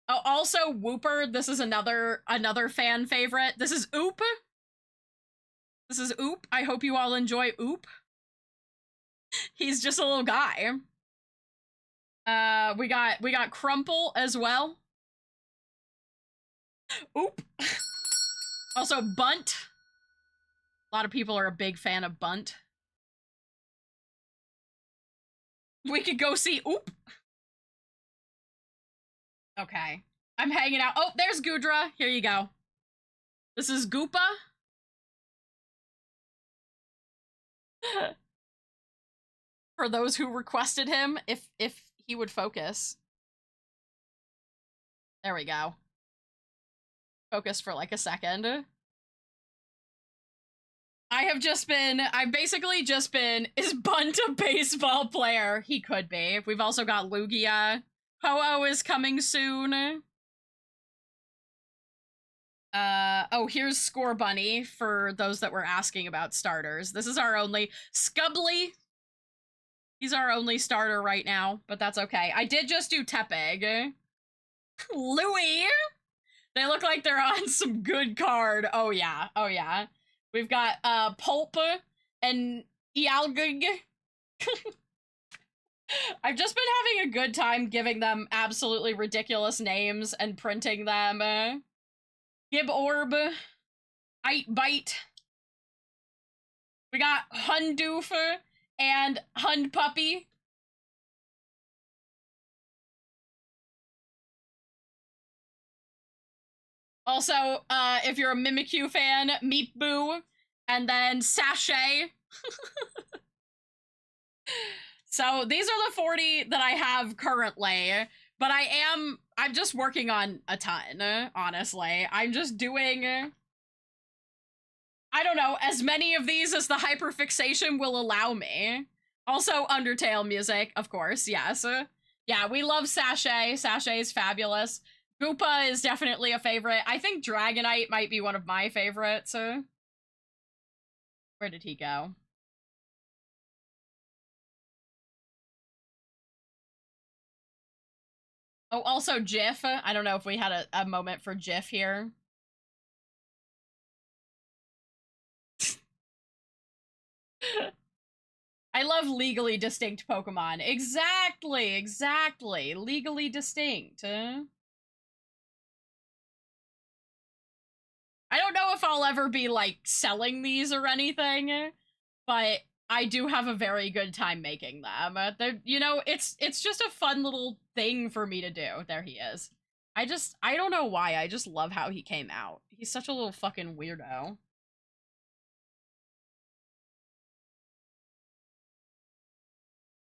Also Whooper. This is another fan favorite. This is Oop. This is Oop. I hope you all enjoy Oop. He's just a little guy. We got Crumple as well. Oop. Also Bunt. A lot of people are a big fan of Bunt. We could go see Oop. Okay. I'm hanging out. Oh, there's Gudra. Here you go. This is Goopa. For those who requested him, if he would focus. There we go. Focus for like a second. I've basically just been, is Bunt a baseball player? He could be. We've also got Lugia. Ho-Oh is coming soon. Oh, here's Score Bunny for those that were asking about starters. This is our only Scubbly. He's our only starter right now, but that's okay. I did just do Tepig. Louie! They look like they're on some good card. Oh yeah, oh yeah. We've got Pulp and Ealgug. I've just been having a good time giving them absolutely ridiculous names and printing them. Giborb, Bite. We got Hundoof and Hund Puppy. Also, if you're a Mimikyu fan, Meep Boo, and then Sachet. So these are the 40 that I have currently, but I'm just working on a ton, honestly. I'm just doing, I don't know, as many of these as the hyperfixation will allow me. Also, Undertale music, of course, yes. Yeah, we love Sachet. Sachet is fabulous. Goopa is definitely a favorite. I think Dragonite might be one of my favorites. Where did he go? Oh, also Jif. I don't know if we had a moment for Jif here. I love legally distinct Pokemon. Exactly, exactly. Legally distinct. I don't know if I'll ever be, like, selling these or anything, but I do have a very good time making them. You know, it's just a fun little thing for me to do. There he is. I don't know why, I just love how he came out. He's such a little fucking weirdo.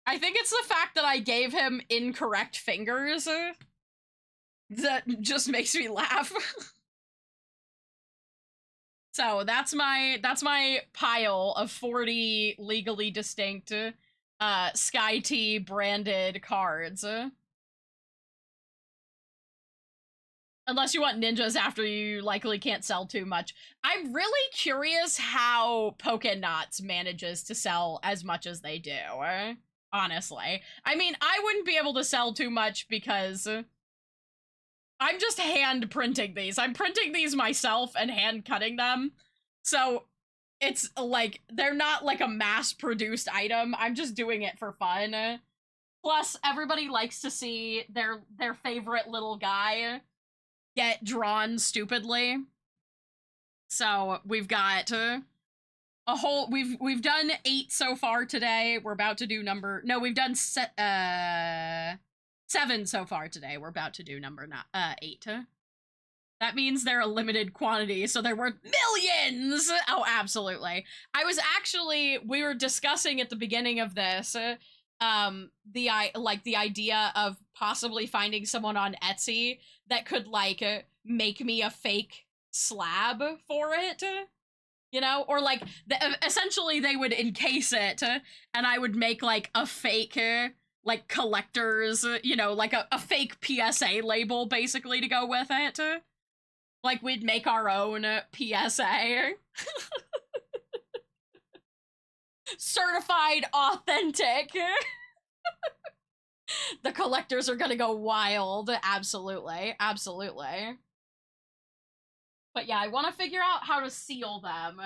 I think it's the fact that I gave him incorrect fingers that just makes me laugh. So that's my pile of 40 legally distinct Sky T branded cards. Unless you want ninjas after you likely can't sell too much. I'm really curious how Pokénots manages to sell as much as they do, honestly. I mean, I wouldn't be able to sell too much because I'm just hand printing these. I'm printing these myself and hand cutting them. So it's like, they're not like a mass-produced item. I'm just doing it for fun. Plus, everybody likes to see their favorite little guy get drawn stupidly. So we've got a whole, we've done 8 so far today. We're about to do we've done 7 so far today. We're about to do number 8. That means they're a limited quantity, so they're worth millions! Oh, absolutely. We were discussing at the beginning of this, the idea of possibly finding someone on Etsy that could, like, make me a fake slab for it, you know? Or, like, essentially they would encase it, and I would make, like, a fake, like, collector's, you know, like a fake PSA label, basically, to go with it. Like, we'd make our own PSA. Certified authentic. The collectors are gonna go wild. Absolutely. Absolutely. But yeah, I want to figure out how to seal them.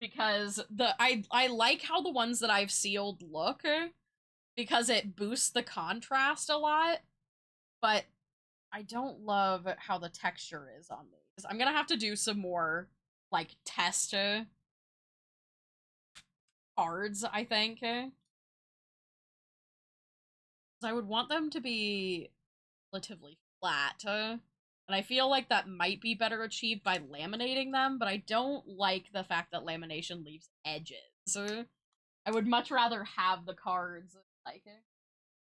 because I like how the ones that I've sealed look because it boosts the contrast a lot, but I don't love how the texture is on these. I'm gonna have to do some more like test cards, I think. 'Cause I would want them to be relatively flat. And I feel like that might be better achieved by laminating them, but I don't like the fact that lamination leaves edges. I would much rather have the cards like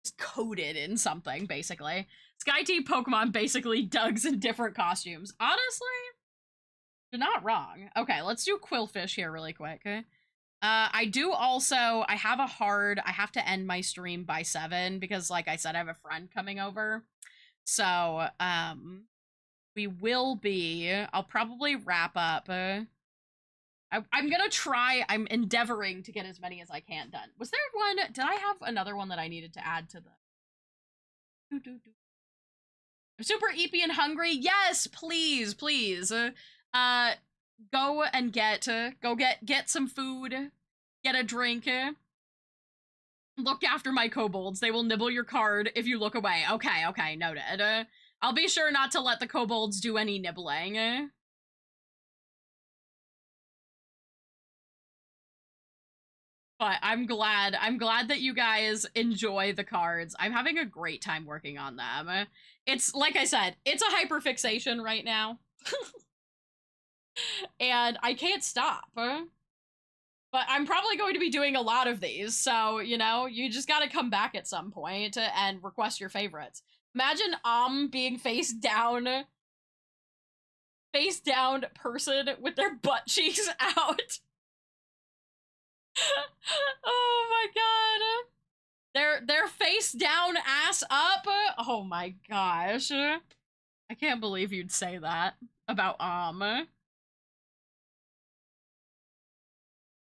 just coated in something, basically. Sky Team Pokemon basically Doug's in different costumes. Honestly, you're not wrong. Okay, let's do Quillfish here really quick. I do also, I have to end my stream by 7 because, like I said, I have a friend coming over. So, we will be, I'll probably wrap up. I'm gonna try, I'm endeavoring to get as many as I can done. Was there one, did I have another one that I needed to add to the... I'm super eepy and hungry. Yes, please, please. Go and get some food, get a drink. Look after my kobolds. They will nibble your card if you look away. Okay, okay, noted. I'll be sure not to let the kobolds do any nibbling. But I'm glad that you guys enjoy the cards. I'm having a great time working on them. It's, like I said, it's a hyperfixation right now. And I can't stop. But I'm probably going to be doing a lot of these, so, you know, you just gotta come back at some point and request your favorites. Imagine being face down person with their butt cheeks out. Oh my god. They're face down, ass up. Oh my gosh. I can't believe you'd say that about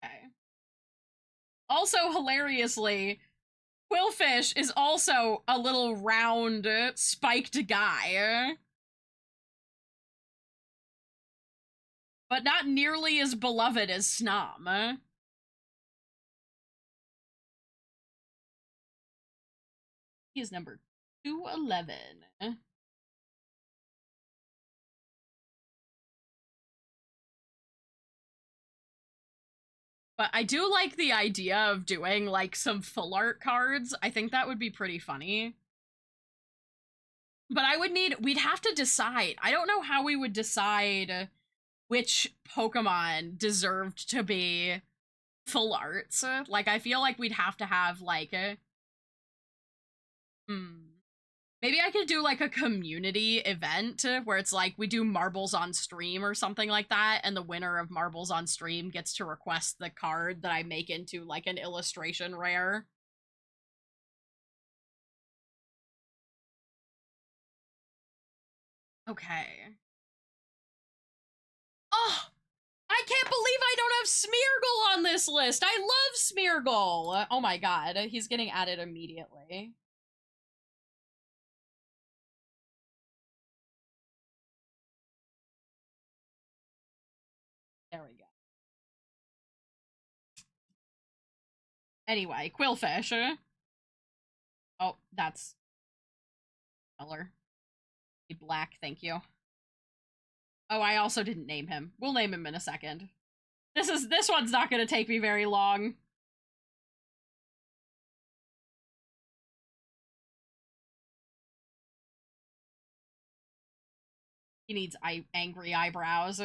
Okay. Also, hilariously, Quillfish is also a little round, spiked guy. But not nearly as beloved as Snom. He is number 211. But I do like the idea of doing, like, some full art cards. I think that would be pretty funny. But we'd have to decide. I don't know how we would decide which Pokemon deserved to be full arts. Like, I feel like we'd have to have, like, maybe I could do, like, a community event where it's like we do marbles on stream or something like that, and the winner of marbles on stream gets to request the card that I make into, like, an illustration rare. Okay. Oh! I can't believe I don't have Smeargle on this list! I love Smeargle! Oh my god, he's getting added immediately. There we go. Anyway, Quillfish. Oh, that's color. Black, thank you. Oh, I also didn't name him. We'll name him in a second. This one's not gonna take me very long. He needs angry eyebrows.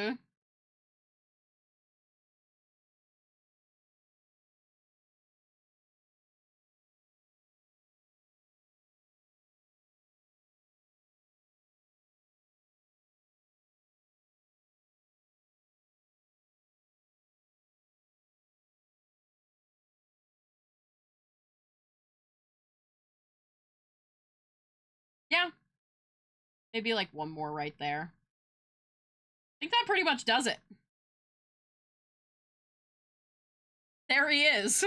Yeah. Maybe like one more right there. I think that pretty much does it. There he is.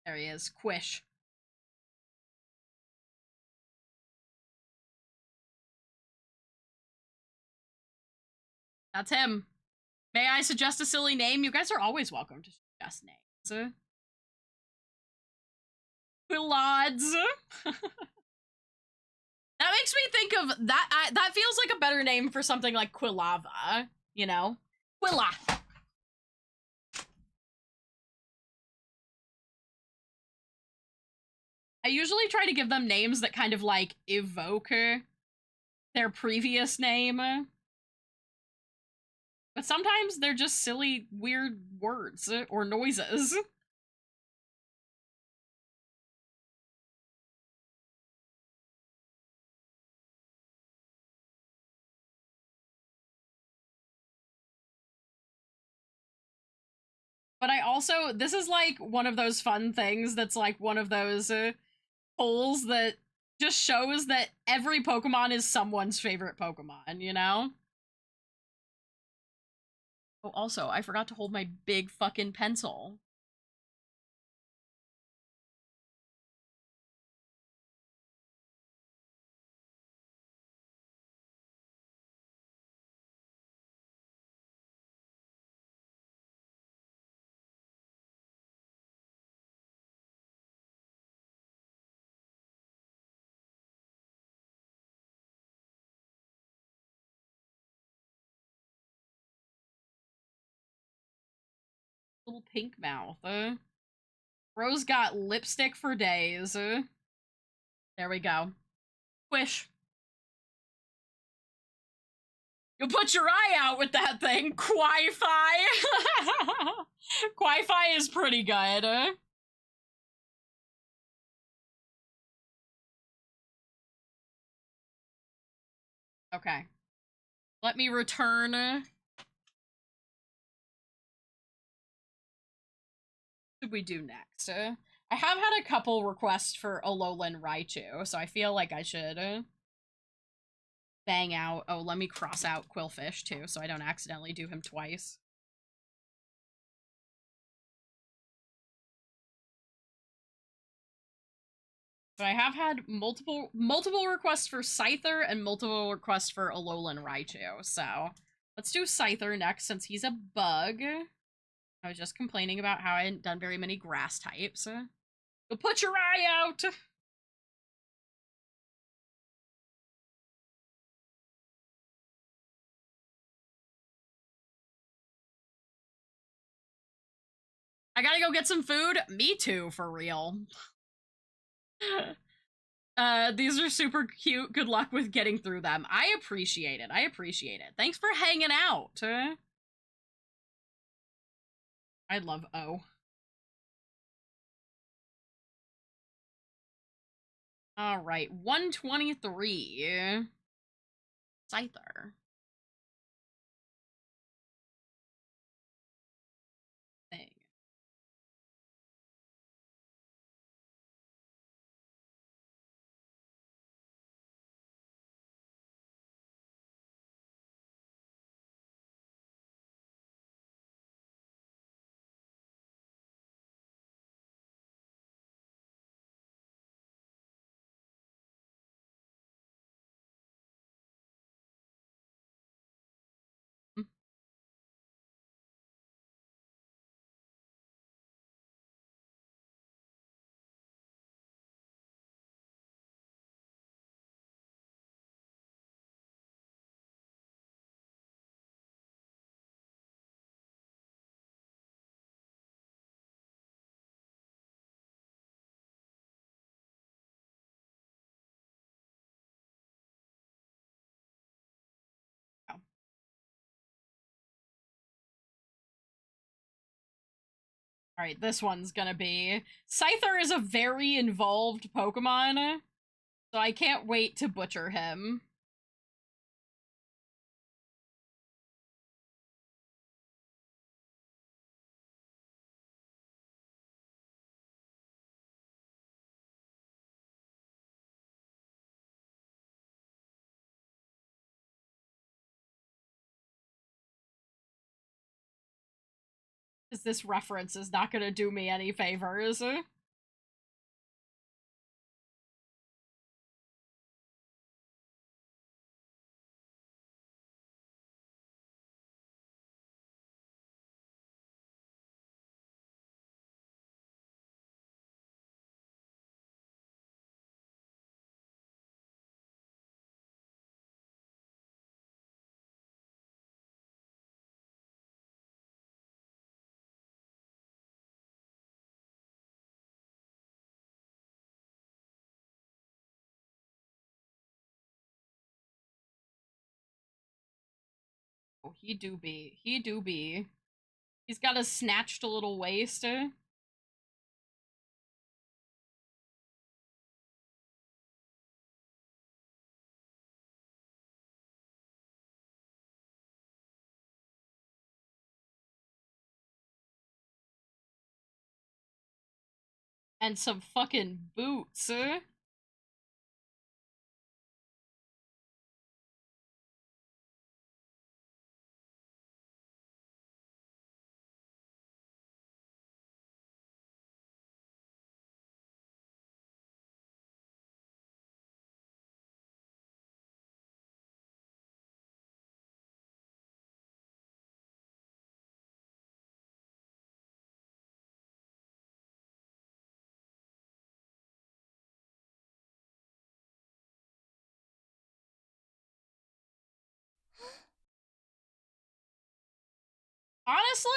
There he is. Quish. That's him. May I suggest a silly name? You guys are always welcome to suggest names. Quillods. That makes me think of that. That feels like a better name for something like Quilava, you know? Quilla. I usually try to give them names that kind of like evoke their previous name. But sometimes they're just silly, weird words or noises. But I also, this is like one of those fun things that's like one of those polls that just shows that every Pokemon is someone's favorite Pokemon, you know? Oh, also, I forgot to hold my big fucking pencil. Little pink mouth. Rose got lipstick for days. There we go. Wish. You'll put your eye out with that thing, Qui-Fi. Qui-Fi is pretty good. Okay. Let me return. What should we do next? I have had a couple requests for Alolan Raichu, so I feel like I should bang out. Oh, let me cross out Quillfish too, so I don't accidentally do him twice. But I have had multiple requests for Scyther and multiple requests for Alolan Raichu, so let's do Scyther next since he's a bug. I was just complaining about how I hadn't done very many grass types. You'll put your eye out! I gotta go get some food? Me too, for real. These are super cute. Good luck with getting through them. I appreciate it. I appreciate it. Thanks for hanging out. I love O. Alright, 123. Scyther. Thing. Alright, this one's gonna be... Scyther is a very involved Pokemon, so I can't wait to butcher him. Because this reference is not gonna do me any favors. Oh, he do be. He do be. He's got a snatched little waist. And some fucking boots. Honestly,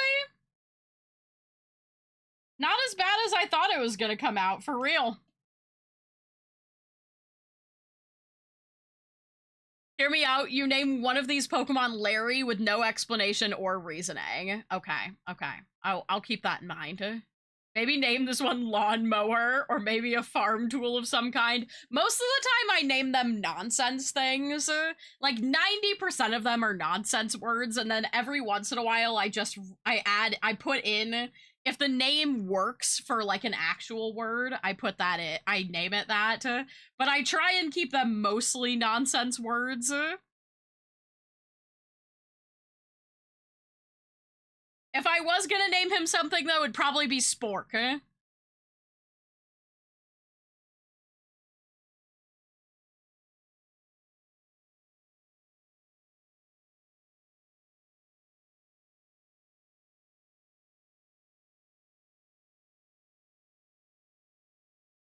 not as bad as I thought it was gonna come out, for real. Hear me out. You name one of these Pokemon Larry with no explanation or reasoning. Okay, okay. I'll keep that in mind. Maybe name this one Lawnmower, or maybe a farm tool of some kind. Most of the time I name them nonsense things. Like 90% of them are nonsense words, and then every once in a while I put in, if the name works for like an actual word, I put that in, I name it that. But I try and keep them mostly nonsense words. If I was gonna name him something, though, it'd probably be Spork.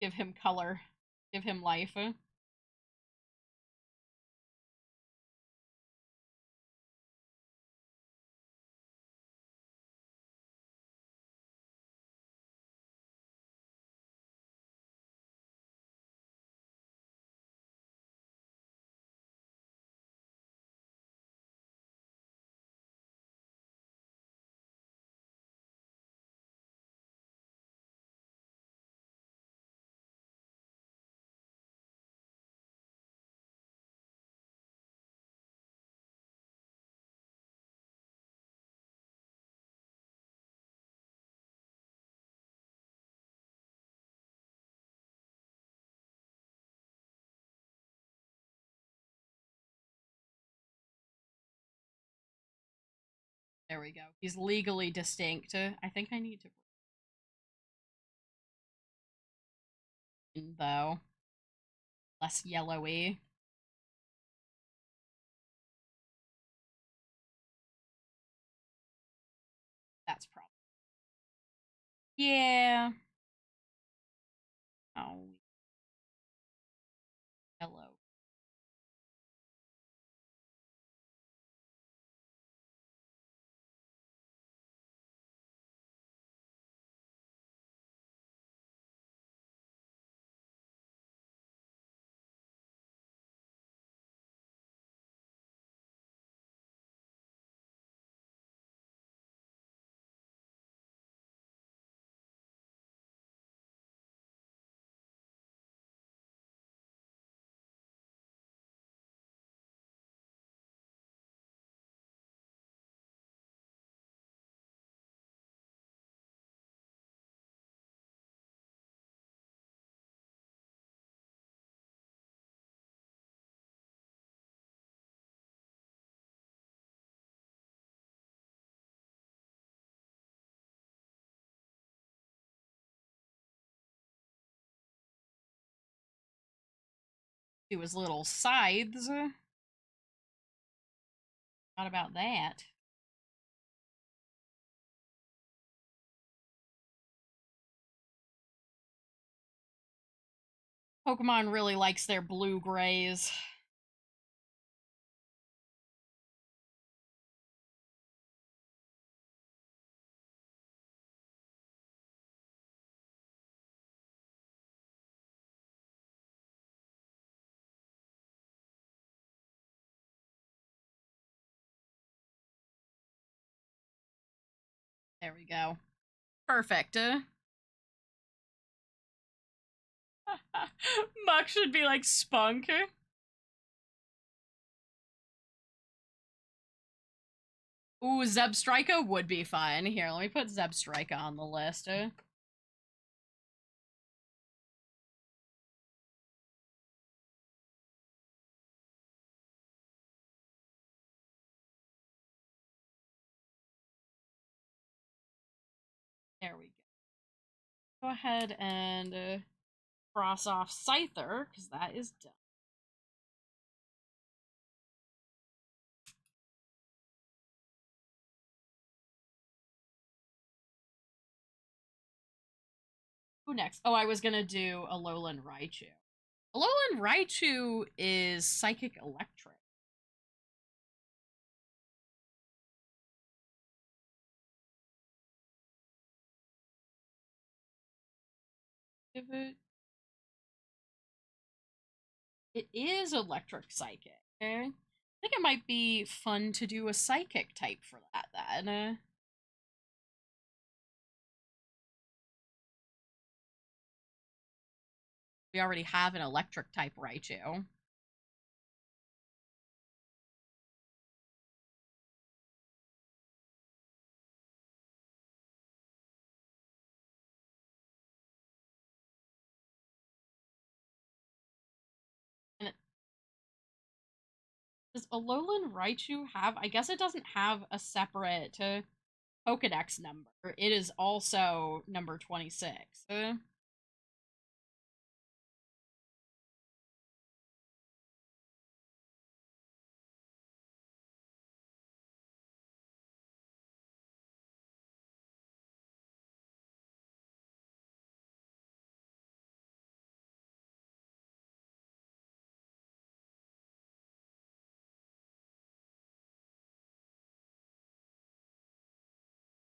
Give him color. Give him life. There we go. He's legally distinct. I think I need to... though. Less yellowy. That's probably... yeah. Oh. Yellow. Do his little scythes. Not about that. Pokemon really likes their blue-grays. There we go. Perfect. Muck should be like Spunk. Ooh, Zebstrika would be fun. Here, let me put Zebstrika on the list. There we go. Go ahead and cross off Scyther, because that is done. Who next? Oh, I was gonna do Alolan Raichu. Alolan Raichu is Psychic Electric. It is Electric Psychic. Okay. I think it might be fun to do a Psychic type for that then. We already have an Electric type Raichu. And does Alolan Raichu have... I guess it doesn't have a separate Pokedex number. It is also number 26.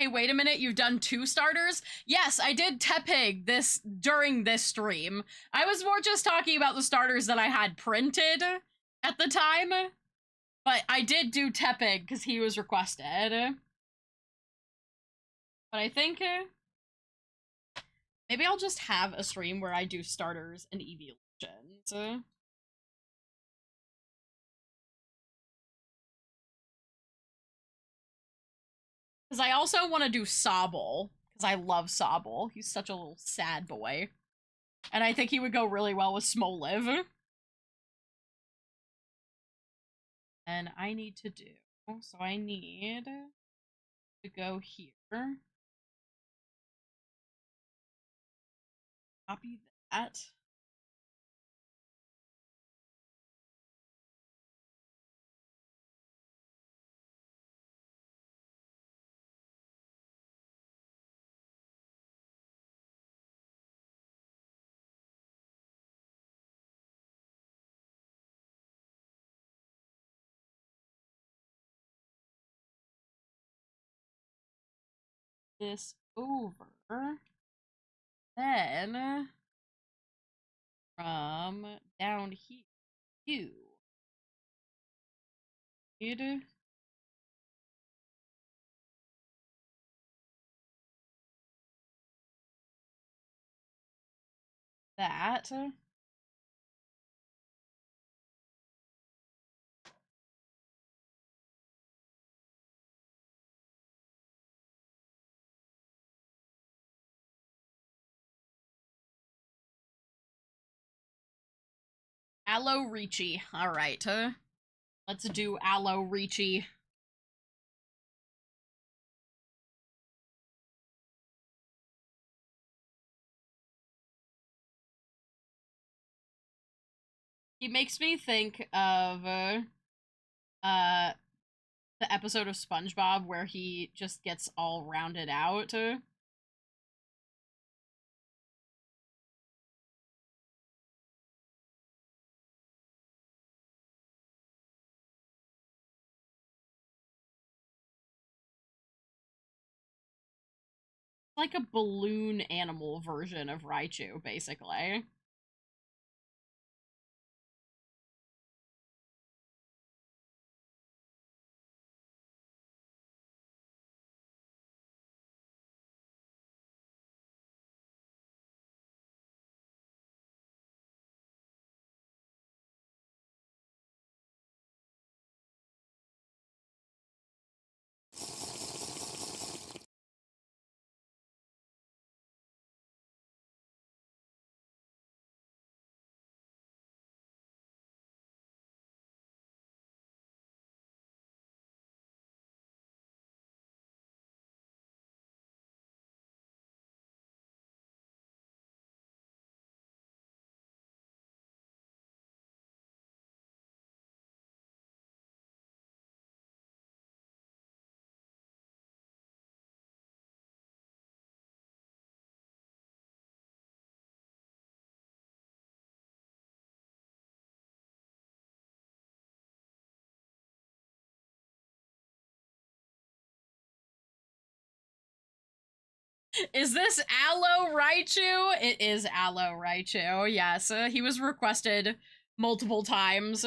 Hey, wait a minute, you've done 2 starters? Yes, I did Tepig during this stream. I was more just talking about the starters that I had printed at the time. But I did do Tepig because he was requested. But I think maybe I'll just have a stream where I do starters and evolutions. Because I also want to do Sobble, because I love Sobble. He's such a little sad boy. And I think he would go really well with Smoliv. And I need to do... So I need to go here. Copy that. This over. Then from down here, you need that. Aloe Reachy. Alright. Let's do Aloe Reachy. He makes me think of the episode of SpongeBob where he just gets all rounded out. Like a balloon animal version of Raichu, basically. Is this Aloe Raichu? It is Aloe Raichu, yes. He was requested multiple times.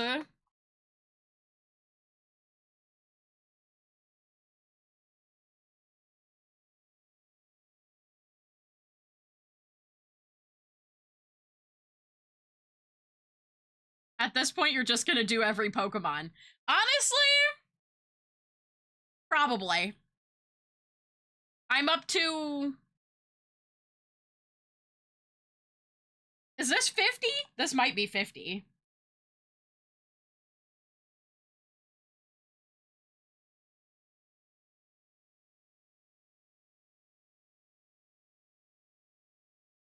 At this point, you're just gonna do every Pokemon. Honestly, probably. I'm up to... Is this 50? This might be 50.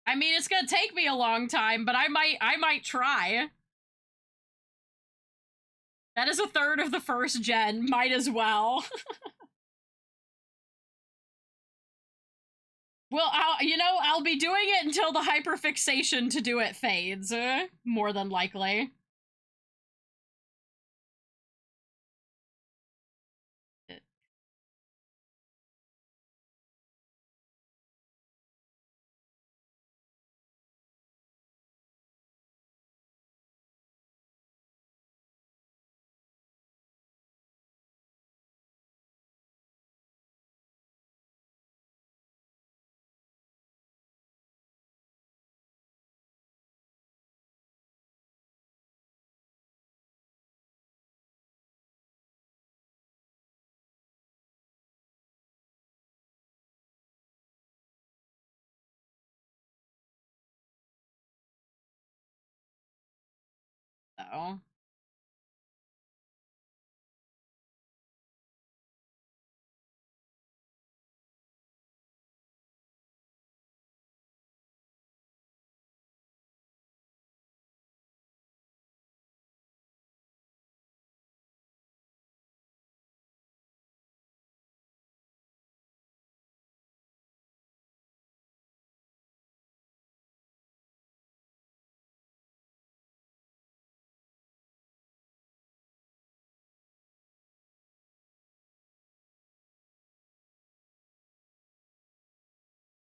I mean, it's gonna take me a long time, but I might try. That is a third of the first gen. Might as well. Well, I'll be doing it until the hyperfixation to do it fades, more than likely. So.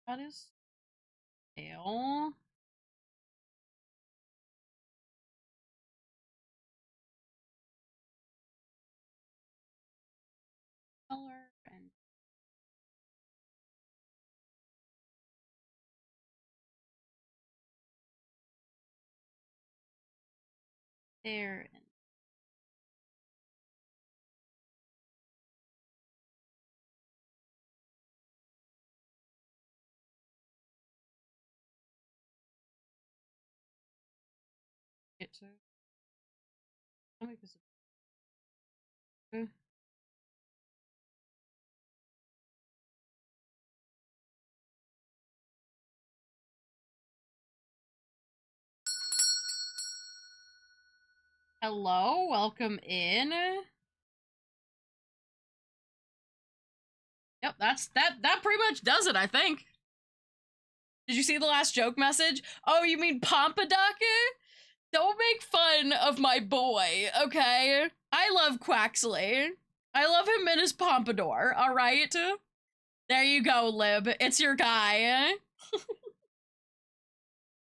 That is ale. Color and there and get to. Let me just. Hello, welcome in. Yep, that pretty much does it, I think. Did you see the last joke message? Oh, you mean Pompadaka? Don't make fun of my boy, okay? I love Quaxley. I love him in his pompadour, alright? There you go, Lib. It's your guy.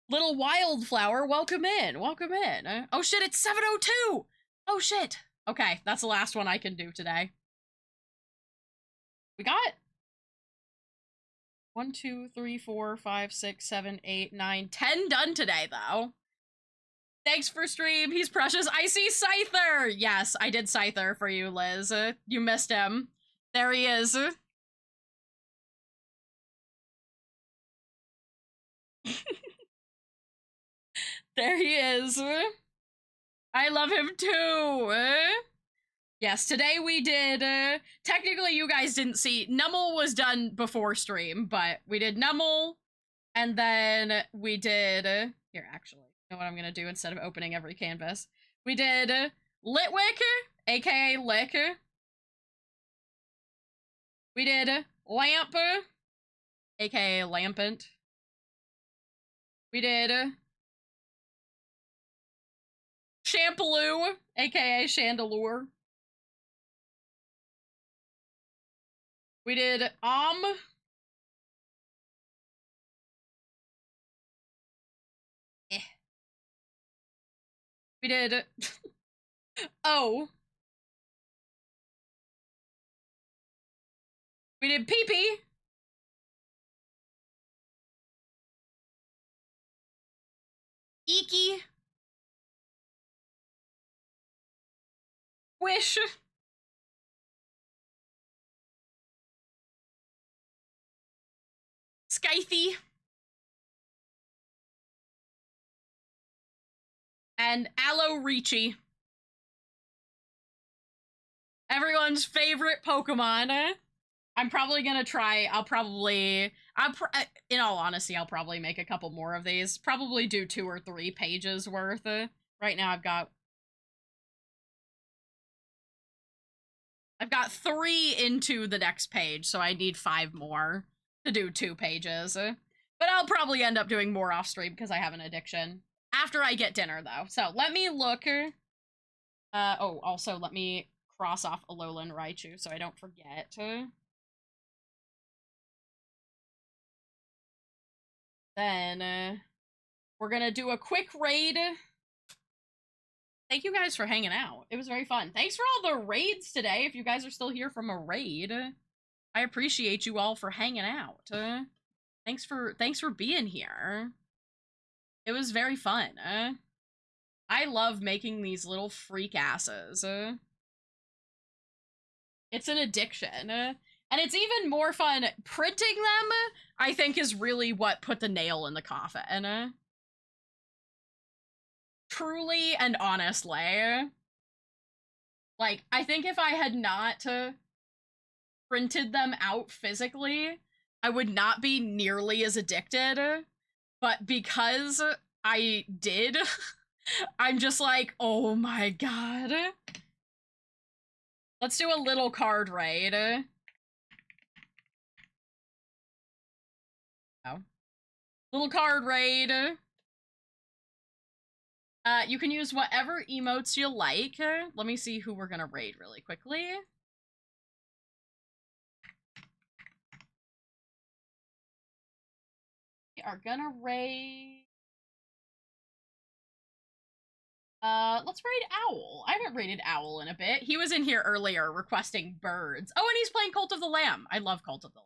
Little Wildflower, welcome in. Welcome in. Oh shit, it's 7:02! Oh shit. Okay, that's the last one I can do today. We got 1, 2, 3, 4, 5, 6, 7, 8, 9, 10 done today, though. Thanks for stream. He's precious. I see Scyther. Yes, I did Scyther for you, Liz. You missed him. There he is. There he is. I love him too. Yes, today we did, technically you guys didn't see, Nummel was done before stream, but we did Nummel, and then we did, here actually, you know what I'm gonna do instead of opening every canvas? We did Litwick, aka Lick. We did Lamp, aka Lampant. We did Shampaloo, aka Chandelure. We did We did... Oh. We did pee-pee. Eeky. Wish. Scythe. And Aloe Reachy. Everyone's favorite Pokemon. I'm probably gonna try, in all honesty, I'll probably make a couple more of these. Probably do 2 or 3 pages worth. Right now I've got 3 into the next page, so I need 5 more to do 2 pages. But I'll probably end up doing more off stream because I have an addiction. After I get dinner, though. So let me look. Oh, also let me cross off Alolan Raichu so I don't forget. Then we're gonna do a quick raid. Thank you guys for hanging out. It was very fun. Thanks for all the raids today. If you guys are still here from a raid, I appreciate you all for hanging out. Thanks for being here. It was very fun. I love making these little freak asses. It's an addiction. And it's even more fun printing them, I think, is really what put the nail in the coffin. Truly and honestly. Like, I think if I had not printed them out physically, I would not be nearly as addicted. But because I did, I'm just like, oh my god. Let's do a little card raid. Oh. Little card raid. You can use whatever emotes you like. Let me see who we're gonna raid really quickly. We are gonna raid... let's raid Owl. I haven't raided Owl in a bit. He was in here earlier requesting birds. Oh, and he's playing Cult of the Lamb. I love Cult of the Lamb.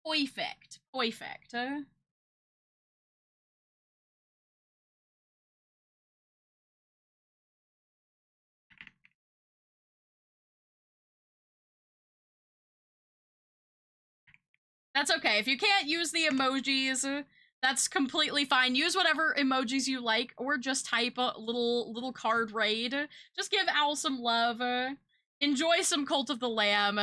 Perfect. Perfect. That's okay. If you can't use the emojis, that's completely fine. Use whatever emojis you like, or just type a little card raid. Just give Owl some love. Enjoy some Cult of the Lamb.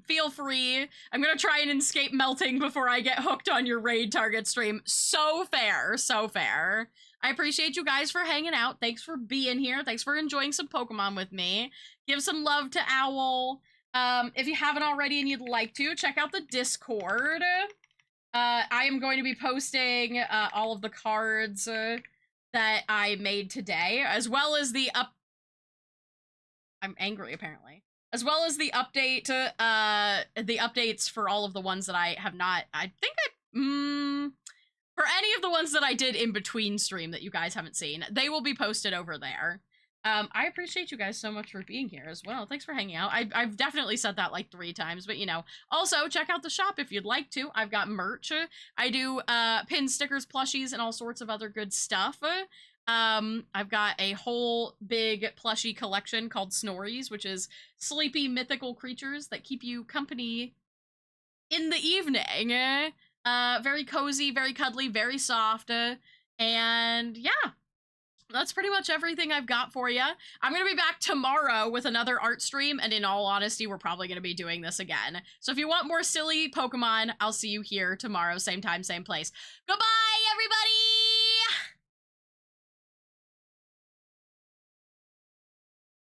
Feel free. I'm gonna try and escape melting before I get hooked on your raid target stream. So fair. So fair. I appreciate you guys for hanging out. Thanks for being here. Thanks for enjoying some Pokemon with me. Give some love to Owl. If you haven't already and you'd like to, check out the Discord. I am going to be posting all of the cards that I made today, as well as the I'm angry, apparently. As well as the updates for all of the ones that I have not... for any of the ones that I did in between stream that you guys haven't seen, they will be posted over there. I appreciate you guys so much for being here as well. Thanks for hanging out. I've definitely said that like 3 times, but you know. Also, check out the shop if you'd like to. I've got merch. I do pins, stickers, plushies, and all sorts of other good stuff. I've got a whole big plushie collection called Snories, which is sleepy mythical creatures that keep you company in the evening. Very cozy, very cuddly, very soft, and yeah. That's pretty much everything I've got for you. I'm going to be back tomorrow with another art stream, and in all honesty, we're probably going to be doing this again. So if you want more silly Pokemon, I'll see you here tomorrow, same time, same place. Goodbye, everybody!